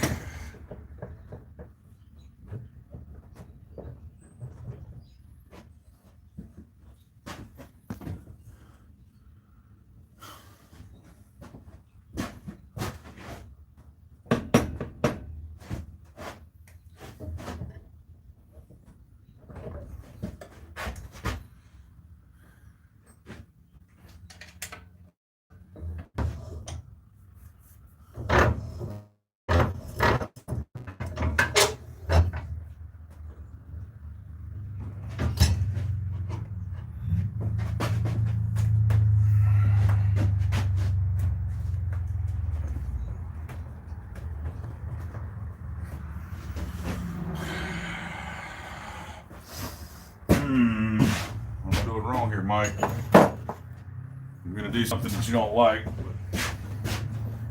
I'm doing wrong here, Mike. I'm gonna do something that you don't like, but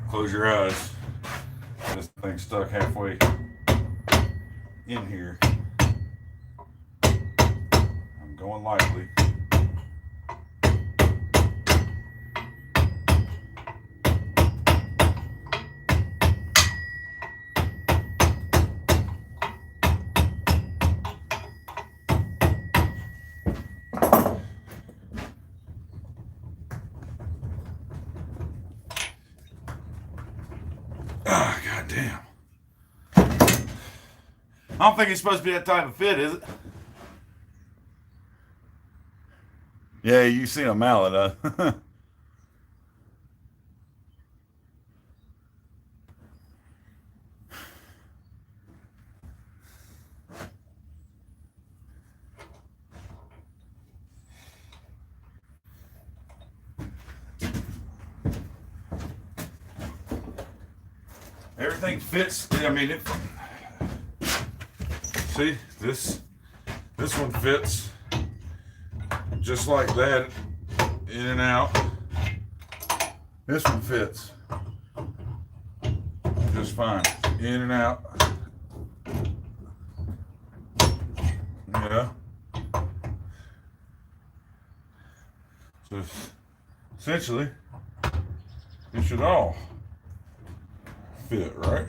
close your eyes. This thing's stuck halfway in here. I'm going lightly. Ah, goddamn. I don't think it's supposed to be that type of fit, is it? Yeah, you've seen a mallet, huh? Everything fits. I mean, see this one fits just like that, in and out. This one fits just fine, in and out. Yeah. So essentially, it should all fit, right?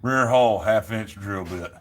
Rear hull 1/2 inch drill bit.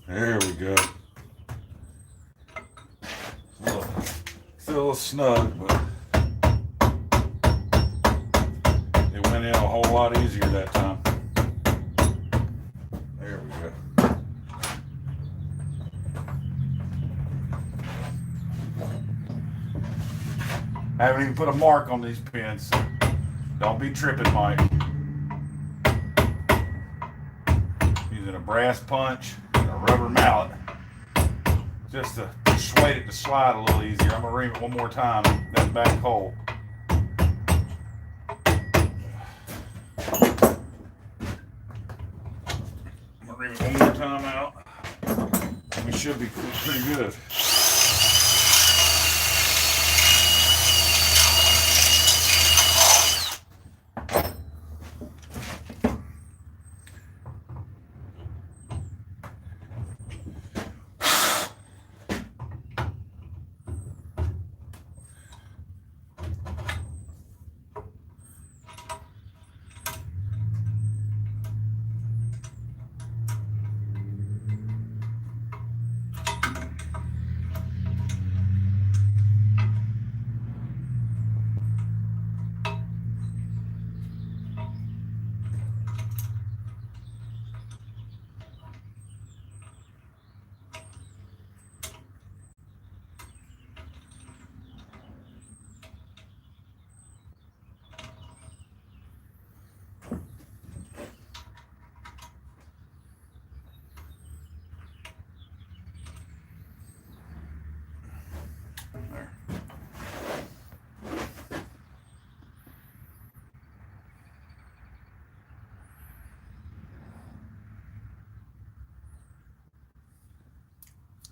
There we go. Still a little snug, but it went in a whole lot easier that time. There we go. I haven't even put a mark on these pins. Don't be tripping, Mike. Using a brass punch and a rubber mallet just to persuade it to slide a little easier. I'm gonna ream it one more time, that back hole. I'm gonna ream it one more time out. We should be pretty good.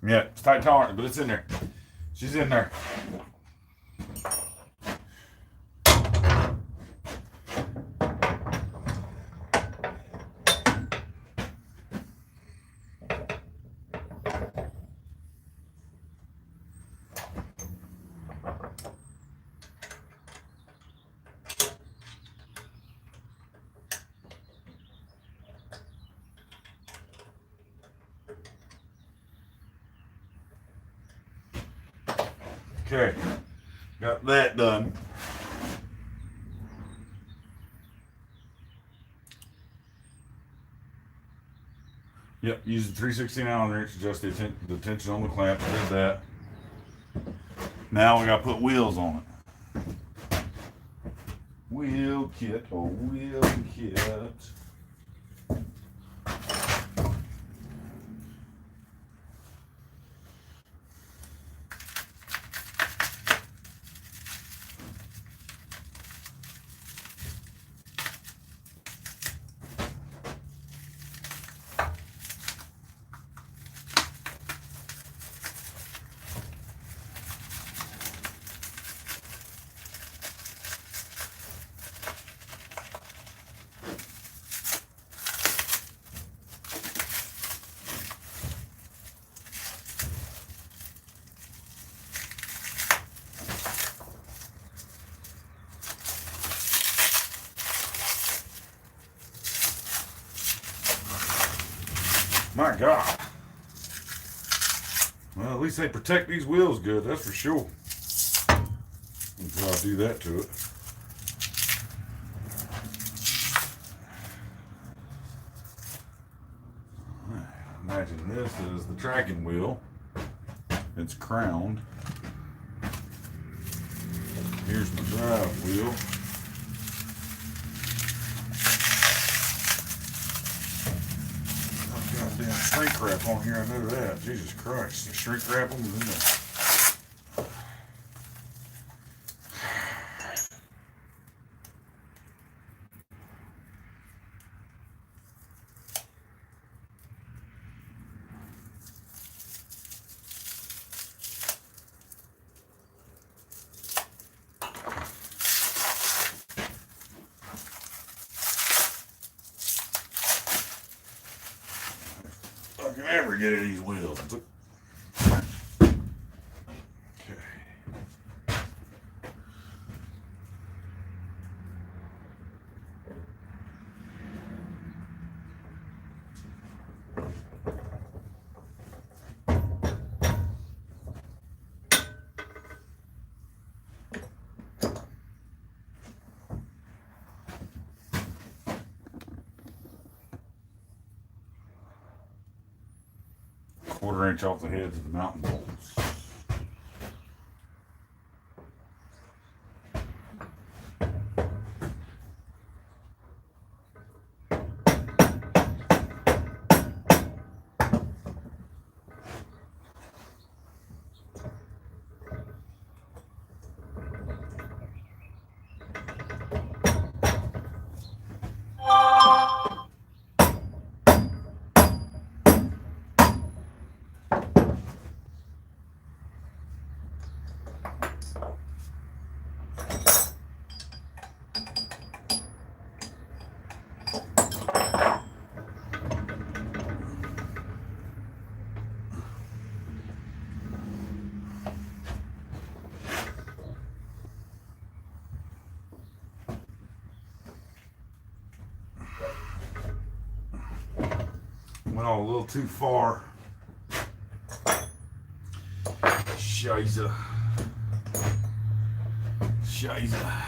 Yeah, it's tight tolerance, but it's in there. She's in there. Okay, got that done. Yep, use the 3/16 Allen wrench, adjust the tension on the clamp. Did that. Now we gotta put wheels on it. Wheel kit, oh wheel kit. My God. Well, at least they protect these wheels good, that's for sure. Until I do that to it. Imagine this is the tracking wheel. It's crowned. Here's my drive wheel. Goddamn shrink wrap on here, I know that. Jesus Christ. The shrink wrap them in there. I can ever get at these wheels. Okay. Quarter inch off the heads of the mountain bolts. Went on a little too far. Shiza. Shiza.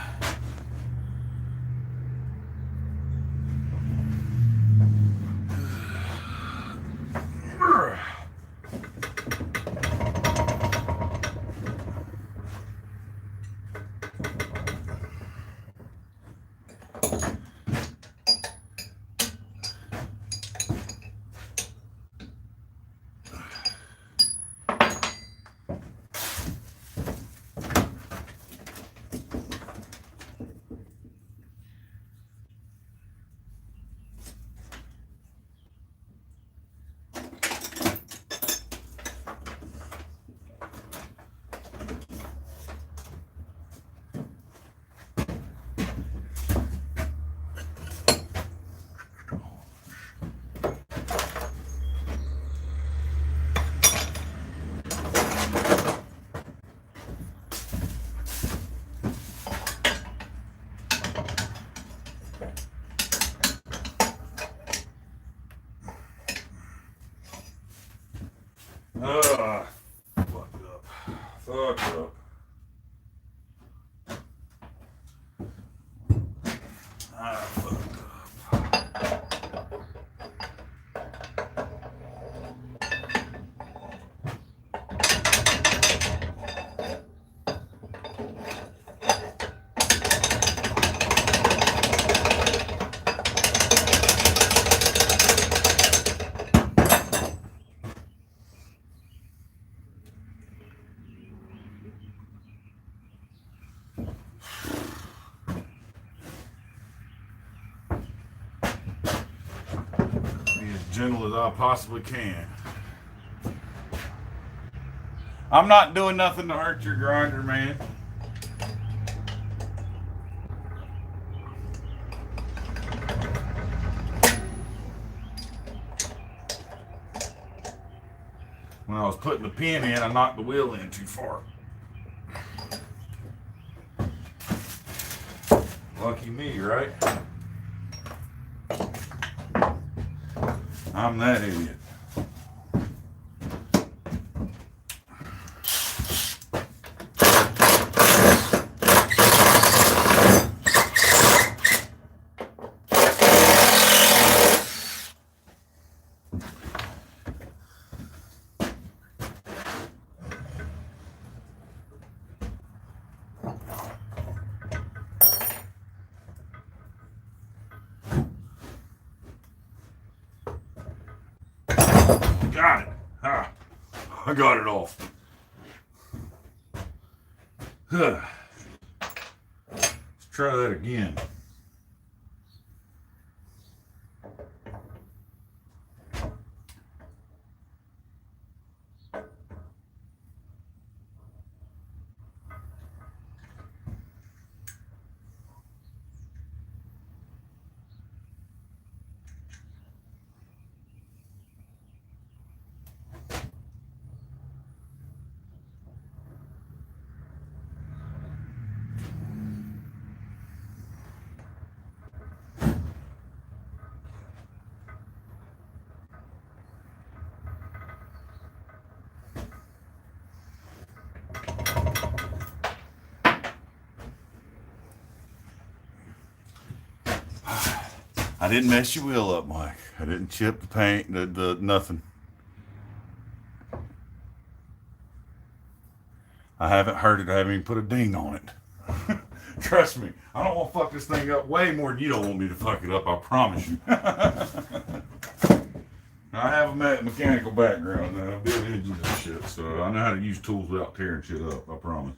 I fucked up. Be as gentle as I possibly can. I'm not doing nothing to hurt your grinder, man. When I was putting the pin in, I knocked the wheel in too far. Lucky me, right? I'm that idiot. Got it. Ah, I got it off. Let's try that again. I didn't mess your wheel up, Mike. I didn't chip the paint, the nothing. I haven't hurt it. I haven't even put a ding on it. Trust me, I don't want to fuck this thing up way more than you don't want me to fuck it up. I promise you. I have a mechanical background. I build engines and shit, so I know how to use tools without tearing shit up. I promise.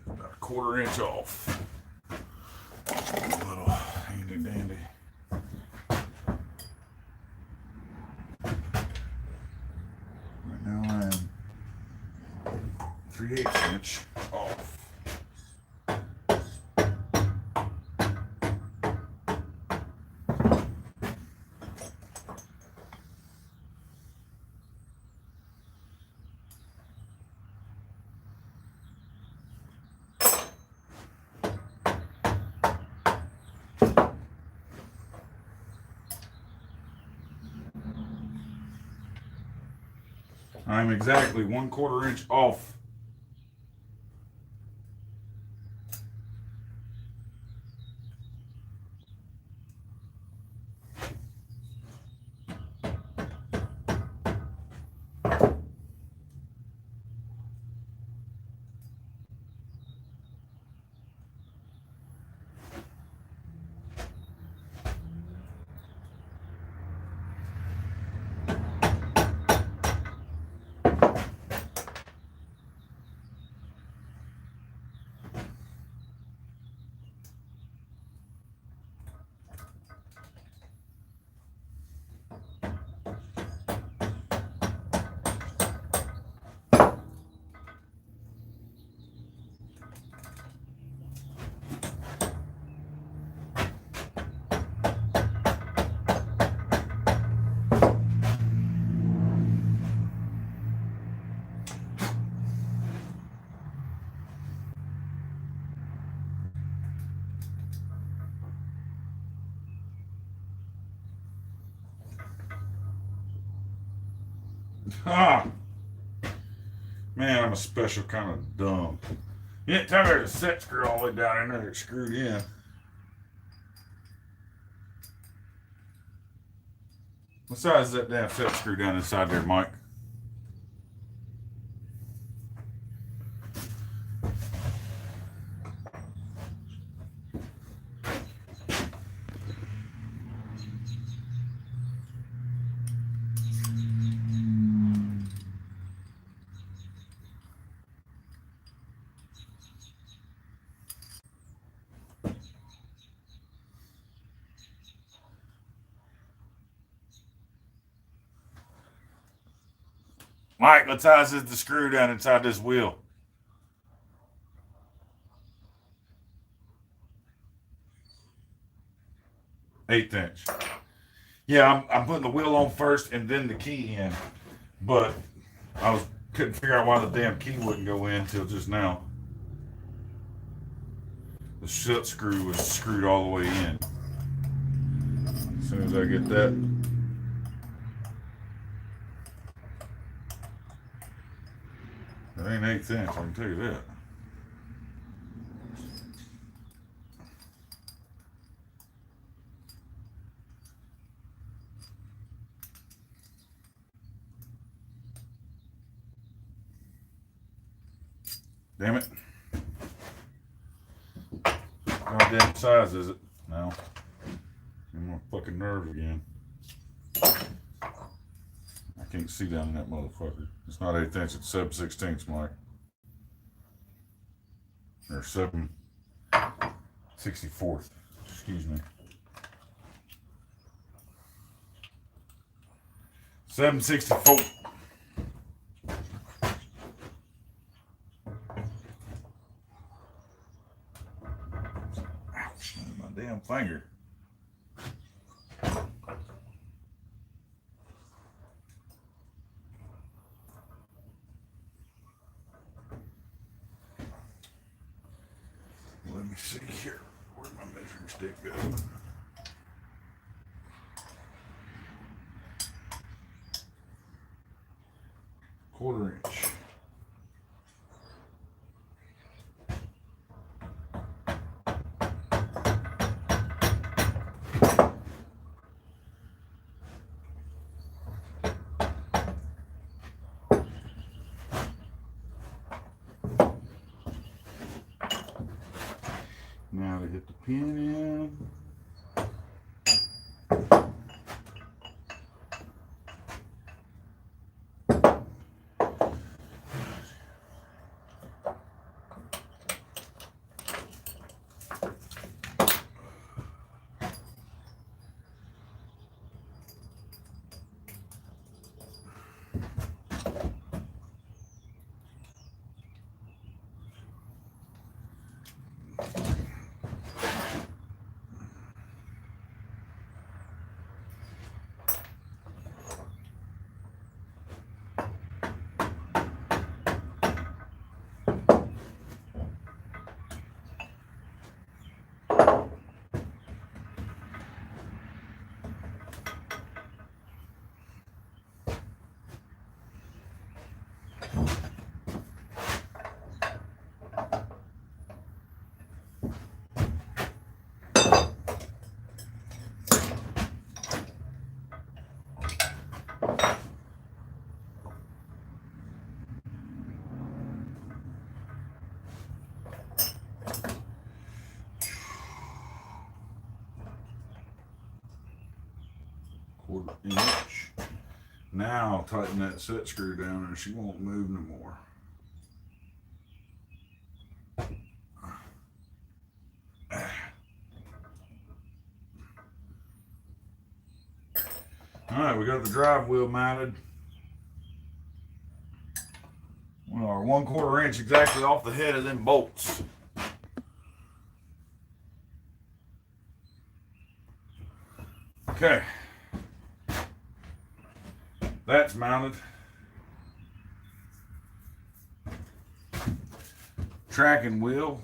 About a quarter inch off. A little handy dandy. Right now I am 3/8 inch off. I'm exactly 1/4 inch off. Ah, man, I'm a special kind of dumb. You didn't tell me there's a set screw all the way down in there that's screwed in. What size is that damn set screw down inside there, Mike? Mike, what size is the screw down inside this wheel? 1/8 inch. Yeah, I'm putting the wheel on first and then the key in. But couldn't figure out why the damn key wouldn't go in till just now. The shut screw was screwed all the way in. As soon as I get that. It ain't 1/8 inch, I can tell you that. Damn it. How damn size is it now? I'm gonna fucking nerve again. I can't see down in that motherfucker. It's not 1/8 inch, it's 7/16, Mike. Or 7/64. Excuse me. 7/64. Ouch, my damn finger. Let me see here. Where'd my measuring stick go? Quarter inch. Now to get the pin in. Quarter inch. Now I'll tighten that set screw down and she won't move no more. Alright, we got the drive wheel mounted. We are 1/4 inch exactly off the head of them bolts. Okay. That's mounted. Tracking wheel.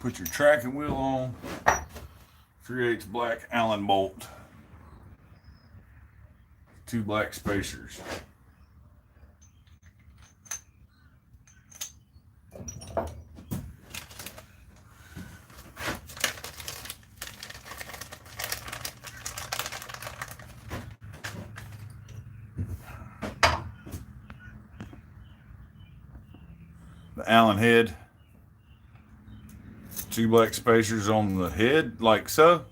Put your tracking wheel on. 3/8 black Allen bolt. 2 black spacers. The Allen head. 2 black spacers on the head, like so.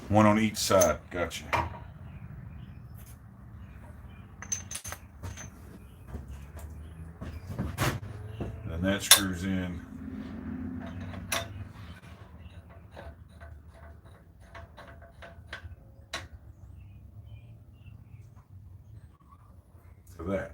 One on each side. Gotcha. And that screws in. To that.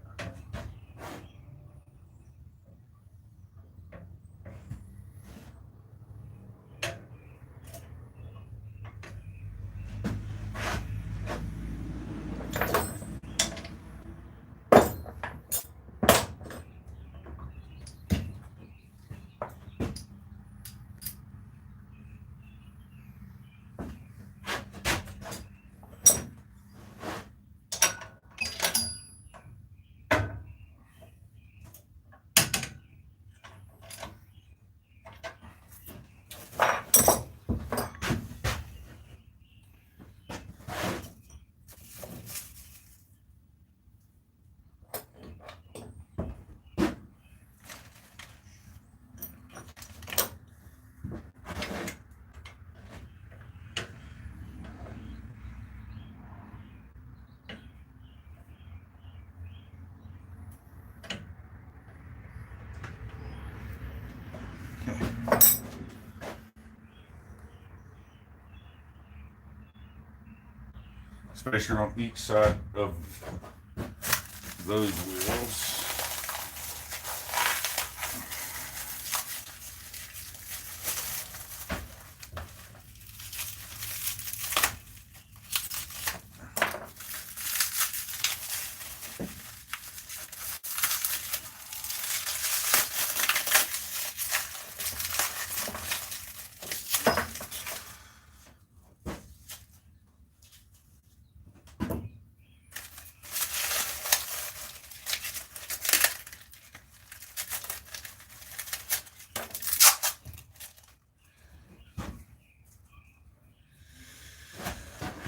Spacer on each side of those wheels.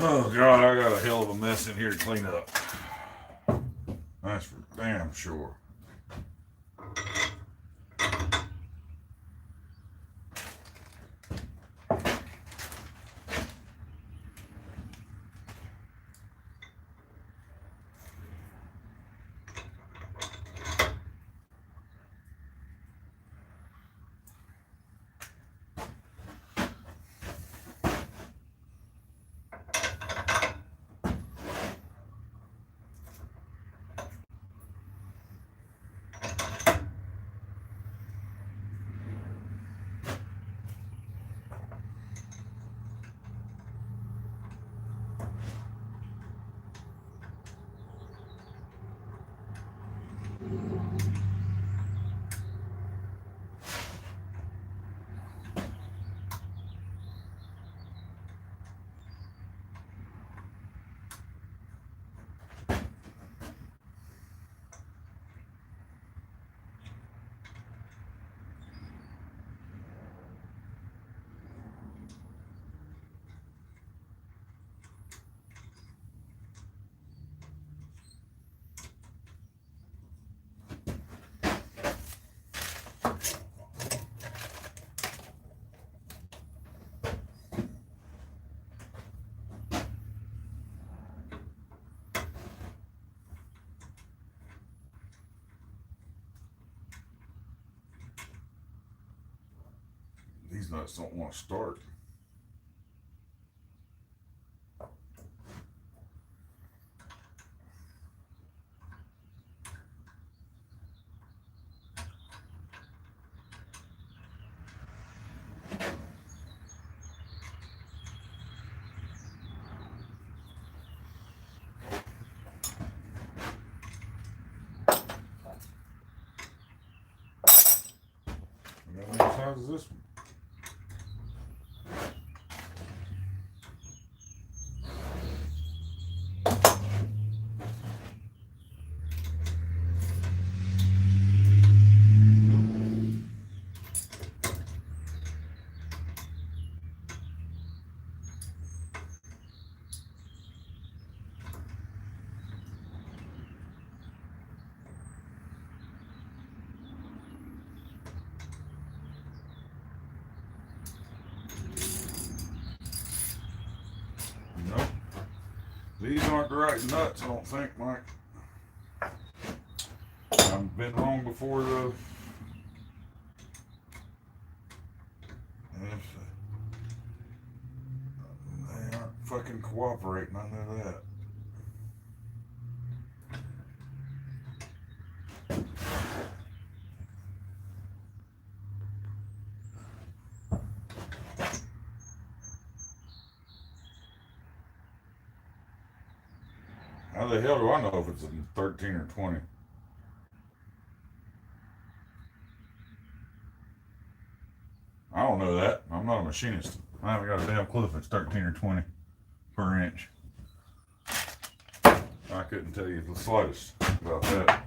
Oh God, I got a hell of a mess in here to clean up. That's for damn sure. These nuts don't want to start. size is this one? Nope. These aren't the right nuts, I don't think, Mike. I've been wrong before, though. They aren't fucking cooperating, I know that. How the hell do I know if it's a 13 or 20? I don't know that. I'm not a machinist. I haven't got a damn clue if it's 13 or 20 per inch. I couldn't tell you the slightest about that.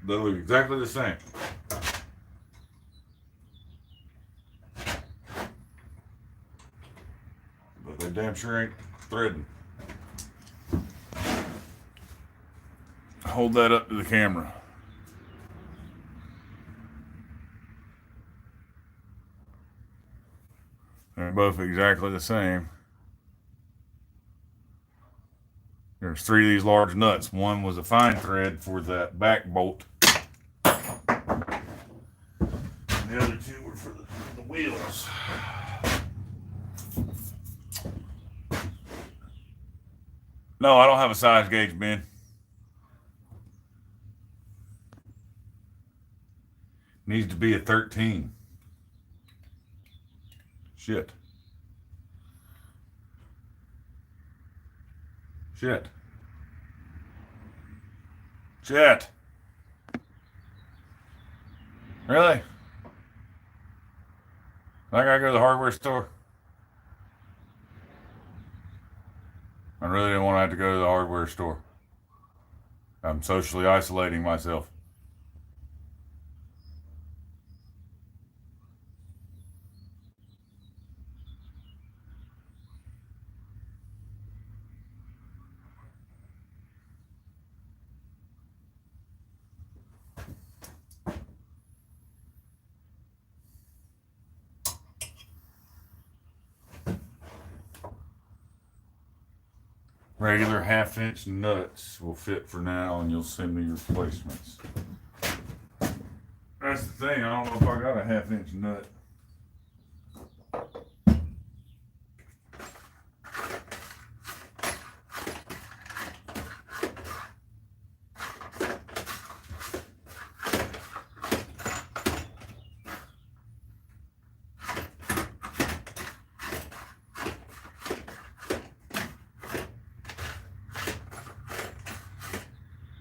They look exactly the same. But they damn sure ain't threading. Hold that up to the camera. They're both exactly the same. There's 3 of these large nuts. One was a fine thread for that back bolt. And the other 2 were for the wheels. No, I don't have a size gauge, Ben. Needs to be a 13. Shit. Shit. Shit. Really? I gotta go to the hardware store. I really didn't want to have to go to the hardware store. I'm socially isolating myself. Regular 1/2 inch nuts will fit for now, and you'll send me replacements. That's the thing, I don't know if I got a 1/2 inch nut.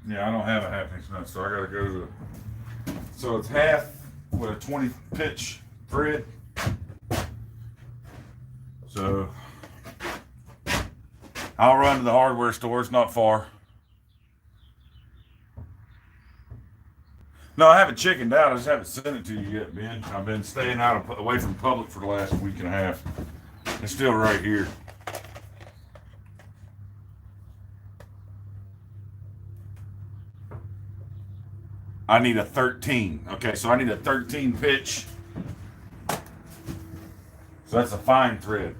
Yeah, I don't have a 1/2 inch nut, so I gotta go to. So it's half with a 20 pitch thread. So I'll run to the hardware store. It's not far. No, I haven't chickened out. I just haven't sent it to you yet, Ben. I've been staying away from public for the last week and a half. It's still right here. I need a 13. Okay, so I need a 13 pitch. So that's a fine thread.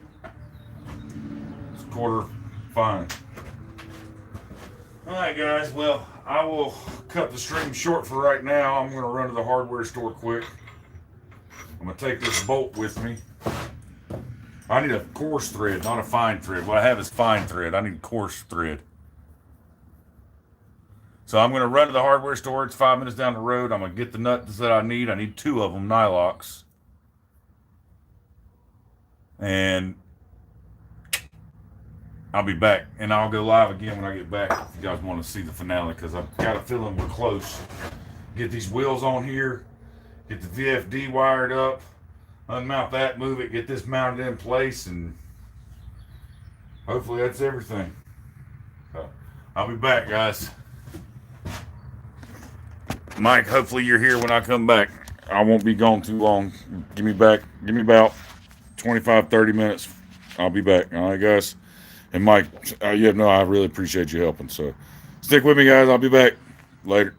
It's quarter fine. All right, guys. Well, I will cut the stream short for right now. I'm going to run to the hardware store quick. I'm going to take this bolt with me. I need a coarse thread, not a fine thread. What I have is fine thread. I need coarse thread. So I'm going to run to the hardware store. It's 5 minutes down the road. I'm going to get the nuts that I need. I need 2 of them, nylocks. And I'll be back, and I'll go live again when I get back if you guys want to see the finale, because I've got a feeling we're close. Get these wheels on here, get the VFD wired up, unmount that, move it, get this mounted in place, and hopefully that's everything. So, I'll be back, guys. Mike, hopefully you're here when I come back. I won't be gone too long. Give me about 25, 30 minutes. I'll be back. All right, guys. And Mike, I really appreciate you helping. So stick with me, guys. I'll be back later.